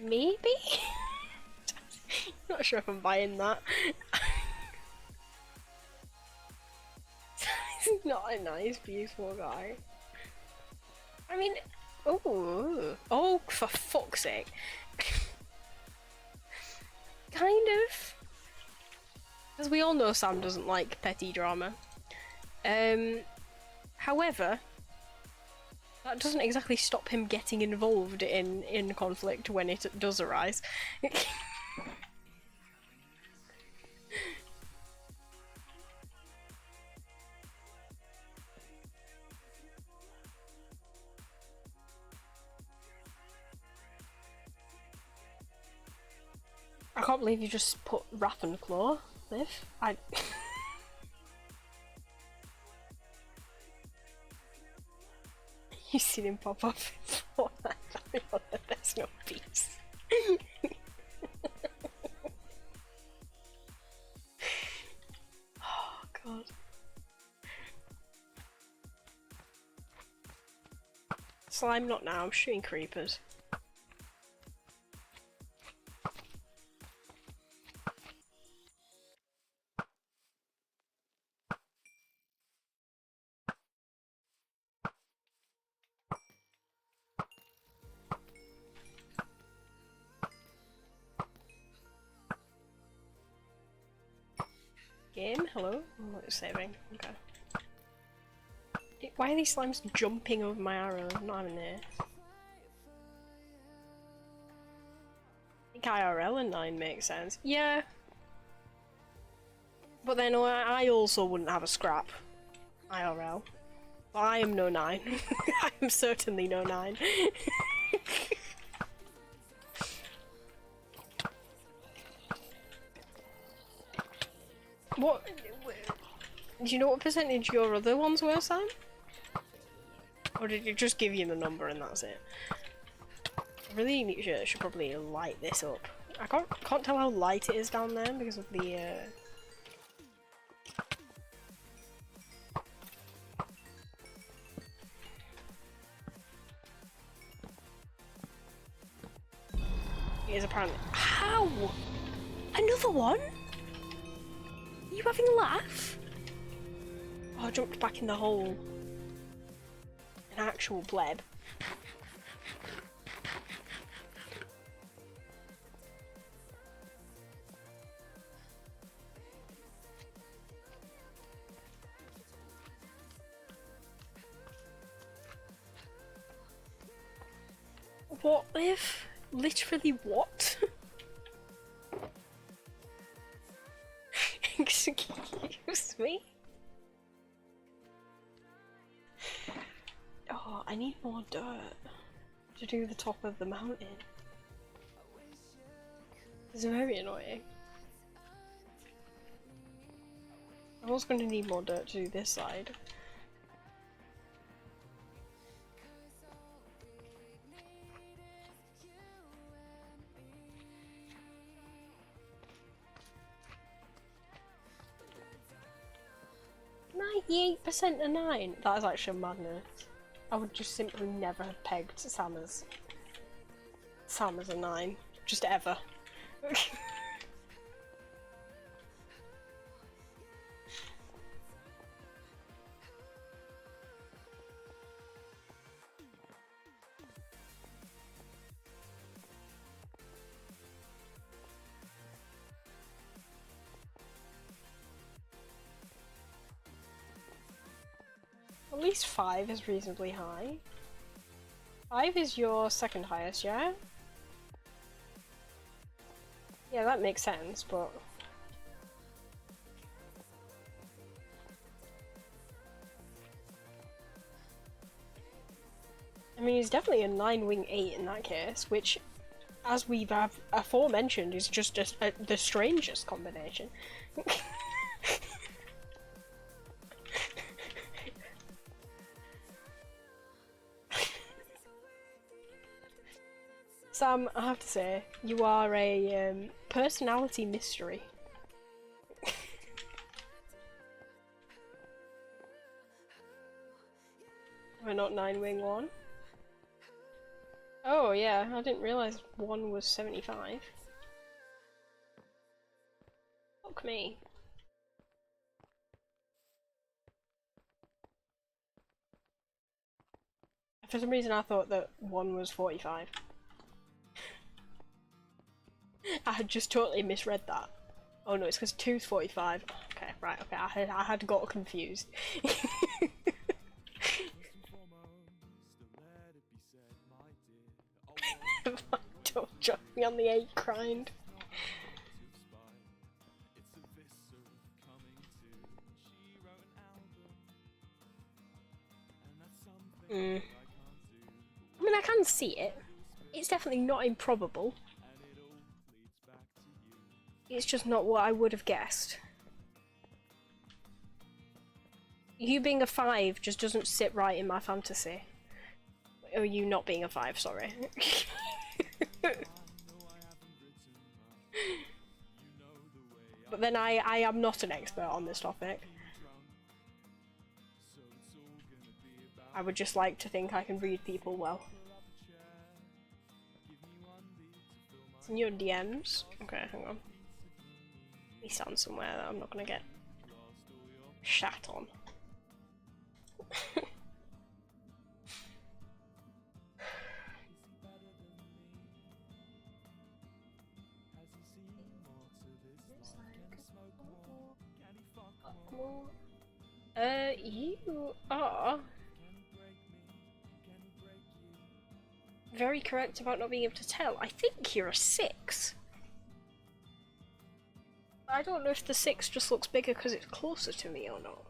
maybe? Not sure if I'm buying that. He's not a nice, beautiful guy. I mean, oh, for fuck's sake. Kind of. As we all know, Sam doesn't like petty drama. However, that doesn't exactly stop him getting involved in conflict when it does arise. I can't believe you just put Ravenclaw, Liv. You've seen him pop up before. There's no peace. Oh god. Slime not now, I'm shooting creepers. Game? Hello? Oh, it's saving. Okay. Why are these slimes jumping over my arrow? I'm not having this. I think IRL and 9 makes sense. Yeah. But then I also wouldn't have a scrap. IRL. But I am no 9. I am certainly no 9. What? Do you know what percentage your other ones were, Sam? Or did it just give you the number and that's it? I really should probably light this up. I can't tell how light it is down there because of the is apparently. How? Another one? Are you having a laugh? Oh, I jumped back in the hole. An actual pleb. What if? Literally what? Excuse me? Oh, I need more dirt to do the top of the mountain. It's very annoying. I'm also going to need more dirt to do this side. %, a 9. That is actually madness. I would just simply never have pegged Sam as a 9. Just ever. At least 5 is reasonably high. 5 is your second highest, yeah? Yeah, that makes sense, but... I mean, he's definitely a 9 wing 8 in that case, which, as we've aforementioned, is just the strangest combination. Sam, I have to say, you are a personality mystery. We're not 9 wing 1. Oh yeah, I didn't realise 1 was 75. Fuck me. For some reason I thought that 1 was 45. I had just totally misread that. Oh no, it's because 2's 45. Okay, right, okay, I had got confused. Don't join me on the 8 grind. I mean, I can see it. It's definitely not improbable. It's just not what I would have guessed. You being a 5 just doesn't sit right in my fantasy. Or you not being a 5, sorry. But then I am not an expert on this topic. I would just like to think I can read people well. It's in your DMs? Okay, hang on. Let me stand somewhere that I'm not gonna get shat on. You are very correct about not being able to tell. I think you're a 6. I don't know if the 6 just looks bigger because it's closer to me or not.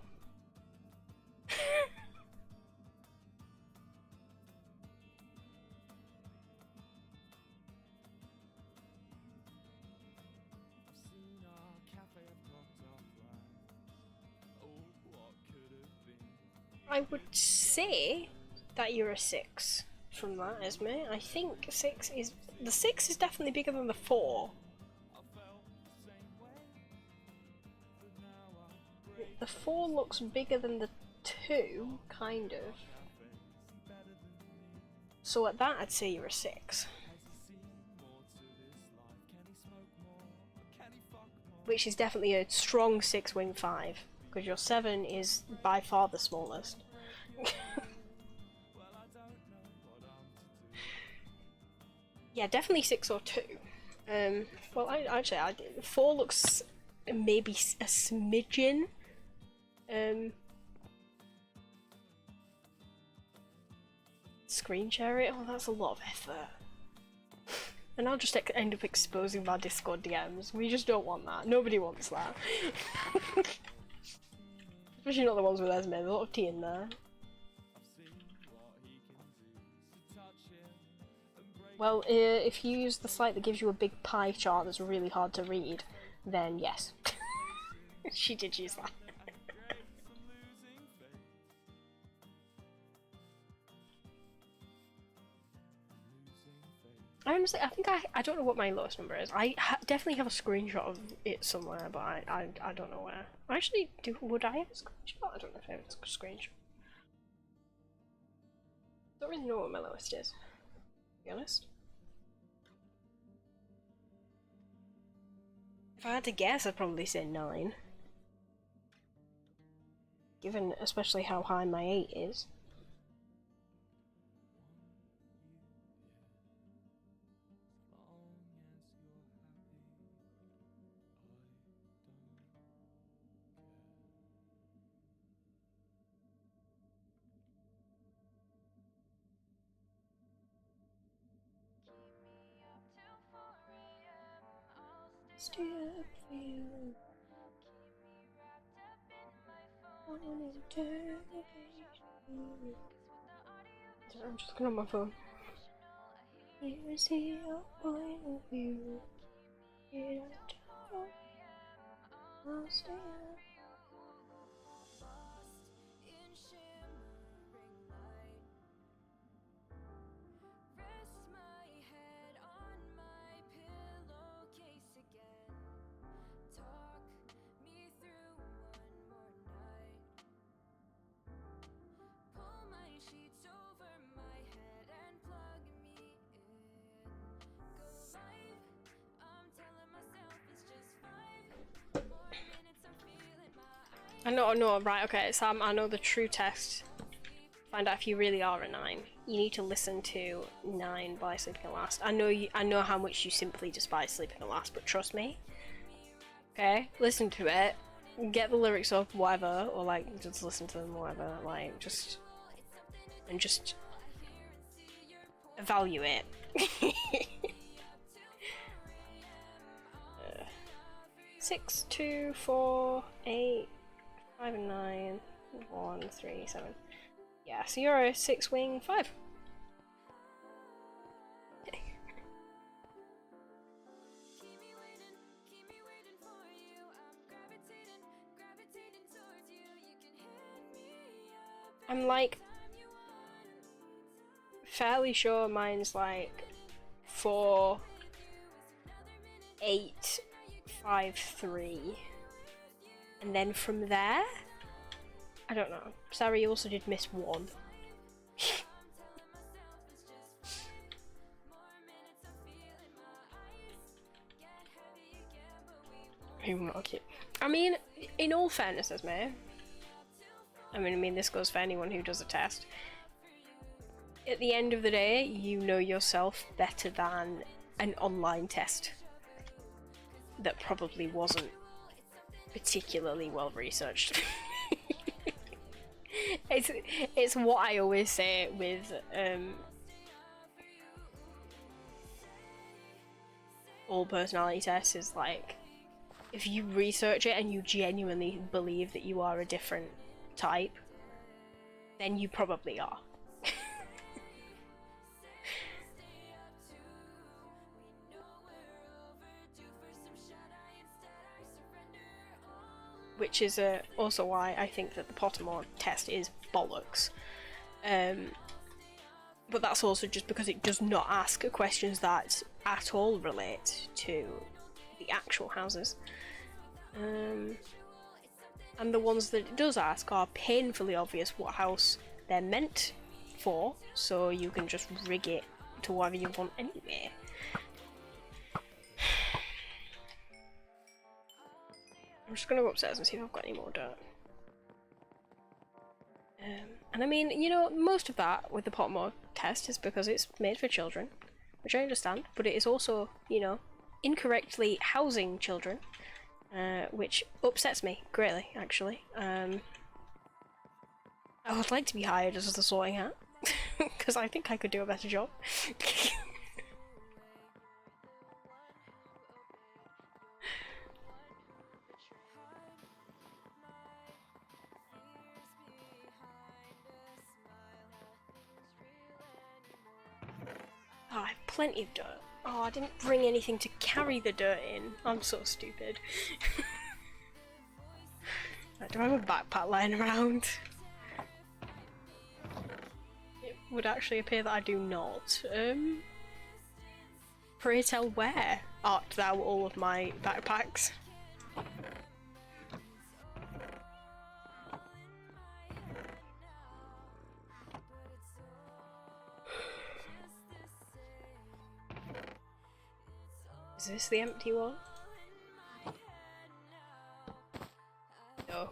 I would say that you're a 6 from that, Esme. I think the 6 is definitely bigger than the 4. The 4 looks bigger than the 2, kind of. So at that, I'd say you're a 6. which is definitely a strong 6 wing 5, because your 7 is by far the smallest. Yeah, definitely 6 or 2. Well, actually, 4 looks maybe a smidgen. Screen share it? Oh, that's a lot of effort. And I'll just end up exposing my Discord DMs. We just don't want that. Nobody wants that. Especially not the ones with Esme. There's a lot of tea in there. Well, if you use the site that gives you a big pie chart that's really hard to read, then yes. She did use that. Honestly, I think I don't know what my lowest number is. I definitely have a screenshot of it somewhere, but I don't know where. Actually, would I have a screenshot? I don't know if I have a screenshot. Don't really know what my lowest is, to be honest. If I had to guess, I'd probably say 9. Given especially how high my 8 is. Stay up for you. I'm just looking on my phone. Here's the point of view. I'll stay up. I know, right, okay, Sam, I know the true test. Find out if you really are a 9. You need to listen to 9 by Sleeping at Last. I know how much you simply despise Sleeping at Last, but trust me. Okay? Listen to it. Get the lyrics up, whatever, or like, just listen to them, whatever, like, just evaluate. 6, 2, 4, 8, 5 and 9, 1, 3, 7. Yeah, so you're a 6 wing 5. I'm like fairly sure mine's like 4, 8, 5, 3. And then from there, I don't know. Sarah, you also did miss 1. I mean, in all fairness, Esme, I mean, this goes for anyone who does a test. At the end of the day, you know yourself better than an online test that probably wasn't particularly well researched. It's what I always say with all personality tests is like, if you research it and you genuinely believe that you are a different type, then you probably are. Which is also why I think that the Pottermore test is bollocks. But that's also just because it does not ask questions that at all relate to the actual houses. And the ones that it does ask are painfully obvious what house they're meant for, so you can just rig it to whatever you want anyway. I'm just gonna go upstairs and see if I've got any more dirt. And I mean, you know, most of that with the Potmore test is because it's made for children, which I understand, but it is also, you know, incorrectly housing children, which upsets me greatly, actually. I would like to be hired as a sorting hat, because I think I could do a better job. Oh, I have plenty of dirt. Oh, I didn't bring anything to carry the dirt in. I'm so stupid. Do I have a backpack lying around? It would actually appear that I do not. Pray tell, where art thou all of my backpacks? Is this the empty one? No.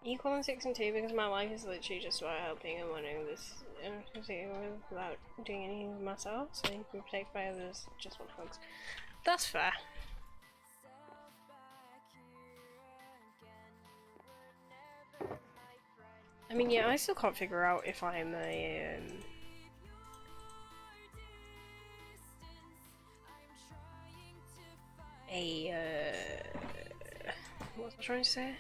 Equal in 6 and 2 because my life is literally just about helping and wanting this without doing anything for myself, so you can be protected by others, just want hugs. That's fair. I mean, yeah, I still can't figure out if I'm a what was I trying to say?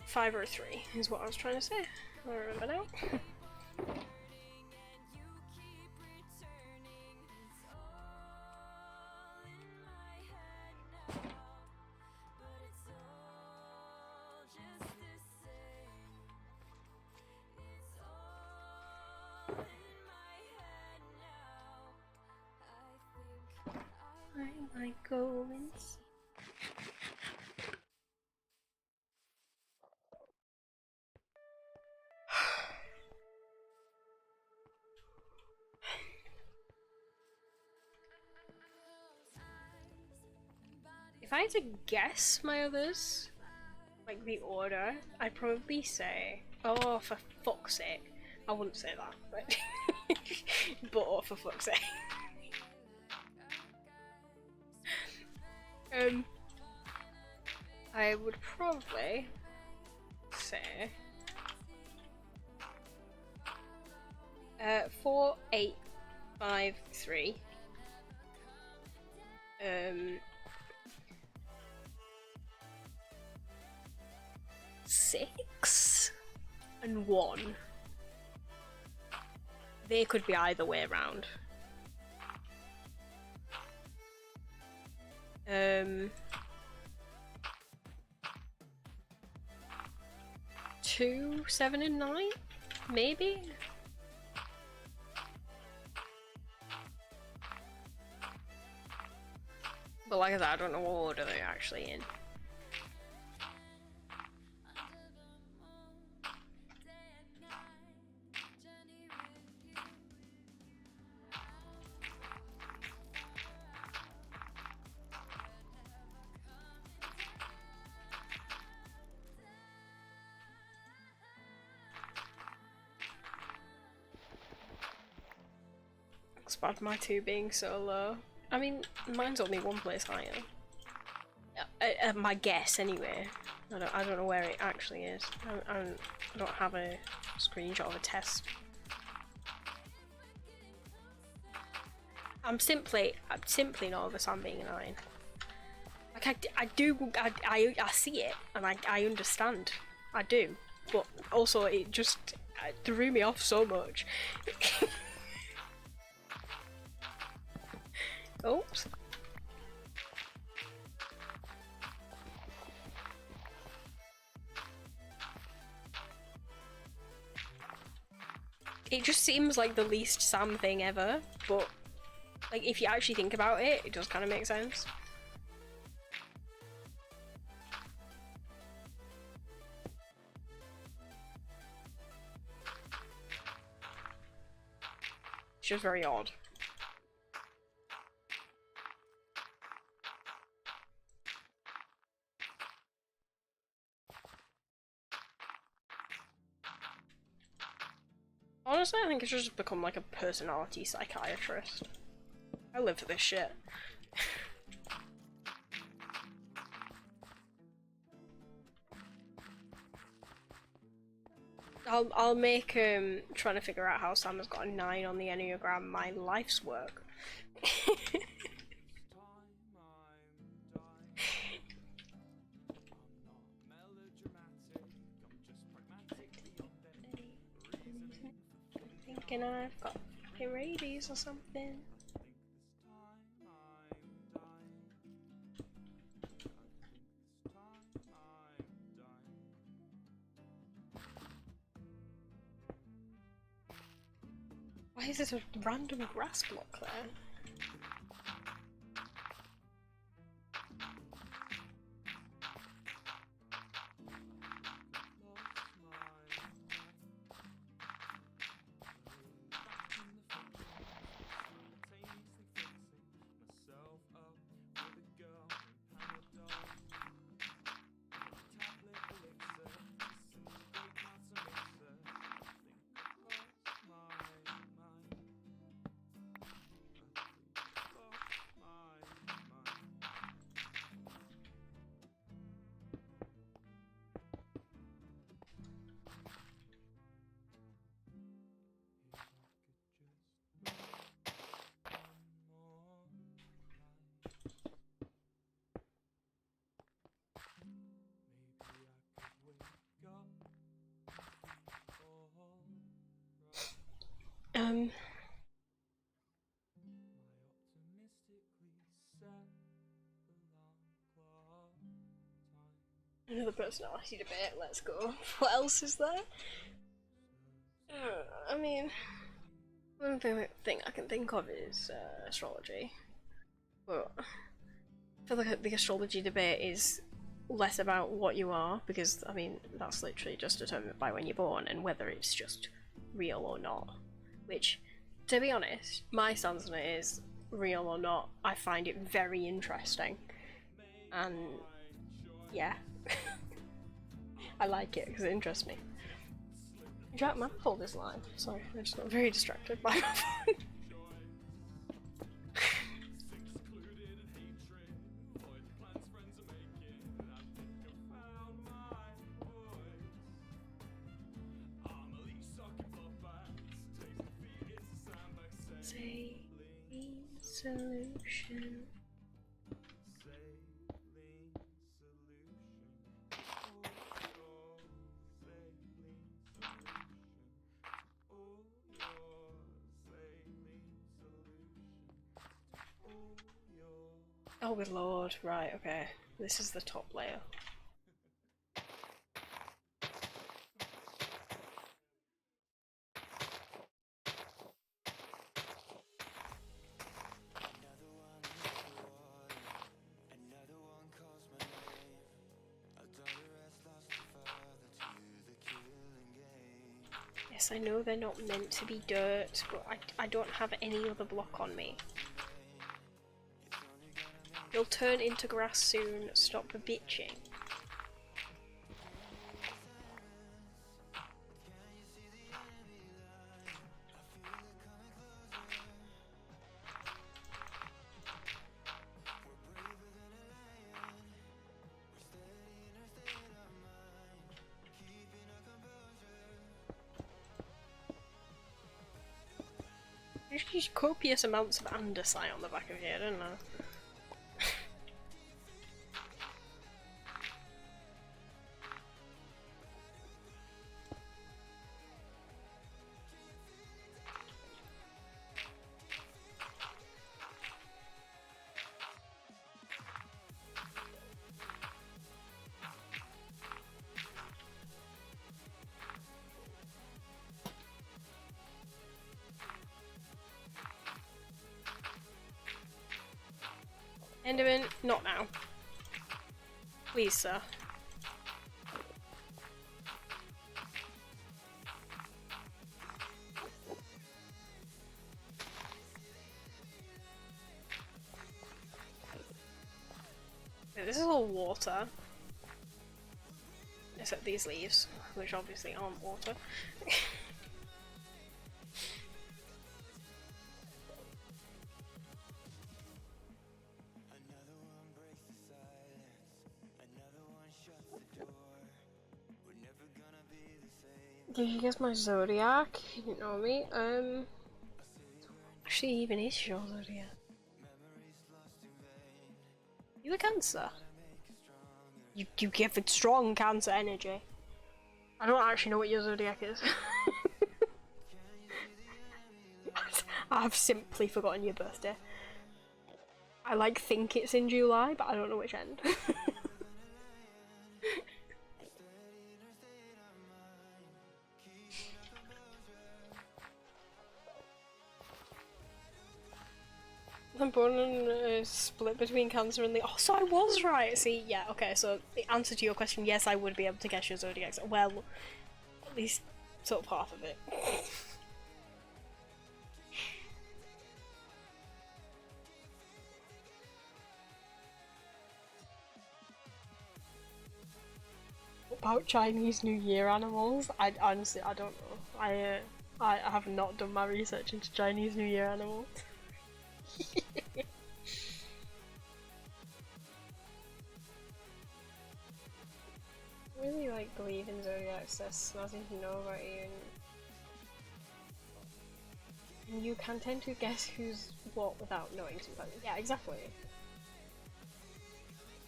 5 or 3 is what I was trying to say. I remember now. I might go and see. If I had to guess my others, like the order, I'd probably say, oh, for fuck's sake. I wouldn't say that, but, but oh, for fuck's sake. I would probably say 4, 8, 5, 3. 6 and 1. They could be either way around. 2, 7 and 9? Maybe? But like I said, I don't know what order they're actually in. Despite my 2 being so low. I mean, mine's only 1 place higher. My guess, anyway. I don't know where it actually is. I don't have a screenshot of a test. I'm simply nervous I'm being an 9. Like I see it and I understand. I do. But also it just threw me off so much. Oops. it just seems like the least Sam thing ever, but like if you actually think about it, it does kind of make sense. It's just very odd. Honestly, I think it's just become like a personality psychiatrist. I live for this shit. I'll make trying to figure out how Sam has got a 9 on the Enneagram my life's work. Thinking I've got rabies or something. Why is this a random grass block there? Another personality debate, let's go. What else is there? I mean, one thing I can think of is astrology. But I feel like the astrology debate is less about what you are, because, I mean, that's literally just determined by when you're born and whether it's just real or not. Which, to be honest, my stance on it is real or not. I find it very interesting. And, yeah. I like it because it interests me. Jack man pulled this line. Sorry, I just got very distracted by my phone. Saline solution. Oh good lord, right, okay. This is the top layer. Yes, I know they're not meant to be dirt, but I don't have any other block on me. You'll turn into grass soon, stop bitching. There's just copious amounts of andesite on the back of here, don't I? Enderman, not now. Please, sir. Yeah, this is all water. Except these leaves, which obviously aren't water. Did you guess my zodiac? You know me. Actually, even is your zodiac. You a Cancer? You give it strong Cancer energy. I don't actually know what your zodiac is. I've simply forgotten your birthday. I like think it's in July, but I don't know which end. I'm born in a split between Cancer and Leo. Oh, so I was right. See, yeah, okay. So the answer to your question, yes, I would be able to guess your zodiac. Well, at least sort of half of it. About Chinese New Year animals, I honestly I don't know. I have not done my research into Chinese New Year animals. I really like believe in zodiacs. There's nothing to know about you, and you can tend to guess who's what without knowing sometimes. Yeah, exactly.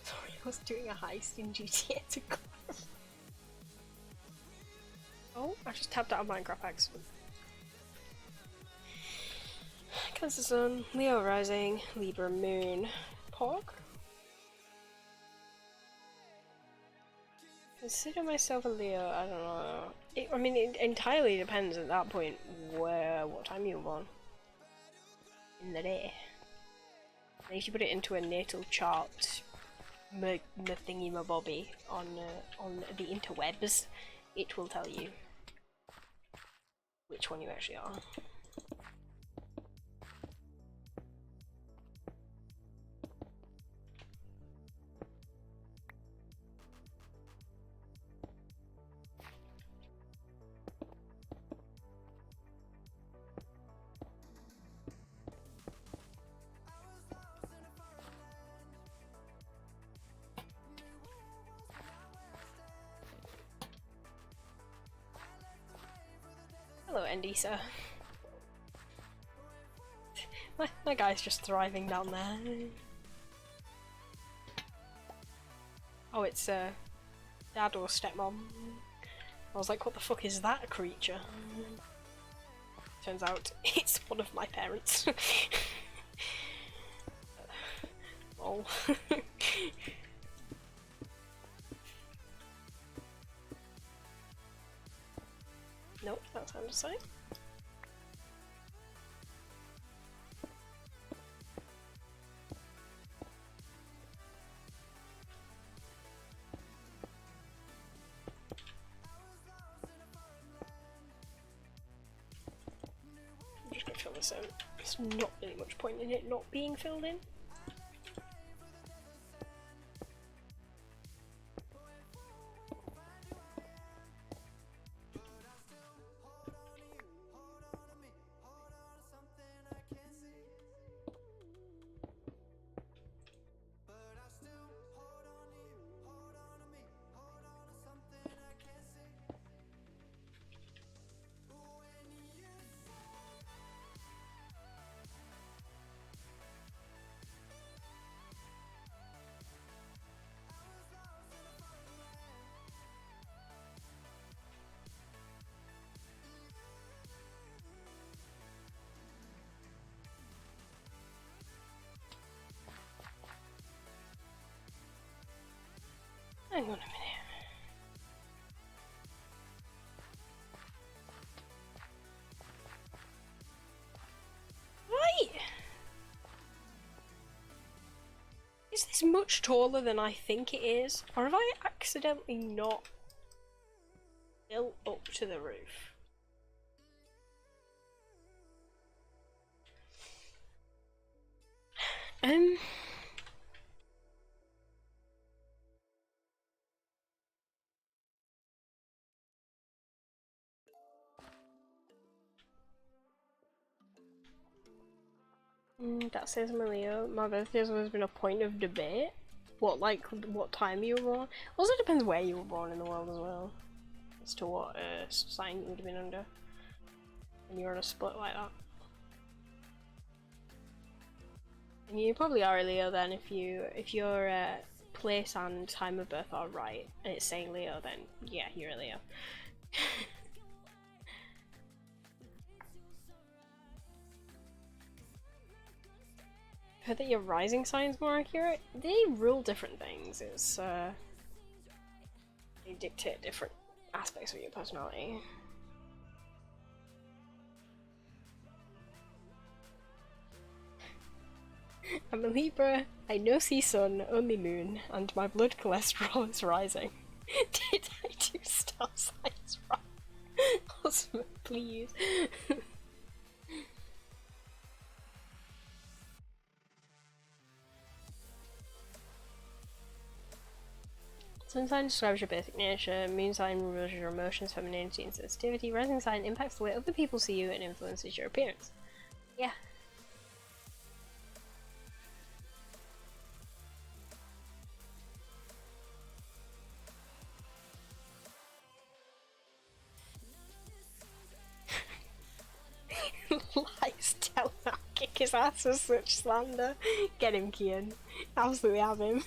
Sorry, I was doing a heist in GTA to clarify. Oh, I just tapped out of Minecraft accident. Cancer Sun, Leo Rising, Libra Moon, Pog. Consider myself a Leo, I don't know. I mean, it entirely depends at that point what time you were born in the day. And if you put it into a natal chart, thingy my bobby on the interwebs, it will tell you which one you actually are. Hello, Endisa. My guy's just thriving down there. Oh, it's dad or stepmom. I was like, what the fuck is that creature? Turns out it's one of my parents. Lol. Nope, that's how to say. I'm just gonna fill this in. There's not really much point in it not being filled in. Hang on a minute. Right! It's much taller than I think it is. Or have I accidentally not built up to the roof? Um... That says Malia. My birthday has always been a point of debate. What time you were born? Also depends where you were born in the world as well. As to what sign you would have been under. When you're on a split like that. And you probably are a Leo then if your place and time of birth are right and it's saying Leo, then yeah, you're a Leo. Heard that your rising sign's more accurate? They rule different things. It's they dictate different aspects of your personality. I'm a Libra, I no see sun, only moon, and my blood cholesterol is rising. Did I do star signs wrong? Awesome, please. Sun sign describes your basic nature, moon sign reveals your emotions, femininity, and sensitivity, rising sign impacts the way other people see you and influences your appearance. Yeah. Lies tell him I'll kick his ass for such slander. Get him, Kian. Absolutely have him.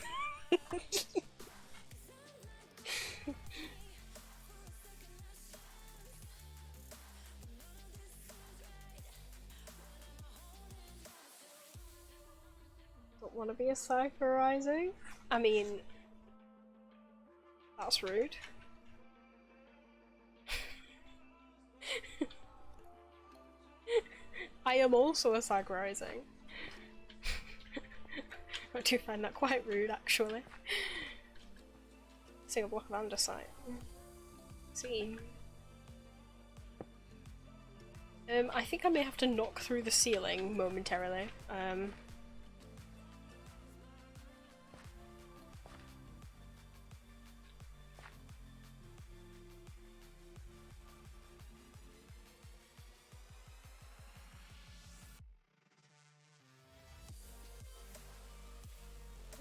Don't want to be a cipher rising? I mean, that's rude. I am also a Sag rising. I do find that quite rude, actually. Single block of andesite. See. I think I may have to knock through the ceiling momentarily.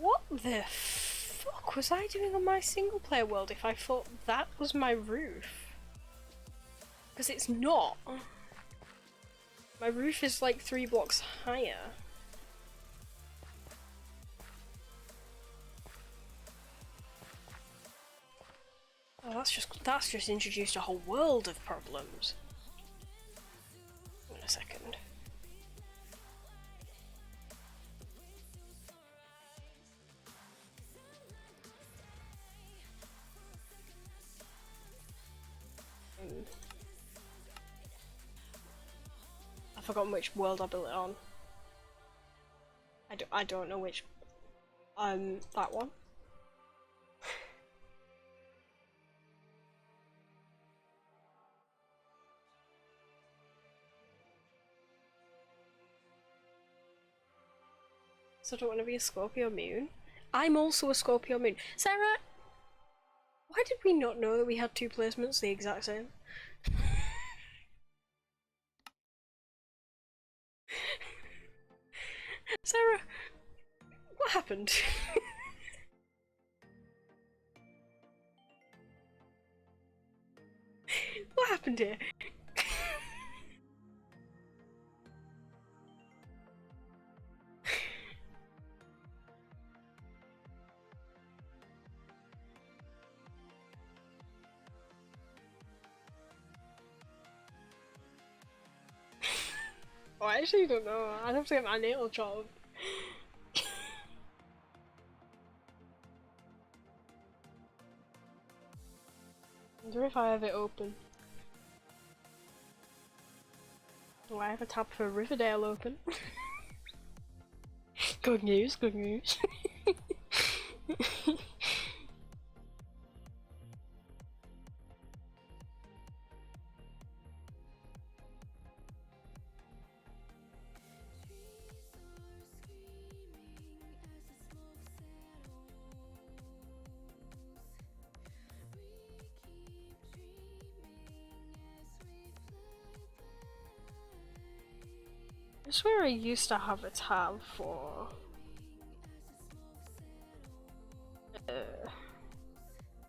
What the fuck was I doing on my single player world if I thought that was my roof? Because it's not. My roof is like 3 blocks higher. Oh, that's just introduced a whole world of problems. In a second. I've forgotten which world I built it on. I don't know which. That one. So I don't want to be a Scorpio moon. I'm also a Scorpio moon. Sarah, why did we not know that we had 2 placements the exact same? Sarah, what happened? What happened here? Oh, I actually don't know. I'd have to get my nail job. I wonder if I have it open. Do I have a tab for Riverdale open? Good news, good news. I swear I used to have a tab for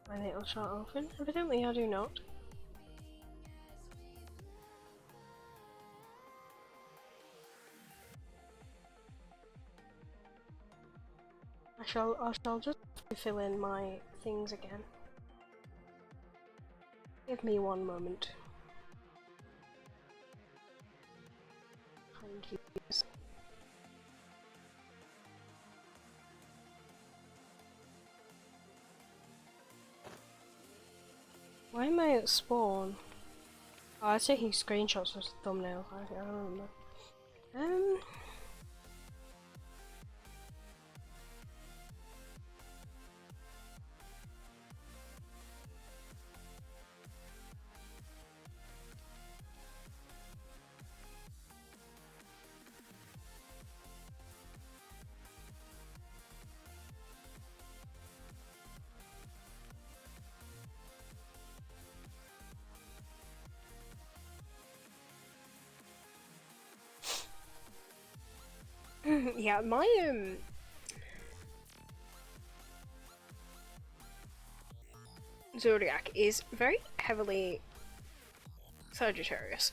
my natal chart open. Evidently I do not. I shall just fill in my things again. Give me one moment. Find views. Why am I at spawn? Oh, I was taking screenshots of thumbnails. I don't remember. Yeah, my zodiac is very heavily Sagittarius.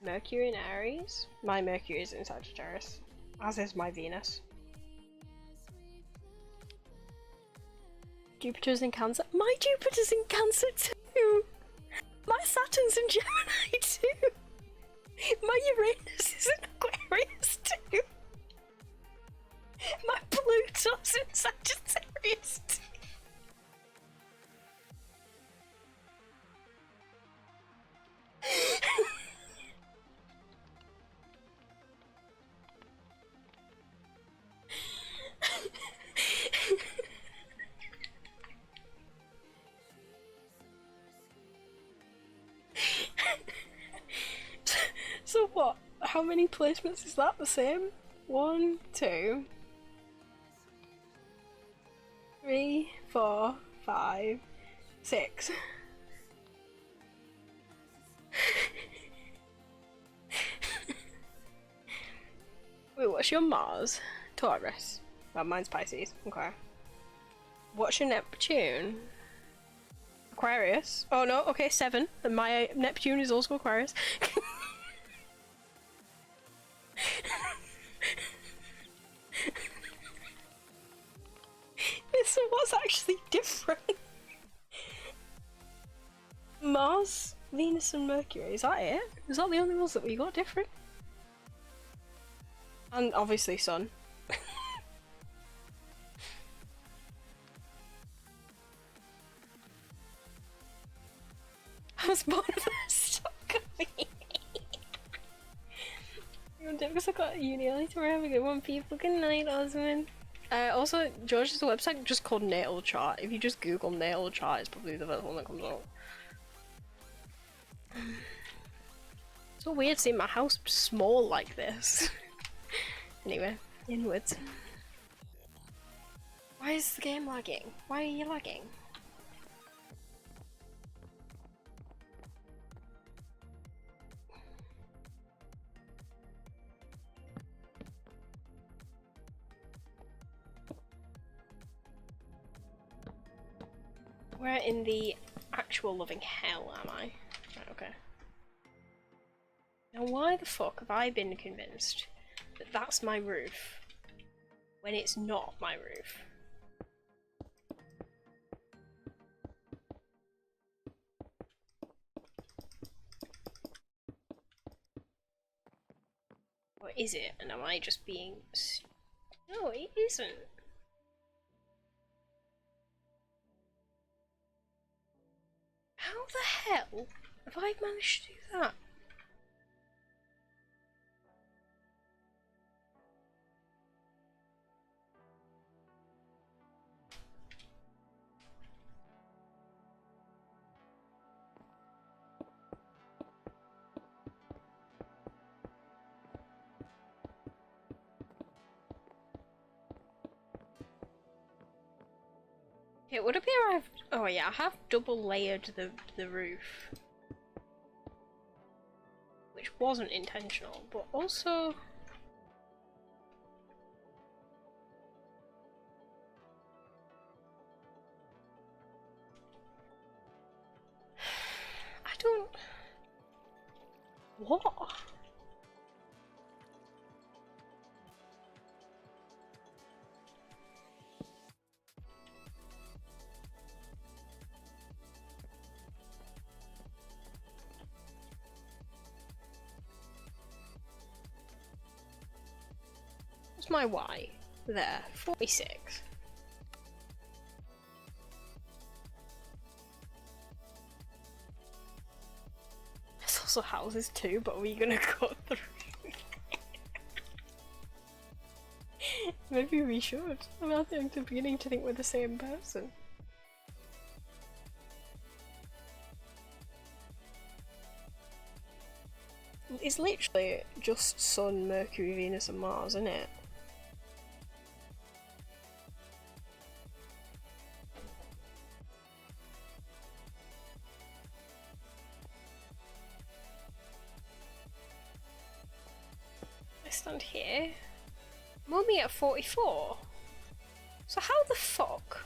Mercury in Aries. My Mercury is in Sagittarius, as is my Venus. Jupiter's in Cancer. My Jupiter's in Cancer too! My Saturn's in Gemini too! My Uranus is in Aquarius too! My Pluto's in Sagittarius too! So what? How many placements is that? The same? 1, 2, 3, 4, 5, 6. Wait, what's your Mars? Taurus. Well, mine's Pisces. Okay. What's your Neptune? Aquarius. Oh no, okay, 7. And my Neptune is also Aquarius. So what's actually different? Mars, Venus and Mercury, is that it? Is that the only ones that we got different? And obviously Sun. I was born first. Because I got uni later. We're having a good one, people. Good night, Osmond. Also, George, there's a website just called Natal Chart. If you just Google Natal Chart, it's probably the first one that comes up. It's so weird seeing my house small like this. Anyway, inwards. Why is the game lagging? Why are you lagging? Where in the actual loving hell am I? Right, okay. Now why the fuck have I been convinced that that's my roof when it's not my roof? Or is it? And am I just being... No, it isn't. How the hell have I managed to do that? It would appear I've... Oh yeah, I have double layered the roof. Which wasn't intentional, but also... I don't... What? What's my Y? There. 46. There's also houses too, but are we gonna cut through? Maybe we should. I'm beginning to think we're the same person. It's literally just Sun, Mercury, Venus and Mars, isn't it? I stand here. I'm only at 44. So how the fuck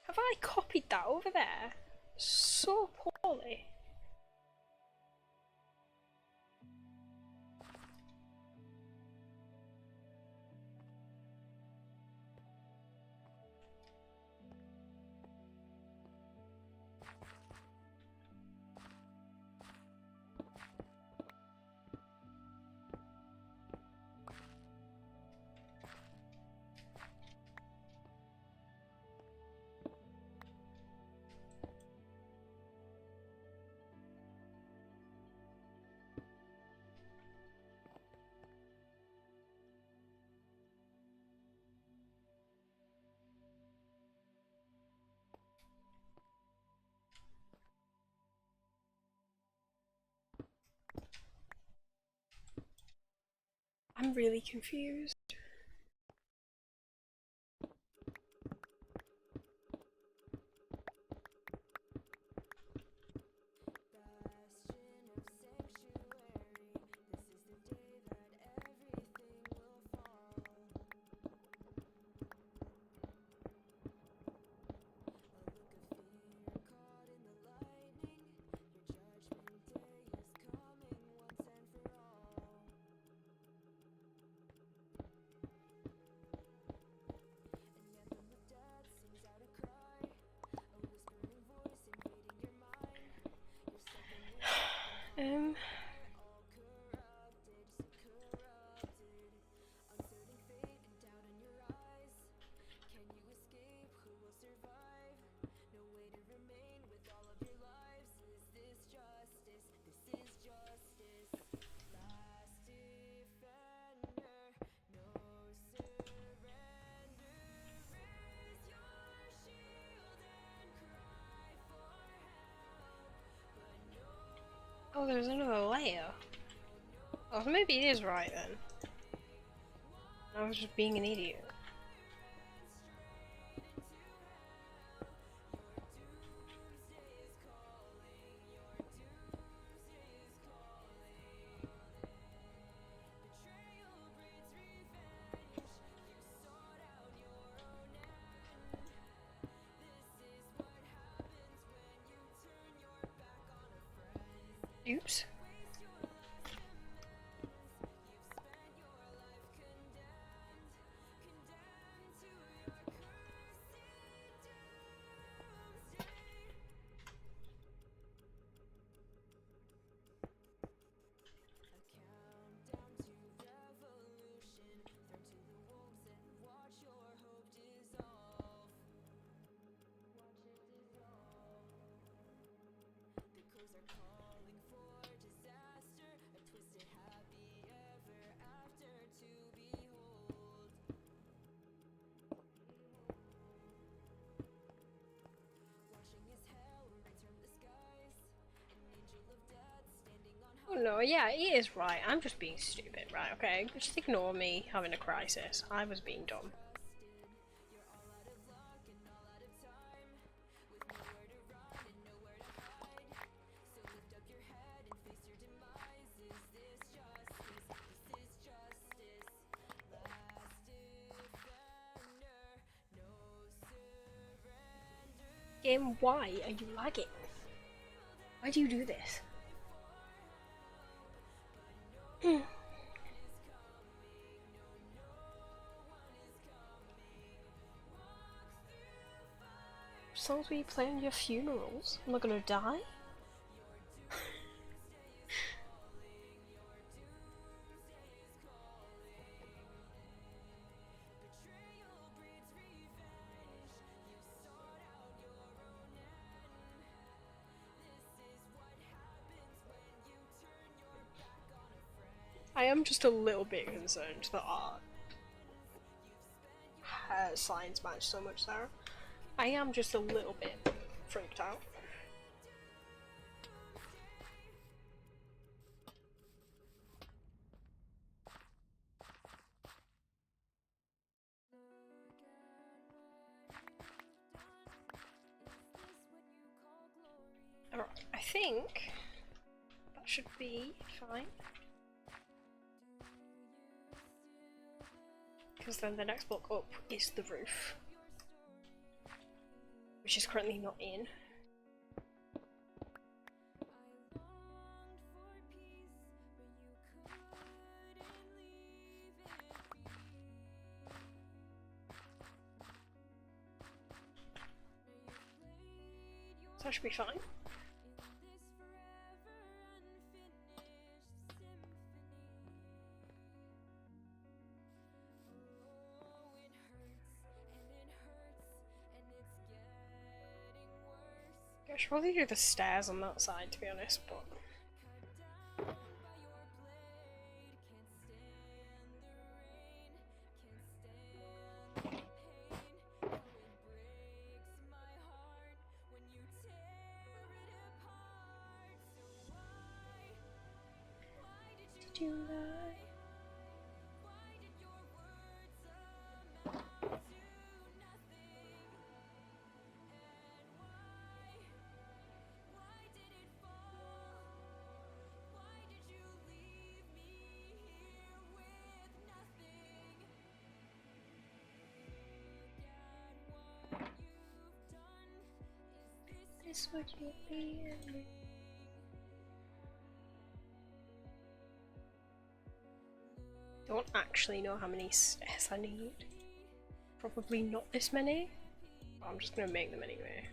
have I copied that over there so poorly? I'm really confused. Oh, there's another layer. Oh, maybe it is right then. I was just being an idiot. Oops. Oh no, yeah, it is right. I'm just being stupid, right? Okay, just ignore me having a crisis. I was being dumb. Game, why are you lagging? Why do you do this? Songs where you play on your funerals? Am I gonna die? I am just a little bit concerned that our signs match so much, Sarah. I am just a little bit freaked out. Alright, I think that should be fine. Because then the next block up is the roof, which is currently not in. So that should be fine. I should probably do the stairs on that side, to be honest, but... Did you lie? This would you be in me? Don't actually know how many stairs I need. Probably not this many, but I'm just gonna make them anyway.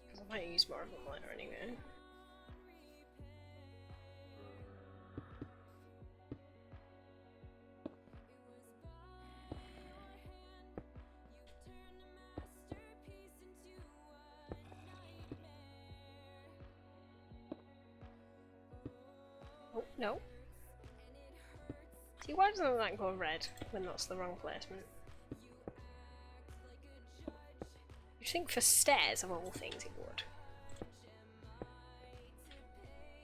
Because I might use more of them later anyway. Oh, no. See, why doesn't that go red when that's the wrong placement? You'd think for stairs, of all things, it would.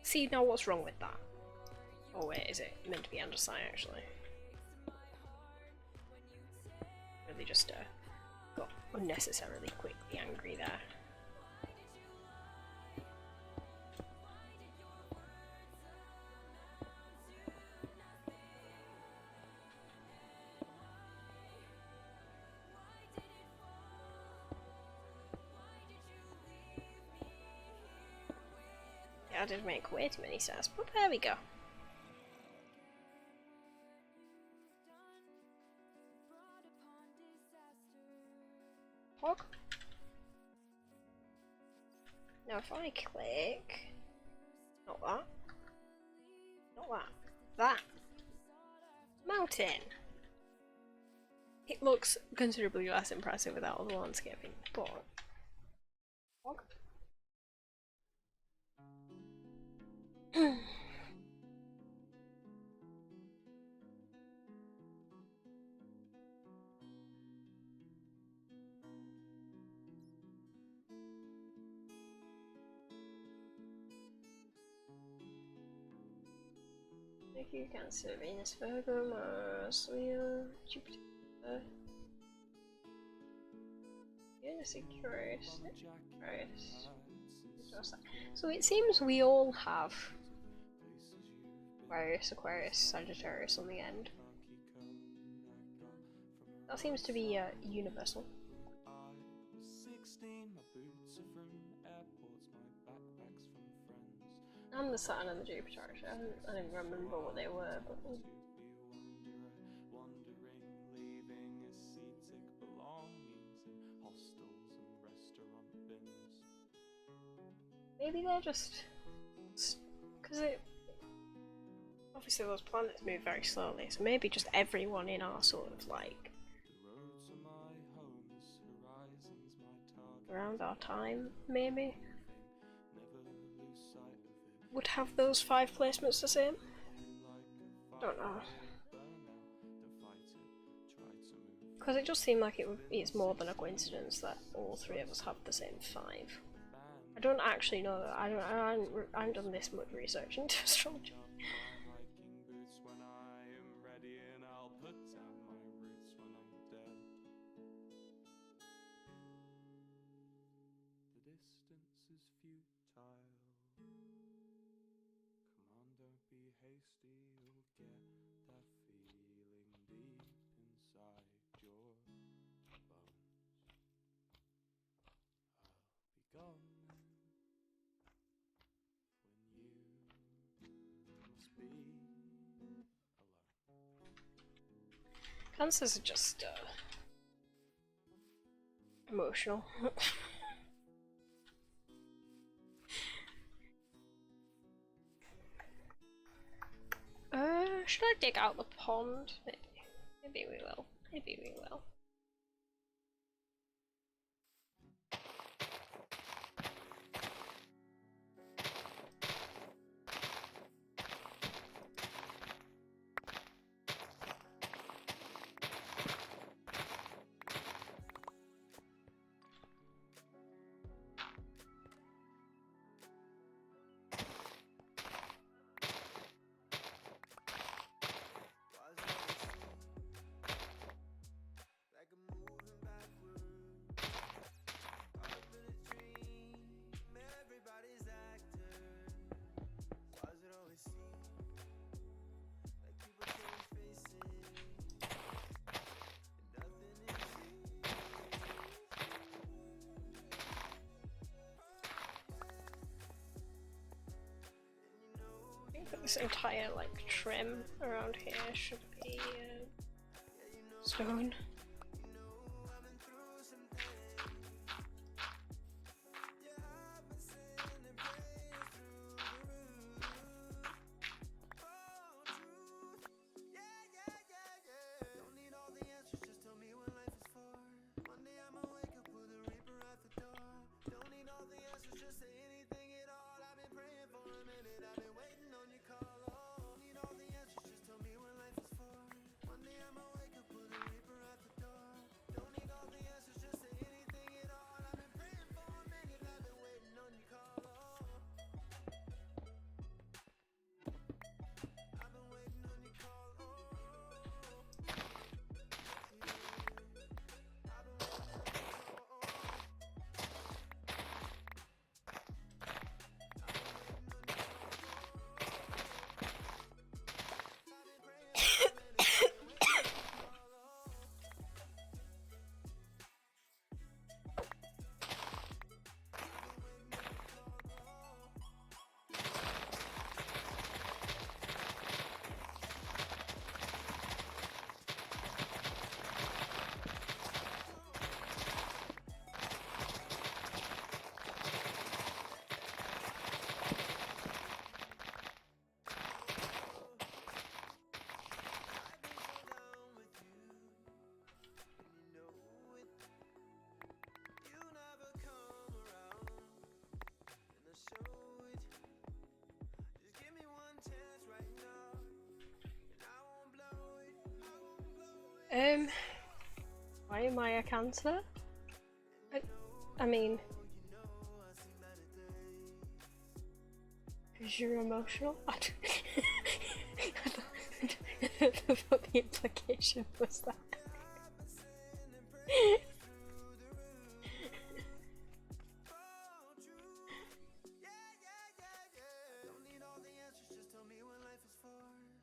See, now what's wrong with that? Oh wait, is it meant to be andesite actually? Really just got unnecessarily quickly angry there. I did make way too many stairs, but there we go. Hog. Now if I click... Not that. Not that. That. Mountain! It looks considerably less impressive without all the landscaping, but... Hog. Mercury, Cancer, Venus, Virgo, Mars, Leo, Jupiter, Venus, Aquarius, Aquarius. So it seems we all have Aquarius, Aquarius, Sagittarius on the end. That seems to be universal. I was 16, my boots are from airports, my backpack's from friends. And the Saturn and the Jupiter, actually. I don't remember what they were, but. To be wandering, leaving ascetic belongings in hostels and restaurant bins. Maybe they're just. Because it. Obviously, those planets move very slowly, so maybe just everyone in our sort of like. The road to my home is horizons, my target. Around our time, maybe. Never lose sight of it. Would have those 5 placements the same? Don't know. Because it just seemed like it's more than a coincidence that all 3 of us have the same 5. I don't actually know that. I haven't done this much research into astrology. Hiking boots when I am ready, and I'll put down my roots when I'm dead. The distance is futile. Come on, don't be hasty, you'll get that feeling deep inside your bones. I'll be gone then, when you must be alone. Cancers are just emotional. Should I dig out the pond? Maybe we will. Maybe we will. I think this entire like trim around here should be stone. Why am I a Cancer? I mean, because you're emotional? I don't know what the implication was that.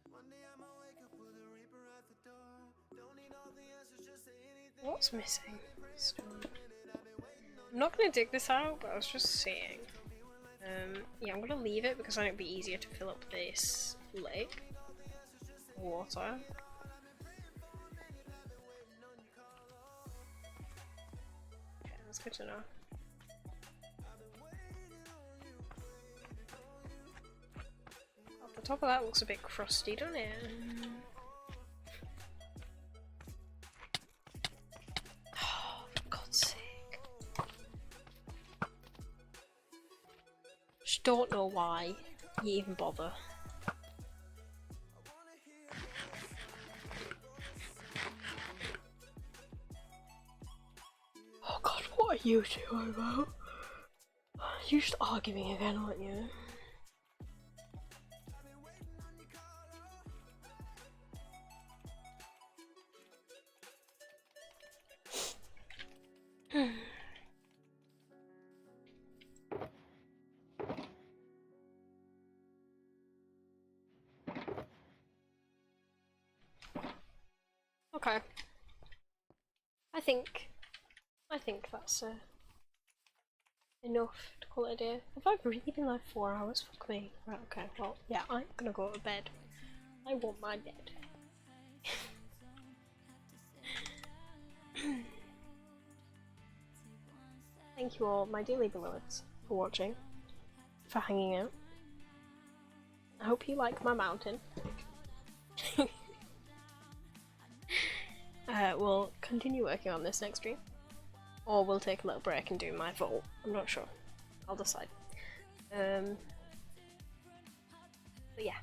One day I'ma wake up with a reaper at the door. Don't need all the answers, just say What's missing? Stone. I'm not gonna dig this out, but I was just seeing. Yeah, I'm gonna leave it because I think it'd be easier to fill up this lake. Water. Okay, that's good to know. Oh, the top of that looks a bit crusty, doesn't it? Oh, for God's sake. Just don't know why you even bother. Oh God, what are you doing, bro? You're just arguing again, aren't you? Okay. I think that's enough to call it a day. Have I really been like 4 hours? Fuck me. Right, okay, well, yeah, I'm gonna go to bed. I want my bed. Thank you all, my dearly beloveds, for watching, for hanging out. I hope you like my mountain. We'll continue working on this next stream. Or we'll take a little break and do my vault. I'm not sure. I'll decide. But yeah.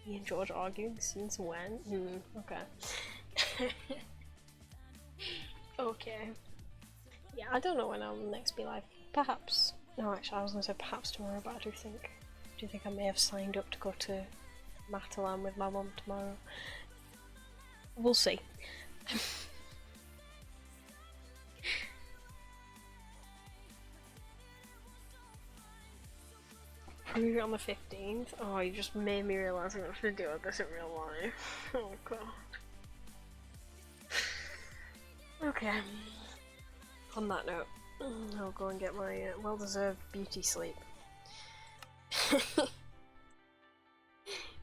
Me and George arguing since when? Okay. Okay. Yeah, I don't know when I'll next be live. Perhaps. No, actually, I was gonna say perhaps tomorrow, but I do think I may have signed up to go to Matalan with my mum tomorrow. We'll see. Prove it on the 15th? Oh, you just made me realise I have to do this in real life. Oh god. Okay. On that note, I'll go and get my well-deserved beauty sleep.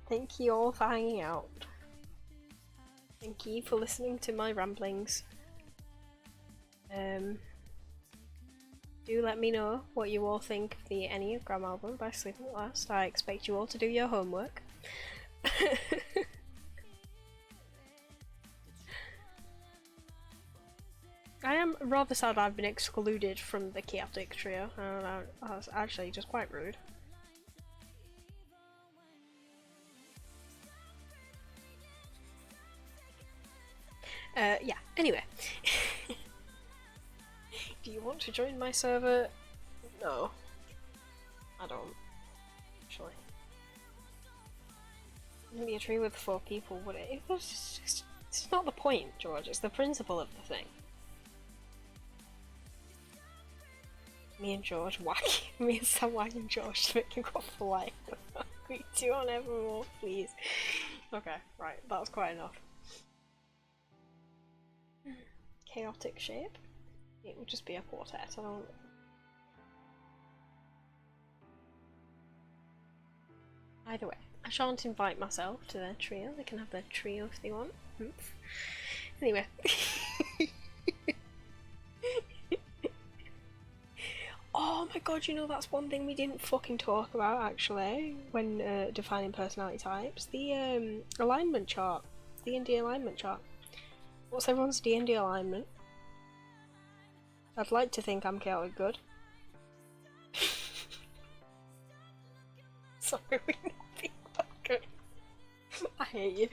Thank you all for hanging out. Thank you for listening to my ramblings. Do let me know what you all think of the Enneagram album by Sleeping at Last. I expect you all to do your homework. I am rather sad I've been excluded from the chaotic trio. I don't know, that's actually just quite rude. Yeah, anyway. Do you want to join my server? No. I don't. Actually. It wouldn't be a tree with 4 people, would it? It's not the point, George, it's the principle of the thing. Me and George whacking, me and Sam whacking George to make him go for life. We do on Evermore, please. Okay, right, that's quite enough. Chaotic shape? It would just be a quartet, I don't... Either way, I shan't invite myself to their trio, they can have their trio if they want. Anyway. Oh my god, you know that's one thing we didn't fucking talk about actually when defining personality types. The alignment chart. D&D alignment chart. What's everyone's D&D alignment? I'd like to think I'm chaotic good. Sorry, we're not being fucking... I hate you.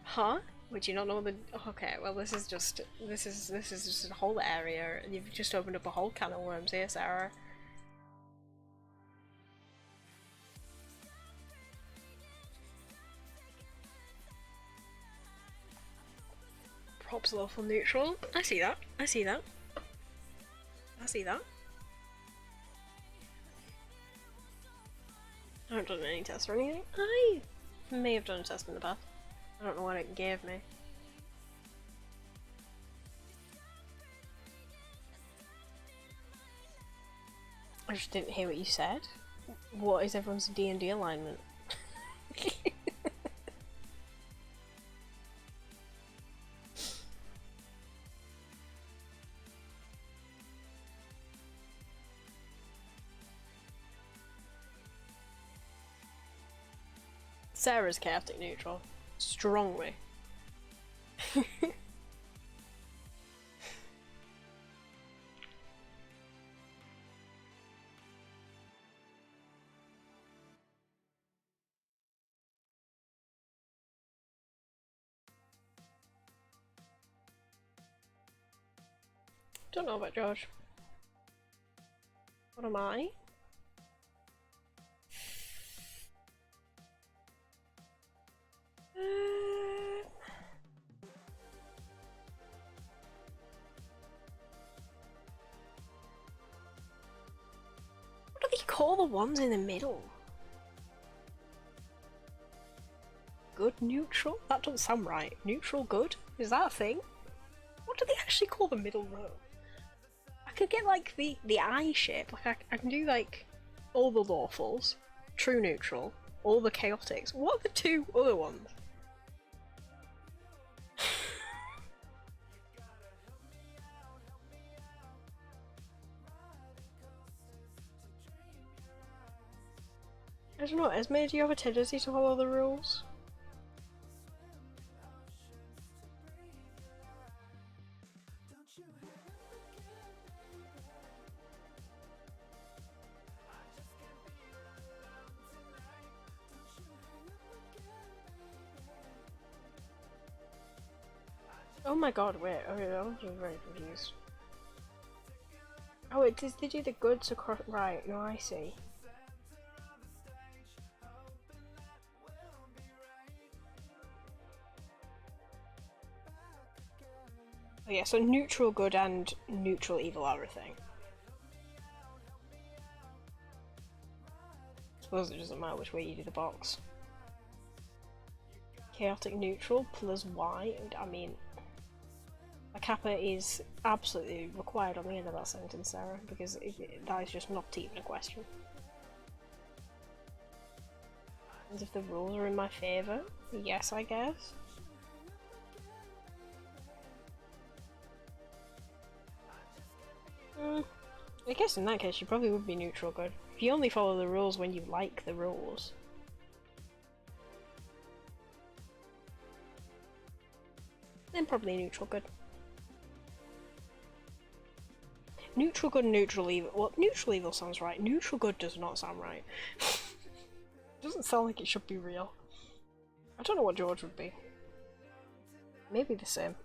Huh? Would you not know the... Okay, well this is just a whole area. You've just opened up a whole can of worms here, Sarah. Props lawful neutral. I see that. I see that. I see that. haven't done any tests or anything. I may have done a test in the past. I don't know what it gave me. I just didn't hear what you said. What is everyone's D&D alignment? Sarah's chaotic neutral. Strongly. Don't know about George. What am I? What do they call the ones in the middle? Good neutral? That doesn't sound right. Neutral good? Is that a thing? What do they actually call the middle row? I could get like the eye shape. Like I can do like all the lawfuls, true neutral, all the chaotics. What are the two other ones? I don't know, Esme, do you have a tendency to follow the rules? Oh my god, wait, okay, I'm just very confused. Oh, it is, they do the goods across, right, no, I see. Oh yeah, so neutral good and neutral evil are a thing. I suppose it doesn't matter which way you do the box. Chaotic neutral plus Y, I mean, a kappa is absolutely required on the end of that sentence, Sarah, because that is just not even a question. And if the rules are in my favour, yes, I guess. I guess in that case you probably would be neutral good. If you only follow the rules when you like the rules. Then probably neutral good. Neutral good, neutral evil. Well, neutral evil sounds right. Neutral good does not sound right. Doesn't sound like it should be real. I don't know what George would be. Maybe the same.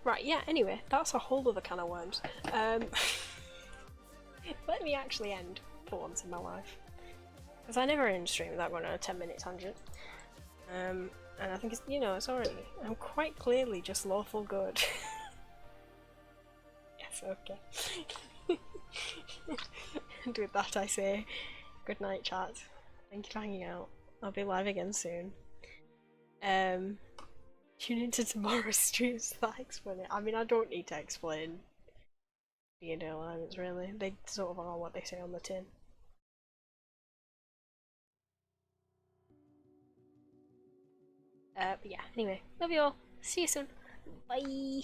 Right, yeah, anyway, that's a whole other can of worms. Let me actually end for once in my life. Because I never end stream without going on a 10-minute tangent. And I think it's, you know, it's already, I'm quite clearly just lawful good. Yes, okay. And with that I say, good night chat. Thank you for hanging out. I'll be live again soon. Tune into tomorrow's streams that explain it. I mean, I don't need to explain D&D alignments really. They sort of are what they say on the tin. But yeah, anyway, love you all. See you soon. Bye.